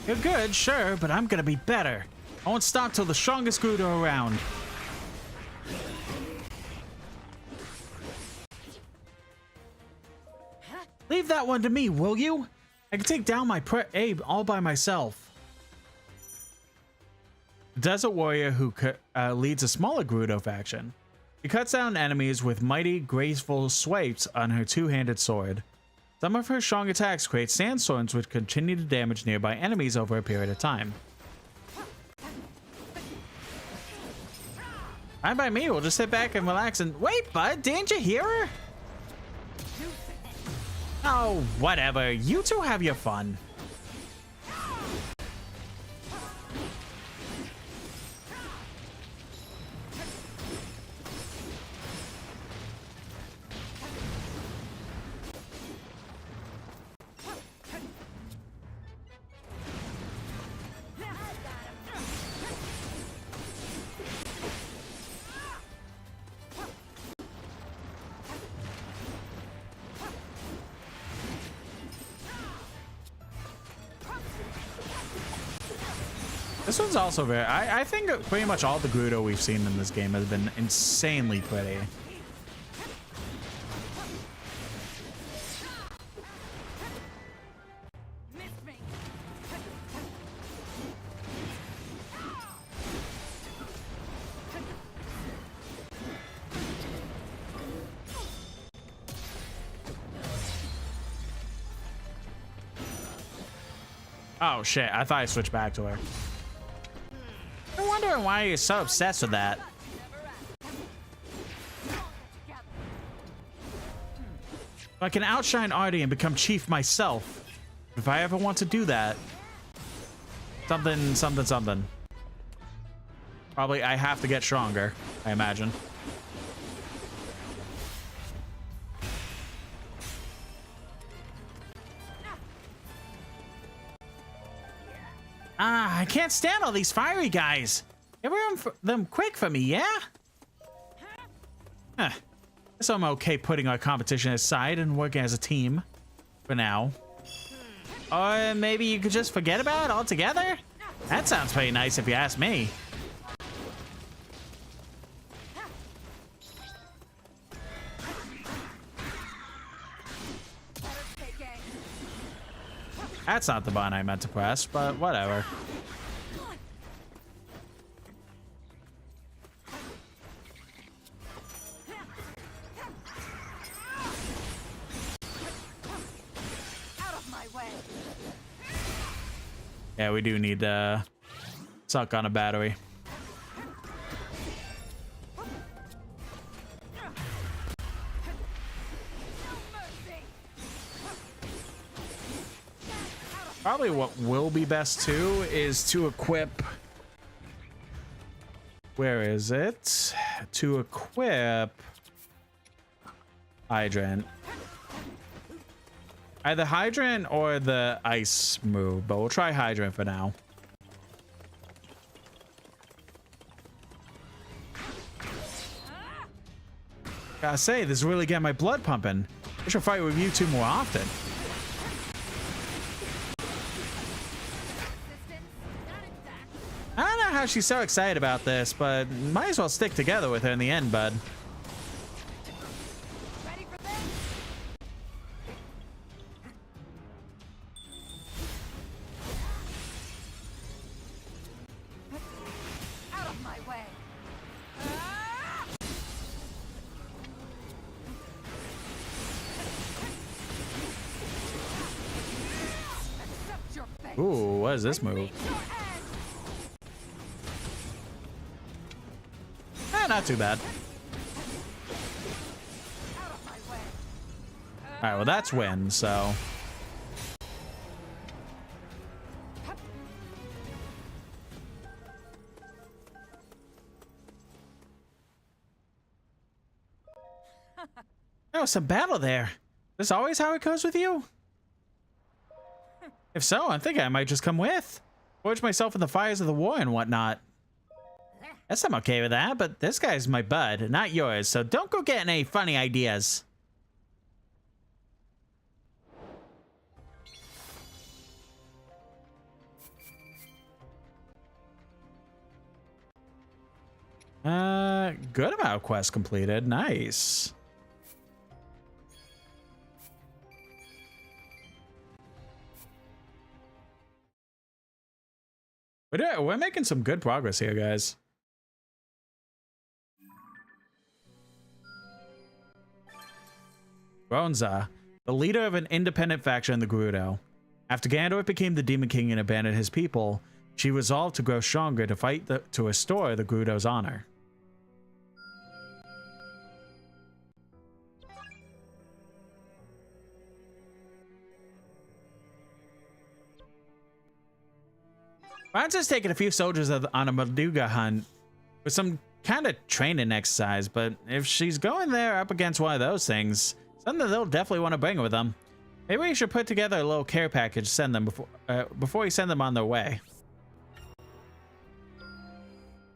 Speaker 1: You're good, sure, but I'm gonna be better. I won't stop till the strongest Gerudo around. Leave that one to me, will you? I can take down my Abe all by myself. Desert warrior who leads a smaller Gerudo faction. She cuts down enemies with mighty, graceful swipes on her two-handed sword. Some of her strong attacks create sandstorms which continue to damage nearby enemies over a period of time. Fine by me, we'll just sit back and relax and— Wait, bud, didn't you hear her? Oh, whatever. You two have your fun. This one's also very... I think pretty much all the Gerudo we've seen in this game has been insanely pretty. Oh shit, I thought I switched back to her. I'm wondering why you're so obsessed with that. I can outshine Artie and become chief myself. If I ever want to do that. Something, something, something. Probably I have to get stronger, I imagine. Ah, I can't stand all these fiery guys. Get them quick for me, yeah? Huh. Guess I'm okay putting our competition aside and working as a team. For now. Or maybe you could just forget about it altogether? That sounds pretty nice if you ask me. That's not the button I meant to press, but whatever. Yeah, we do need suck on a battery. Probably what will be best too is to equip. Where is it? To equip Hydrant. Either Hydrant or the ice move, but we'll try Hydrant for now. Gotta say, this is really getting my blood pumping. I should fight with you two more often. I don't know how she's so excited about this, but might as well stick together with her in the end, bud.
Speaker 17: Out of my way.
Speaker 1: Ooh, what is this move? Not too bad. All right, well, that's win, so. There was some battle there. This always how it goes with you? If so, I think I might just come with. Forge myself in the fires of the war and whatnot. Guess I'm okay with that, but this guy's my bud, not yours, so don't go getting any funny ideas. Good amount of quests completed. Nice. We're making some good progress here, guys. Ronza, the leader of an independent faction in the Gerudo. After Ganondorf became the Demon King and abandoned his people, she resolved to grow stronger to fight to restore the Gerudo's honor. Ronza's taken a few soldiers on a Maduga hunt with some kind of training exercise, but if she's going there up against one of those things, something they'll definitely want to bring with them. Maybe we should put together a little care package to send them before we send them on their way.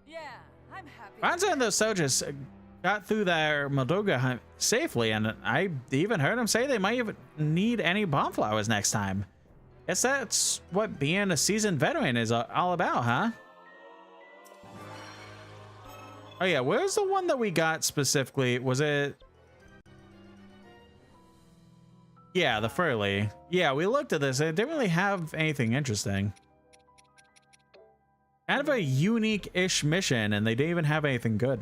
Speaker 17: Yeah, I'm happy.
Speaker 1: Ronza and those soldiers got through their Maduga hunt safely, and I even heard them say they might even need any bomb flowers next time. Guess that's what being a seasoned veteran is all about, huh? Oh yeah, where's the one that we got specifically? Was it? Yeah, the Furley. Yeah, we looked at this. It didn't really have anything interesting. Kind of a unique-ish mission, and they didn't even have anything good.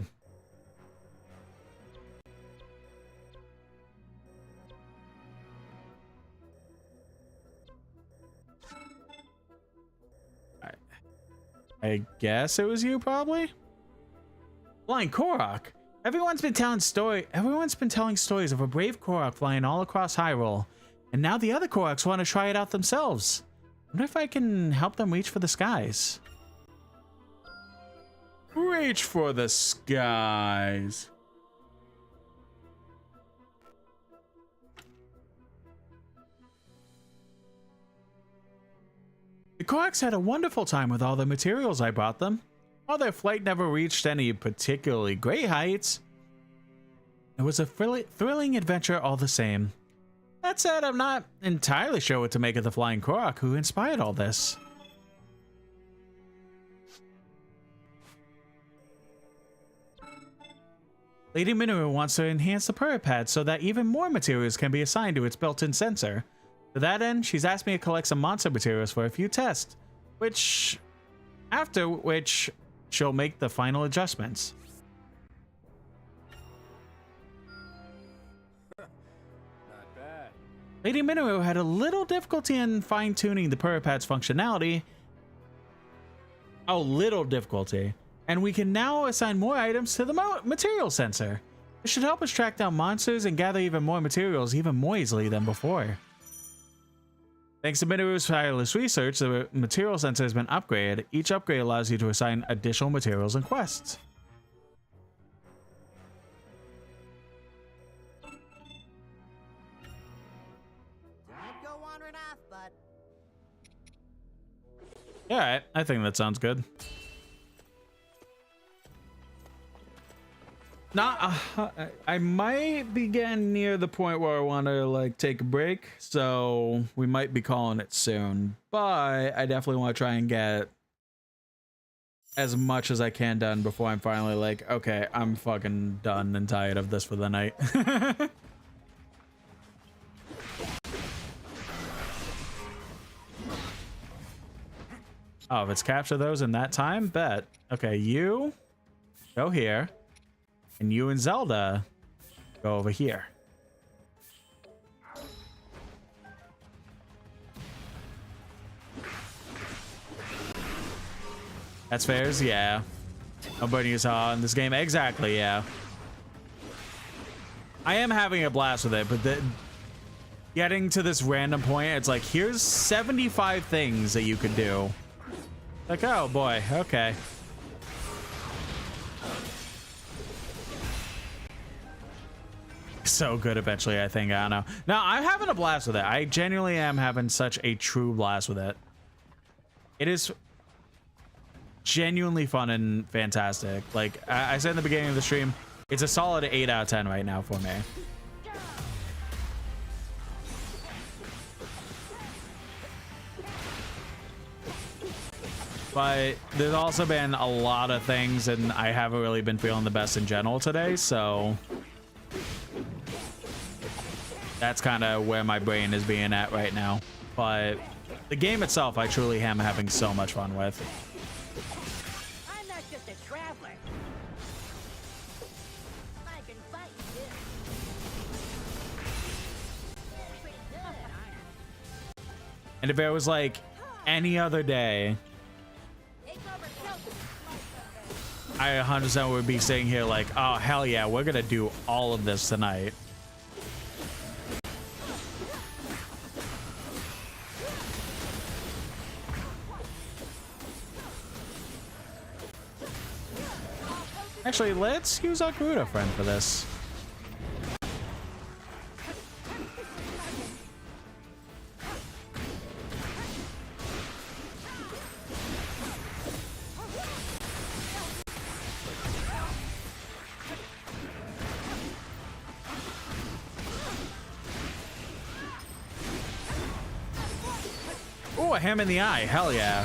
Speaker 1: I guess it was you, probably. Flying Korok. Everyone's been telling stories of a brave Korok flying all across Hyrule, and now the other Koroks want to try it out themselves. I wonder if I can help them reach for the skies. Reach for the skies. The Koroks had a wonderful time with all the materials I brought them. While their flight never reached any particularly great heights, it was a thrilling adventure all the same. That said, I'm not entirely sure what to make of the flying Korok who inspired all this. Lady Minoru wants to enhance the Purah Pad so that even more materials can be assigned to its built-in sensor. To that end, she's asked me to collect some monster materials for a few tests, after which she'll make the final adjustments.
Speaker 7: Not bad.
Speaker 1: Lady Minoru had a little difficulty in fine-tuning the Purah Pad's functionality. Oh, little difficulty. And we can now assign more items to the material sensor. This should help us track down monsters and gather even more materials even more easily than before. Thanks to Minoru's tireless research, the material sensor has been upgraded. Each upgrade allows you to assign additional materials and quests.
Speaker 13: Don't go wandering off, bud.
Speaker 1: Alright, I think that sounds good. I might be getting near the point where I want to like take a break, so we might be calling it soon. But I definitely want to try and get as much as I can done before I'm finally like, okay, I'm fucking done and tired of this for the night. Oh, if it's capture those in that time, bet. Okay, you go here. And you and Zelda go over here. That's fairs, yeah. Nobody saw in this game. Exactly, yeah. I am having a blast with it, but getting to this random point, it's like, here's 75 things that you could do. Like, oh boy, okay. So good eventually, I think. I don't know. No, I'm having a blast with it. I genuinely am having such a true blast with it. It is genuinely fun and fantastic. Like I said in the beginning of the stream, it's a solid 8 out of 10 right now for me. But there's also been a lot of things, and I haven't really been feeling the best in general today, so that's kind of where my brain is being at right now. But the game itself, I truly am having so much fun with.
Speaker 13: I'm not just a traveler. I've been fighting this. Pretty good, aren't I?
Speaker 1: And if it was like any other day, I 100% would be sitting here like, oh, hell yeah, we're going to do all of this tonight. Actually, let's use our Gerudo friend for this. Oh, a ham in the eye. Hell yeah.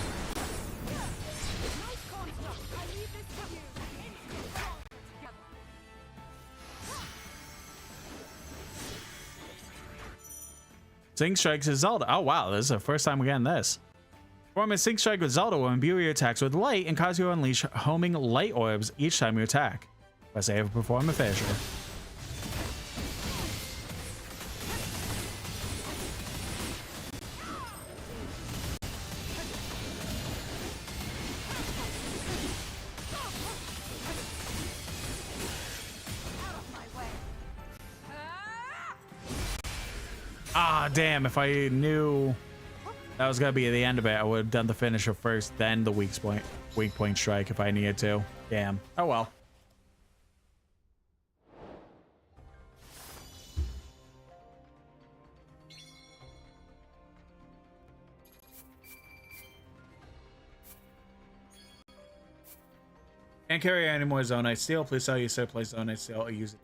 Speaker 1: Sync strikes with Zelda. Oh wow, this is the first time we're getting this. Perform a sync strike with Zelda will imbue your attacks with light and cause you to unleash homing light orbs each time you attack. Press A to perform a finisher. Ah, damn, if I knew that was gonna be the end of it, I would have done the finisher first, then the weak point strike if I needed to. Damn. Oh well. Can't carry any more Zonite Steel. Please tell you so play Zonite Steel or use it.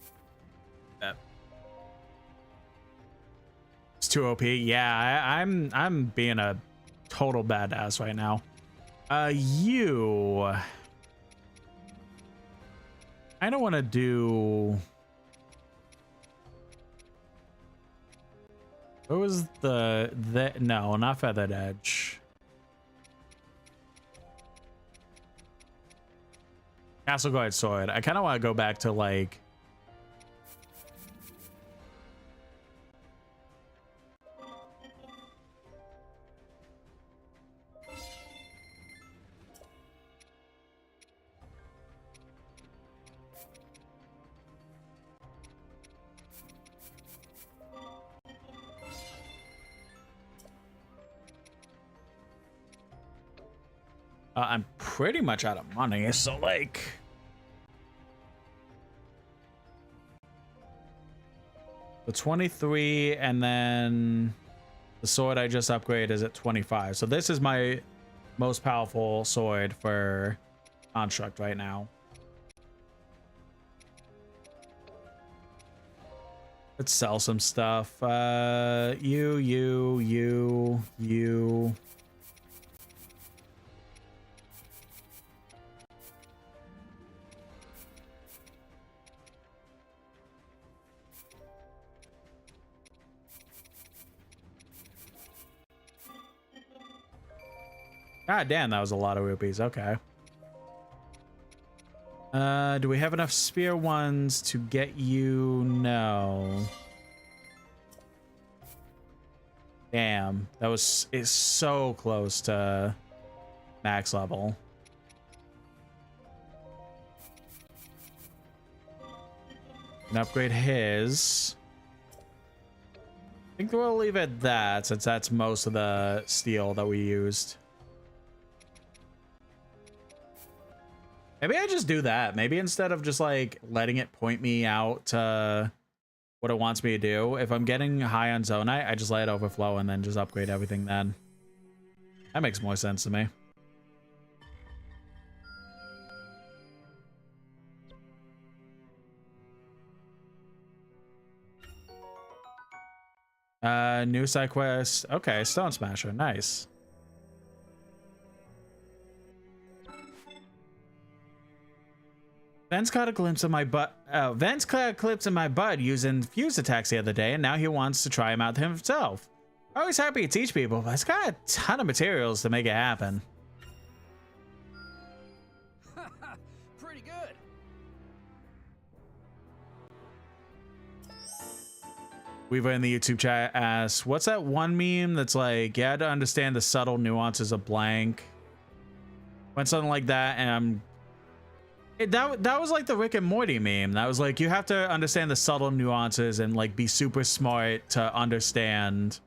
Speaker 1: That. It's too OP. Yeah, I'm being a total badass right now. You. I don't want to do. What was the no, not Feathered Edge. Castle Guard Sword. I kind of want to go back to like. I'm pretty much out of money, so like. The 23, and then the sword I just upgraded is at 25. So this is my most powerful sword for Construct right now. Let's sell some stuff. You. God damn, that was a lot of rupees. Okay. Do we have enough spear ones to get you? No. Damn, that is so close to max level. And upgrade his. I think we'll leave it at that, since that's most of the steel that we used. Maybe I just do that. Maybe instead of just like letting it point me out to what it wants me to do, if I'm getting high on Zonite, I just let it overflow and then just upgrade everything then. That makes more sense to me. New side quest. Okay, Stone Smasher. Nice. Vance caught a glimpse of my butt. Vance caught a glimpse of my butt using fuse attacks the other day, and now he wants to try him out himself. Always happy to teach people, but it's got a ton of materials to make it happen.
Speaker 10: Pretty good.
Speaker 1: Weaver in the YouTube chat asks, "What's that one meme that's like, you had to understand the subtle nuances of blank?" Went something like that, and that was like the Rick and Morty meme. That was like, you have to understand the subtle nuances and like be super smart to understand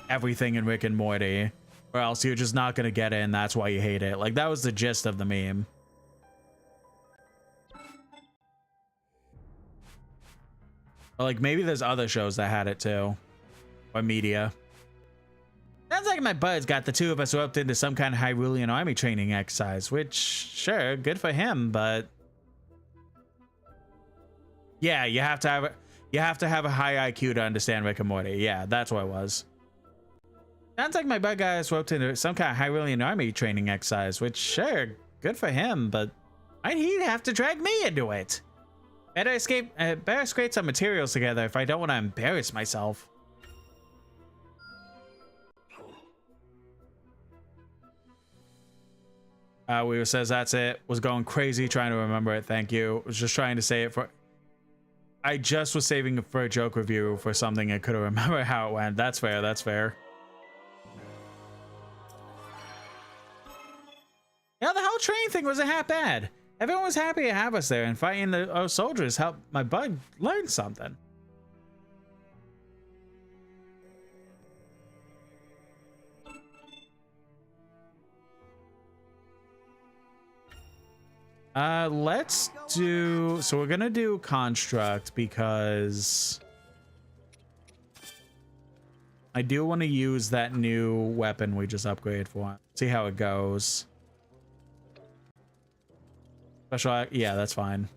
Speaker 1: everything in Rick and Morty, or else you're just not gonna get it, and that's why you hate it. Like, that was the gist of the meme. Or like, maybe there's other shows that had it too, or media. Sounds like my bud's got the two of us roped into some kind of Hyrulean army training exercise, which, sure, good for him, but yeah, you have to have a high IQ to understand Rick and Morty. Yeah, that's what it was. Sounds like my bud got us roped into some kind of Hyrulean army training exercise, which, sure, good for him, but he'd have to drag me into it. Better scrape some materials together if I don't want to embarrass myself. Weaver says that's it. Was going crazy trying to remember it. Thank you. Was just trying to say it for. I just was saving it for a joke review for something I couldn't remember how it went. That's fair. That's fair. Yeah, the whole train thing wasn't half bad. Everyone was happy to have us there, and fighting our soldiers helped my bug learn something. Let's do, so we're gonna do construct because I do want to use that new weapon we just upgraded for. See how it goes. Special, yeah, that's fine.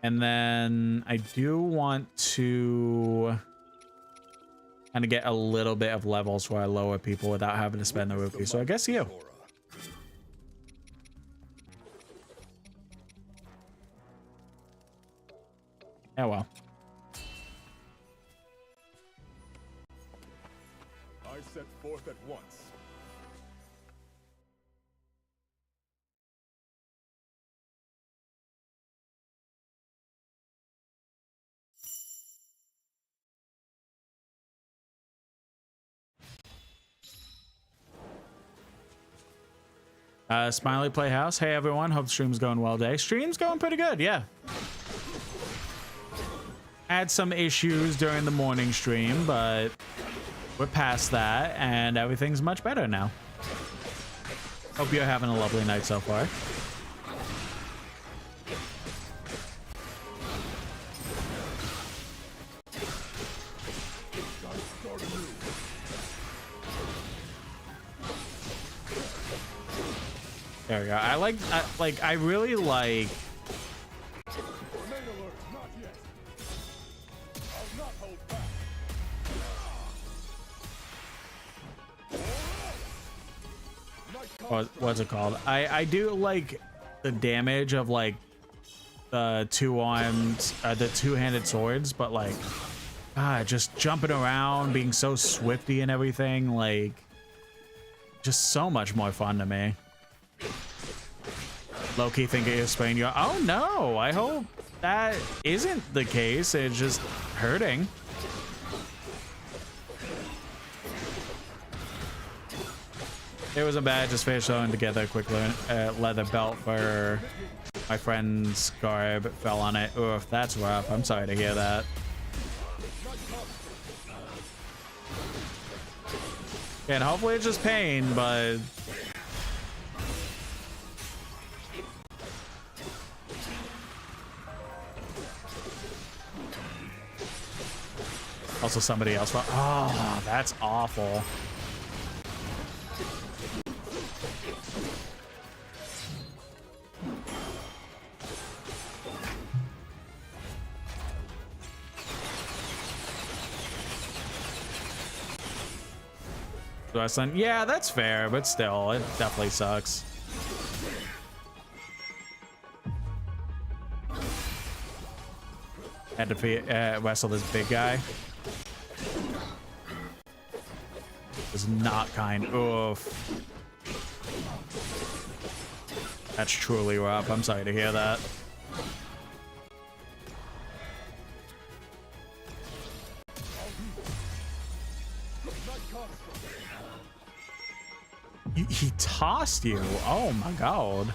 Speaker 1: And then I do want to kind of get a little bit of levels where I lower people without having to spend the rupee. So I guess you. Oh well.
Speaker 18: I set forth at once.
Speaker 1: Smiley Playhouse. Hey everyone, hope the stream's going well today. Stream's going pretty good, yeah. Had some issues during the morning stream, but we're past that and everything's much better now. Hope you're having a lovely night so far. There we go. I really like. What's it called? I do like the damage of like the two-handed swords, but like just jumping around, being so swifty and everything, like just so much more fun to me. Low-key thinking of spraying you. Oh no, I hope that isn't the case. It's just hurting. It wasn't bad, just finished throwing together a quick leather belt for my friend's garb. Fell on it. Oof, that's rough. I'm sorry to hear that. And hopefully it's just pain, but also somebody else. Oh, that's awful. Yeah, that's fair, but still, it definitely sucks. Had to wrestle this big guy. Was not kind. Oof. That's truly rough. I'm sorry to hear that. He tossed you. Oh my god.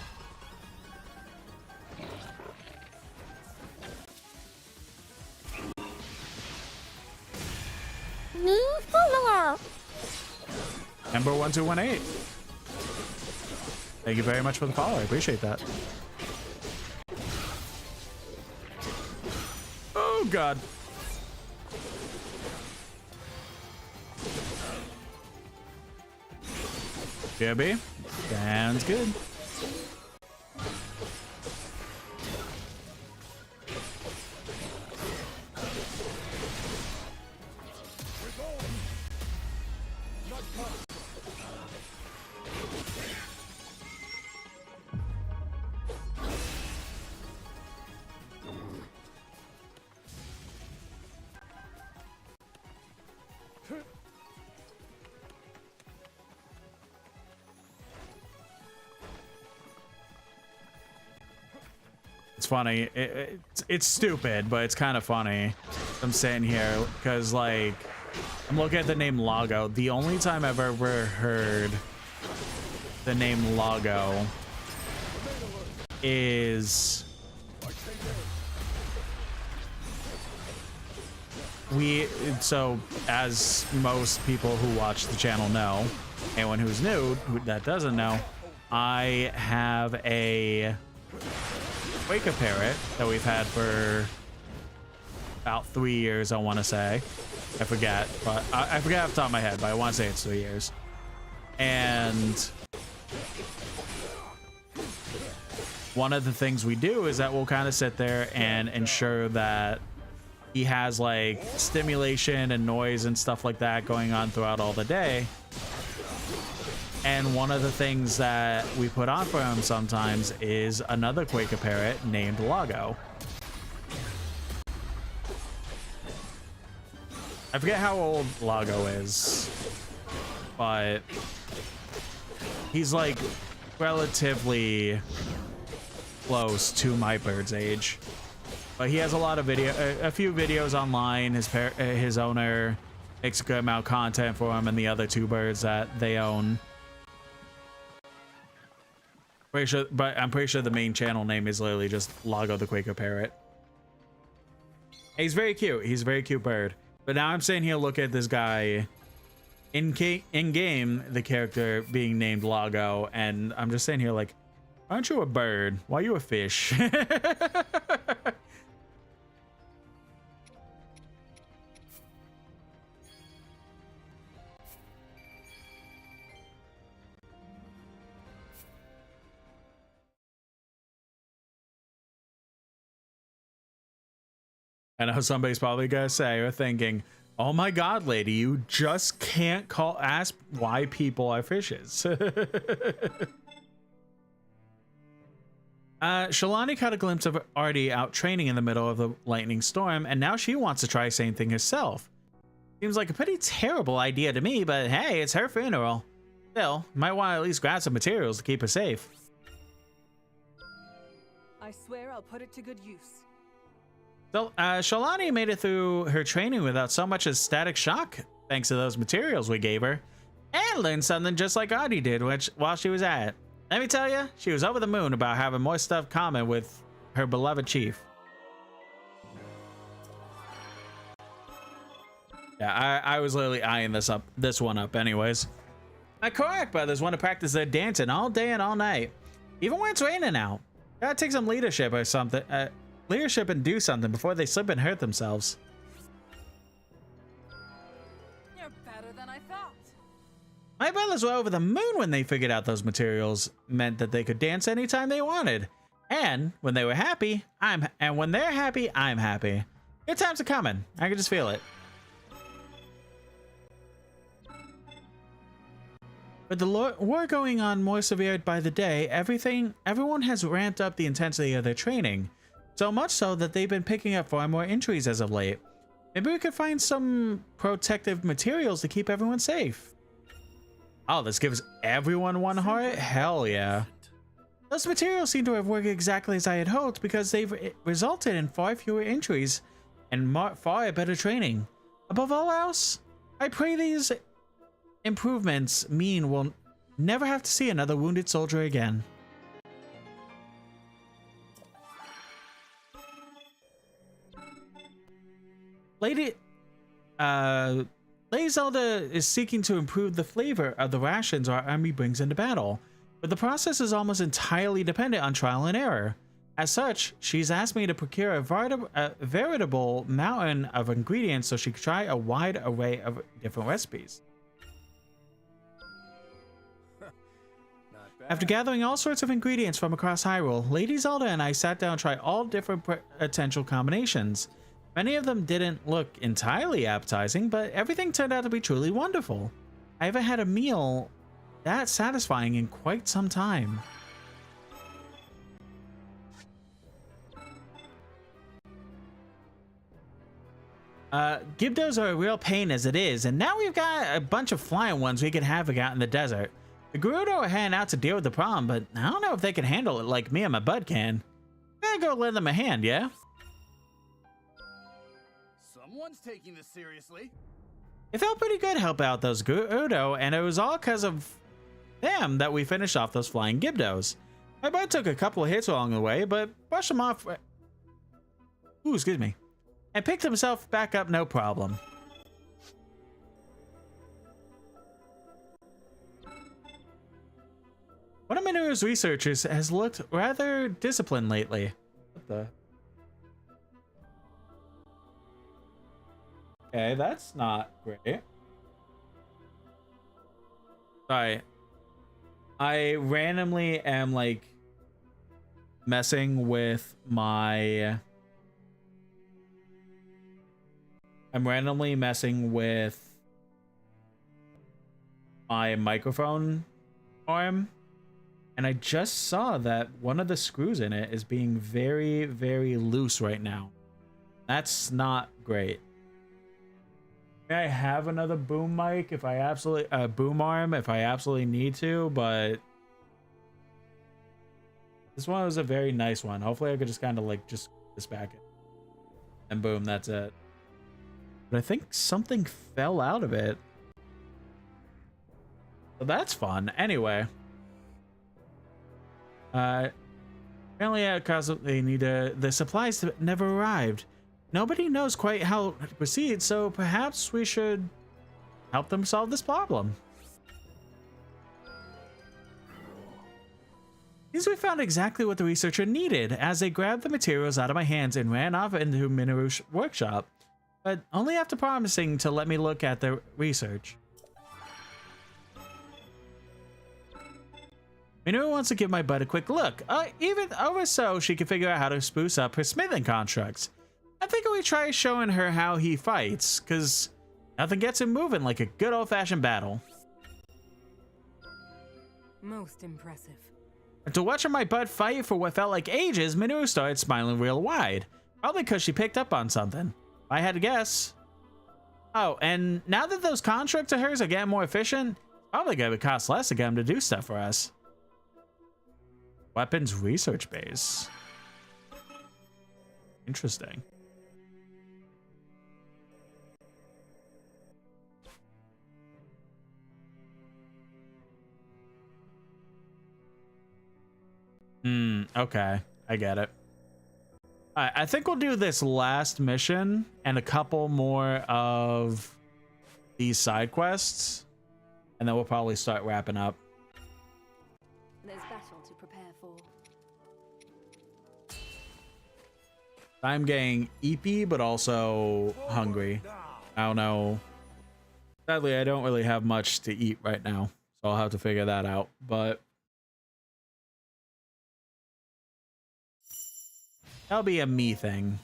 Speaker 19: New follower.
Speaker 1: Ember 1218. Thank you very much for the follow. I appreciate that. Oh god. Gibby, sounds good. funny. It's stupid, but it's kind of funny. I'm saying here because like I'm looking at the name Lago. The only time I've ever heard the name Lago is so as most people who watch the channel know, anyone who's new that doesn't know, I have a Quaker parrot that we've had for about 3 years, I want to say. I forget, but I forget off the top of my head, but I want to say it's 3 years. And one of the things we do is that we'll kind of sit there and ensure that he has like stimulation and noise and stuff like that going on throughout all the day. And one of the things that we put on for him sometimes is another Quaker parrot named Lago. I forget how old Lago is, but he's like relatively close to my bird's age. But he has a lot of a few videos online. His owner makes a good amount of content for him and the other two birds that they own. Pretty sure, but I'm pretty sure the main channel name is literally just Lago the Quaker Parrot. He's very cute. He's a very cute bird. But now I'm sitting here looking at this guy in game, the character being named Lago, and I'm just sitting here like, aren't you a bird? Why are you a fish? I know somebody's probably gonna say or thinking, oh my god, lady, you just can't ask why people are fishes. Shalani caught a glimpse of Artie out training in the middle of the lightning storm, and now she wants to try the same thing herself. Seems like a pretty terrible idea to me, but hey, it's her funeral. Still, might want to at least grab some materials to keep her safe.
Speaker 14: I swear I'll put it to good use.
Speaker 1: So, Shalani made it through her training without so much as static shock, thanks to those materials we gave her, and learned something just like Artie did while she was at it. Let me tell you, she was over the moon about having more stuff common with her beloved chief. Yeah, I was literally eyeing this one up anyways. My Korak brothers want to practice their dancing all day and all night, even when it's raining out. Gotta take some leadership or something. Leadership and do something before they slip and hurt themselves.
Speaker 14: You're better than I thought.
Speaker 1: My brothers were over the moon when they figured out those materials meant that they could dance anytime they wanted. And when they were happy, when they're happy, I'm happy. Good times are coming. I can just feel it. With the war going on more severe by the day, everyone has ramped up the intensity of their training. So much so that they've been picking up far more injuries as of late. Maybe we could find some protective materials to keep everyone safe. Oh, this gives everyone one heart? Hell yeah. Those materials seem to have worked exactly as I had hoped because they've resulted in far fewer injuries and far better training. Above all else, I pray these improvements mean we'll never have to see another wounded soldier again. Lady Zelda is seeking to improve the flavor of the rations our army brings into battle, but the process is almost entirely dependent on trial and error. As such, she's asked me to procure a veritable mountain of ingredients so she can try a wide array of different recipes. After gathering all sorts of ingredients from across Hyrule, Lady Zelda and I sat down and tried all different potential combinations. Many of them didn't look entirely appetizing, but everything turned out to be truly wonderful. I haven't had a meal that satisfying in quite some time. Gibdos are a real pain as it is, and now we've got a bunch of flying ones we could have out in the desert. The Gerudo are heading out to deal with the problem, but I don't know if they can handle it like me and my bud can. gotta go lend them a hand, yeah?
Speaker 10: Someone's taking this seriously.
Speaker 1: It felt pretty good to help out those Gerudo, and it was all because of them that we finished off those flying Gibdos. My bud took a couple of hits along the way, but brushed them off. Ooh, excuse me. And picked himself back up no problem. One of Mineru's researchers has looked rather disciplined lately. What the? Okay, that's not great. Sorry. I randomly am like messing with my... I'm randomly messing with my microphone arm. And I just saw that one of the screws in it is being very, very loose right now. That's not great. May I have another boom mic if I absolutely boom arm if I absolutely need to, but this one was a very nice one. Hopefully I could just kind of like just this back in. And boom, that's it. But I think something fell out of it. So that's fun. Anyway. Apparently because they need the supplies that never arrived. Nobody knows quite how to proceed, so perhaps we should help them solve this problem. Seems we found exactly what the researcher needed, as they grabbed the materials out of my hands and ran off into Mineru's workshop, but only after promising to let me look at the research. Minoru wants to give my bud a quick look, even over so she can figure out how to spruce up her smithing constructs. I think we try showing her how he fights, because nothing gets him moving like a good old-fashioned battle.
Speaker 12: Most impressive.
Speaker 1: After watching my bud fight for what felt like ages, Minoru started smiling real wide. Probably because she picked up on something. If I had to guess. Oh, and now that those constructs of hers are getting more efficient, it's probably going to cost less to get them to do stuff for us. Weapons research base. Interesting. Okay, I get it. Alright, I think we'll do this last mission and a couple more of these side quests, and then we'll probably start wrapping up.
Speaker 8: There's battle to prepare for.
Speaker 1: I'm getting eepy, but also hungry. I don't know. Sadly, I don't really have much to eat right now, so I'll have to figure that out, but that'll be a me thing.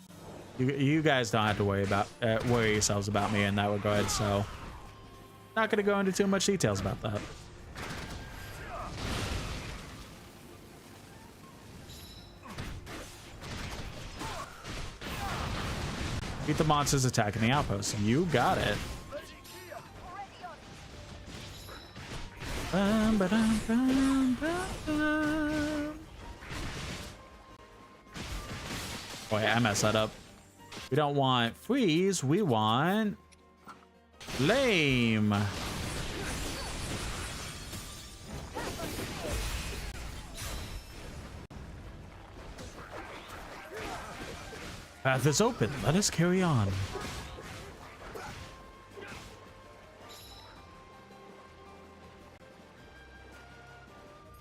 Speaker 1: You guys don't have to worry yourselves about me in that regard, so not gonna go into too much details about that. Beat the monsters attacking the outpost. You got it. Bum, ba-dum, bum, ba-dum. Oh yeah, I messed that up. We don't want freeze, we want flame. Path is open, let us carry on.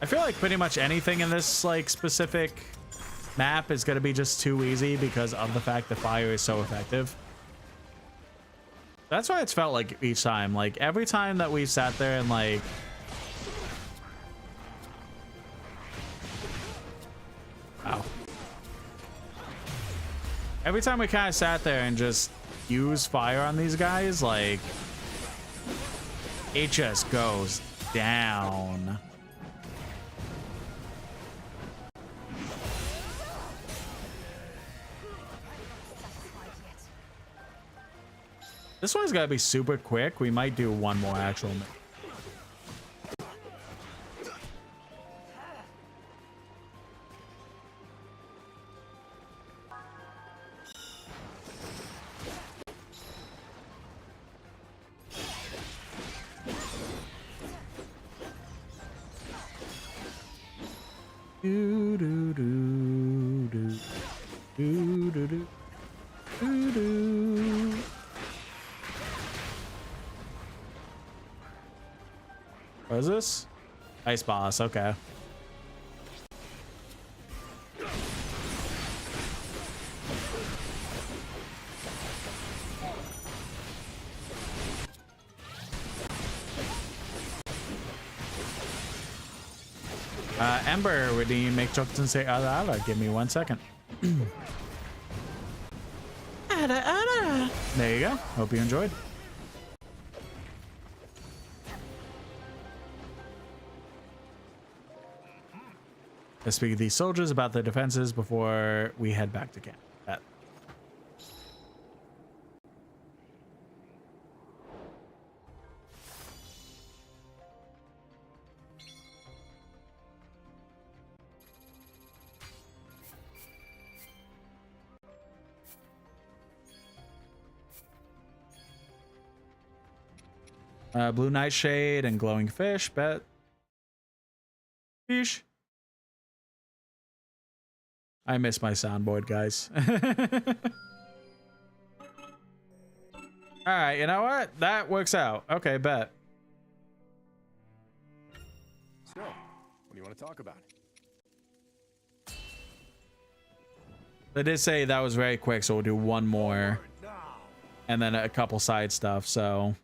Speaker 1: I feel like pretty much anything in this like specific map is going to be just too easy because of the fact that fire is so effective. That's why it's felt like each time. Like every time that we've sat there and like every time we kind of sat there and just used fire on these guys, like it just goes down. This one's got to be super quick. We might do one more actual. Do do do do do do do do do. What is this? Ice boss. Okay. Ember, would you make jokes and say "ala ala"? Give me 1 second. Ada ada. There you go. Hope you enjoyed. Let's speak to these soldiers about their defenses before we head back to camp. Blue nightshade and glowing fish. Bet. Fish. I miss my soundboard, guys. All right, you know what? That works out. Okay, bet.
Speaker 11: So, what do you want to talk about?
Speaker 1: They did say that was very quick, so we'll do one more and then a couple side stuff. So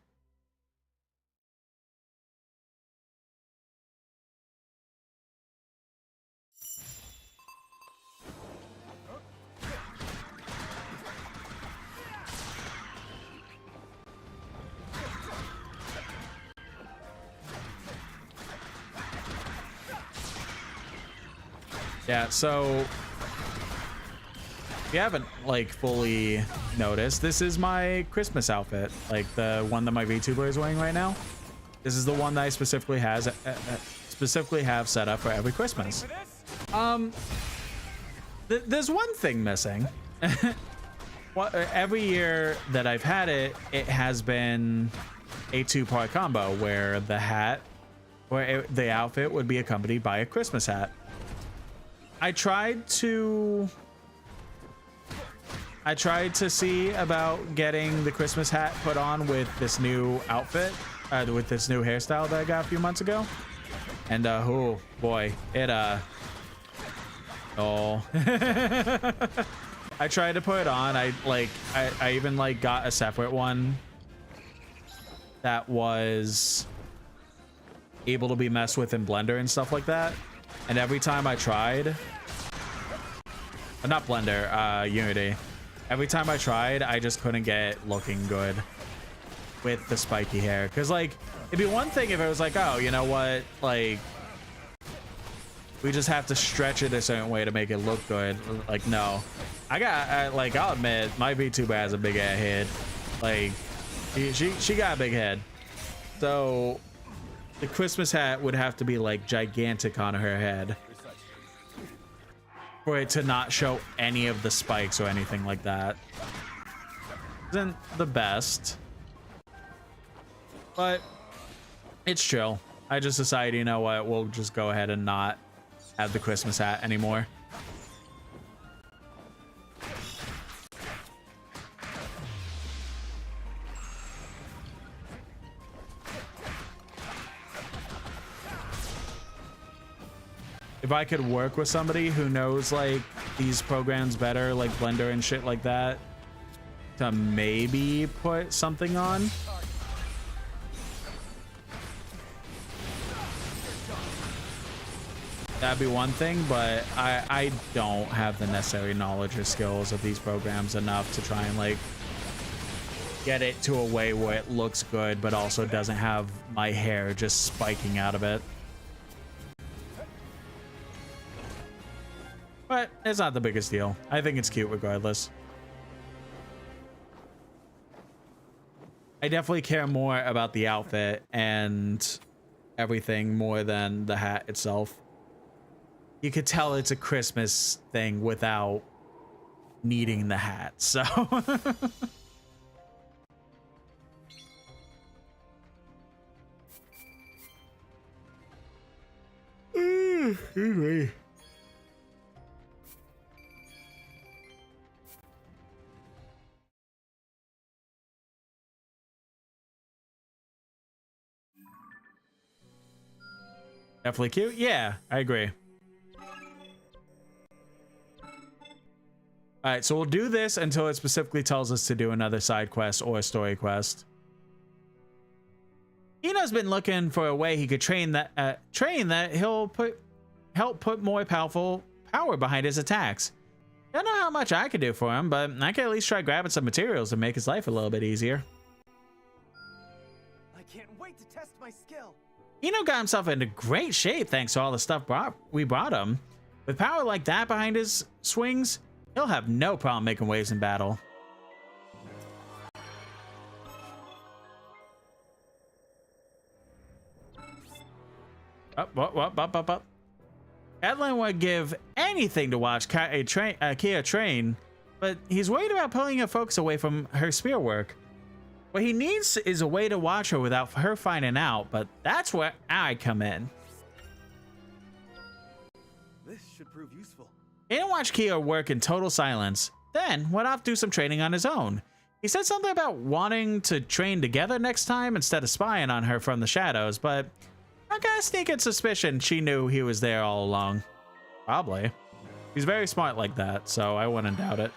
Speaker 1: yeah, so if you haven't like fully noticed, this is my Christmas outfit, like the one that my VTuber is wearing right now. This is the one that I specifically have set up for every Christmas. There's one thing missing. Every year that I've had it, it has been a 2-part combo where the hat or the outfit would be accompanied by a Christmas hat. I tried to see about getting the Christmas hat put on with this new outfit, with this new hairstyle that I got a few months ago. And oh boy, it oh. I tried to put it on. I even like got a separate one that was able to be messed with in Blender and stuff like that. And every time I tried, not Blender, Unity. Every time I tried, I just couldn't get it looking good with the spiky hair. Cause like, it'd be one thing if it was like, oh, you know what? Like, we just have to stretch it a certain way to make it look good. Like, no, like, I'll admit my VTuber has a big ass head. Like, she got a big head. So the Christmas hat would have to be like gigantic on her head for it to not show any of the spikes or anything like that. Isn't the best, but it's chill. I just decided, you know what, we'll just go ahead and not have the Christmas hat anymore. If I could work with somebody who knows like these programs better, like Blender and shit like that, to maybe put something on. That'd be one thing, but I don't have the necessary knowledge or skills of these programs enough to try and like get it to a way where it looks good, but also doesn't have my hair just spiking out of it. But it's not the biggest deal. I think it's cute regardless. I definitely care more about the outfit and everything more than the hat itself. You could tell it's a Christmas thing without needing the hat, so. Definitely cute. Yeah, I agree. All right, so we'll do this until it specifically tells us to do another side quest or a story quest. Ino's been looking for a way he could train that he'll help put more power behind his attacks. Don't know how much I could do for him, but I can at least try grabbing some materials to make his life a little bit easier.
Speaker 10: I can't wait to test my skill.
Speaker 1: Ino got himself into great shape thanks to all the stuff we brought him. With power like that behind his swings, he'll have no problem making waves in battle. Up. Adeline would give anything to watch Kia train, but he's worried about pulling her focus away from her spear work. What he needs is a way to watch her without her finding out, but that's where I come in.
Speaker 10: This should prove useful.
Speaker 1: He didn't watch Kia work in total silence, then went off to do some training on his own. He said something about wanting to train together next time instead of spying on her from the shadows, but I got a sneaking suspicion she knew he was there all along. Probably. He's very smart like that, so I wouldn't doubt it.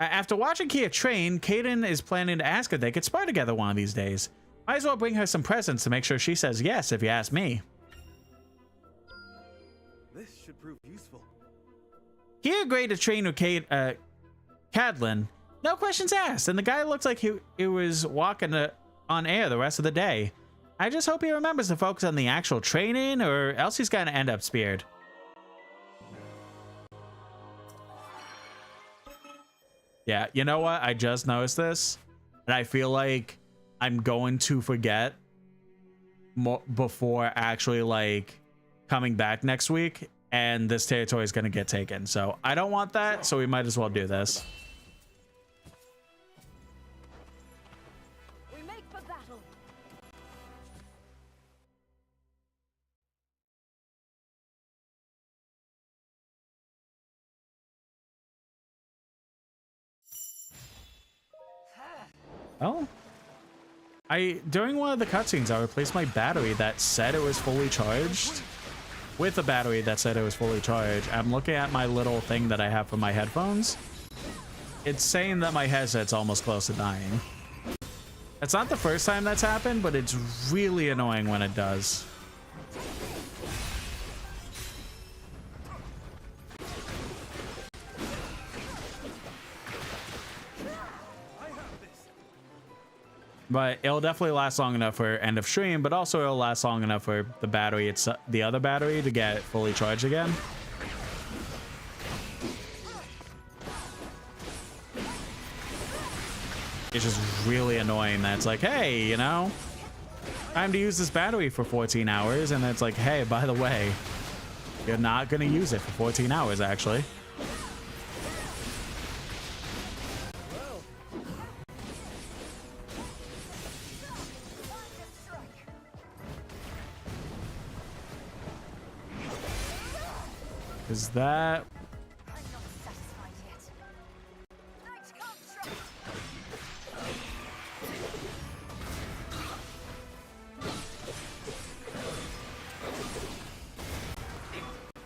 Speaker 1: After watching Kia train, Kaden is planning to ask if they could spar together one of these days. Might as well bring her some presents to make sure she says yes, if you ask me.
Speaker 10: This should prove useful.
Speaker 1: Kia agreed to train with Cadlin. No questions asked, and the guy looks like he was walking on air the rest of the day. I just hope he remembers to focus on the actual training, or else he's gonna end up speared. Yeah, you know what? I just noticed this, and I feel like I'm going to forget before actually like coming back next week, and this territory is gonna get taken. So I don't want that, so we might as well do this. Oh, during one of the cutscenes, I replaced my battery that said it was fully charged with a battery that said it was fully charged. I'm looking at my little thing that I have for my headphones. It's saying that my headset's almost close to dying. It's not the first time that's happened, but it's really annoying when it does. But it'll definitely last long enough for end of stream, but also it'll last long enough for the battery, the other battery, to get fully charged again. It's just really annoying that it's like, hey, you know, time to use this battery for 14 hours, and it's like, hey, by the way, you're not gonna use it for 14 hours, actually. Is that...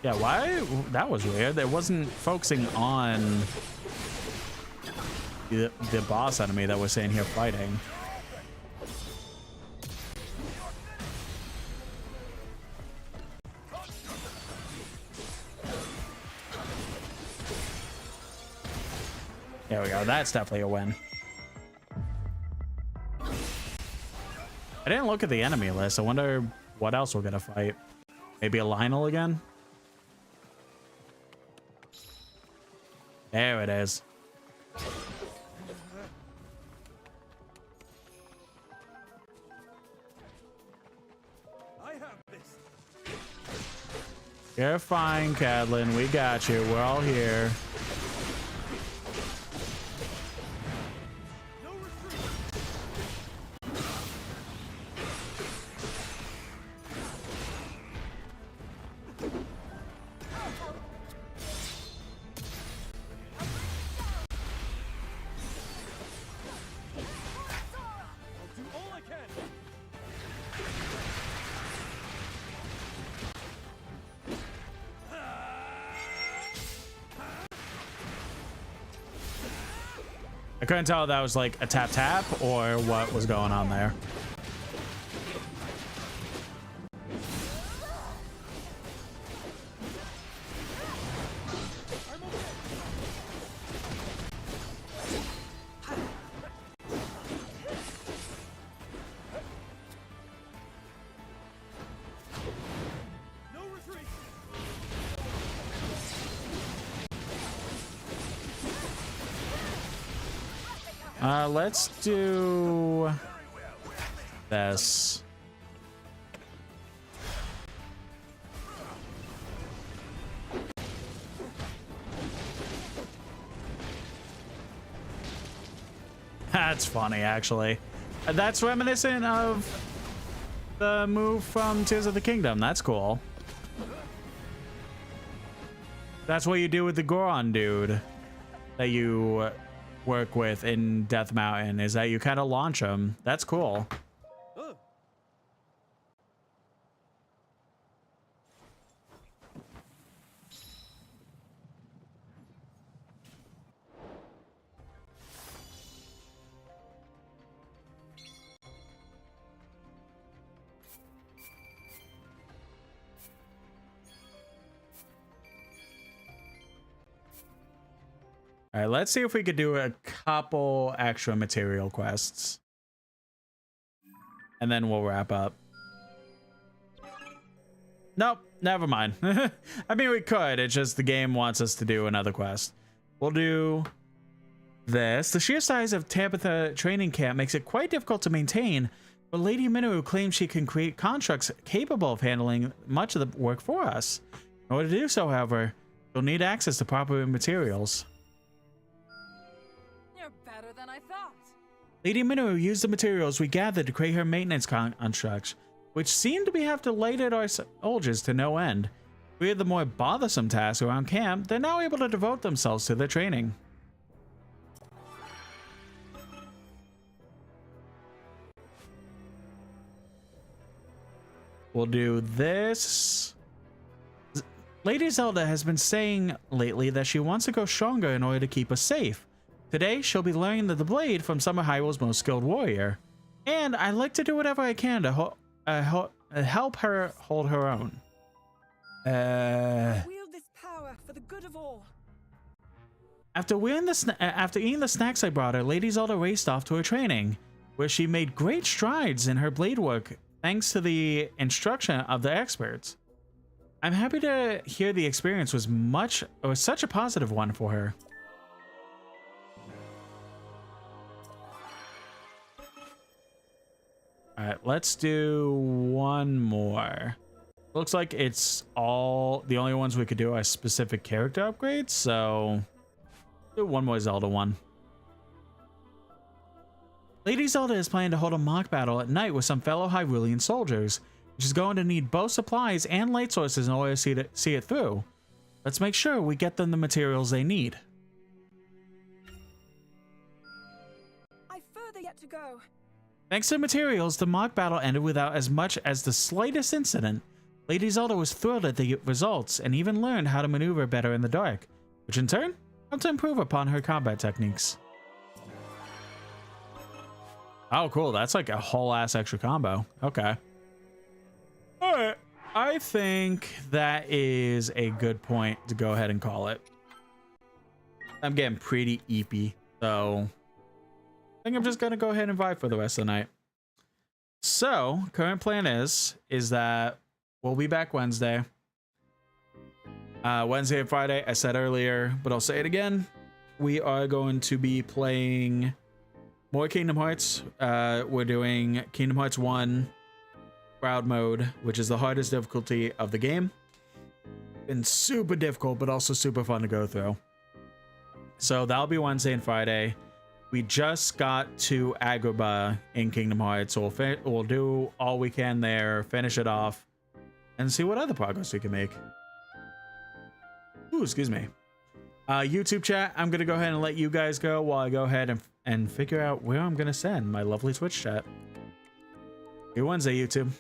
Speaker 1: Yeah, why? That was weird. It wasn't focusing on the boss enemy that we're seeing here fighting. There we go. That's definitely a win. I didn't look at the enemy list. I wonder what else we're gonna fight. Maybe a Lionel again? There it is.
Speaker 10: I have this.
Speaker 1: You're fine, Cadlin. We got you. We're all here. I couldn't tell if that was like a tap or what was going on there. Let's do this. That's funny, actually. That's reminiscent of the move from Tears of the Kingdom. That's cool. That's what you do with the Goron dude that you work with in Death Mountain, is that you kind of launch them. That's cool. All right, let's see if we could do a couple extra material quests. And then we'll wrap up. Nope, never mind. I mean, we could. It's just the game wants us to do another quest. We'll do this. The sheer size of Tabitha training camp makes it quite difficult to maintain, but Lady Minoru claims she can create constructs capable of handling much of the work for us. In order to do so, however, you'll need access to proper materials.
Speaker 17: Than I thought.
Speaker 1: Lady Minoru used the materials we gathered to create her maintenance constructs, which seem to have delighted our soldiers to no end. We had the more bothersome tasks around camp. They're now able to devote themselves to their training. We'll do this. Lady Zelda has been saying lately that she wants to go stronger in order to keep us safe. Today, she'll be learning the blade from some of Hyrule's most skilled warrior. And I'd like to do whatever I can to help her hold her own.
Speaker 4: Wield this power for the good of all.
Speaker 1: After eating the snacks I brought her, Lady Zelda raced off to her training, where she made great strides in her blade work thanks to the instruction of the experts. I'm happy to hear the experience was such a positive one for her. All right, let's do one more. Looks like it's all the only ones we could do are specific character upgrades, so do one more Zelda one. Lady Zelda is planning to hold a mock battle at night with some fellow Hyrulean soldiers. She's going to need both supplies and light sources in order to see it through. Let's make sure we get them the materials they need.
Speaker 4: I've further yet to go.
Speaker 1: Thanks to the materials, the mock battle ended without as much as the slightest incident. Lady Zelda was thrilled at the results and even learned how to maneuver better in the dark, which in turn helped to improve upon her combat techniques. Oh, cool. That's like a whole ass extra combo. Okay. All right. I think that is a good point to go ahead and call it. I'm getting pretty eepy, so I think I'm just gonna go ahead and vibe for the rest of the night. So, current plan is that we'll be back Wednesday. Wednesday and Friday, I said earlier, but I'll say it again. We are going to be playing more Kingdom Hearts. We're doing Kingdom Hearts 1 Proud Mode, which is the hardest difficulty of the game. Been super difficult, but also super fun to go through. So that'll be Wednesday and Friday. We just got to Agrabah in Kingdom Hearts, so we'll do all we can there, finish it off, and see what other progress we can make. Ooh, excuse me. YouTube chat, I'm going to go ahead and let you guys go while I go ahead and figure out where I'm going to send my lovely Twitch chat. Happy Wednesday, YouTube.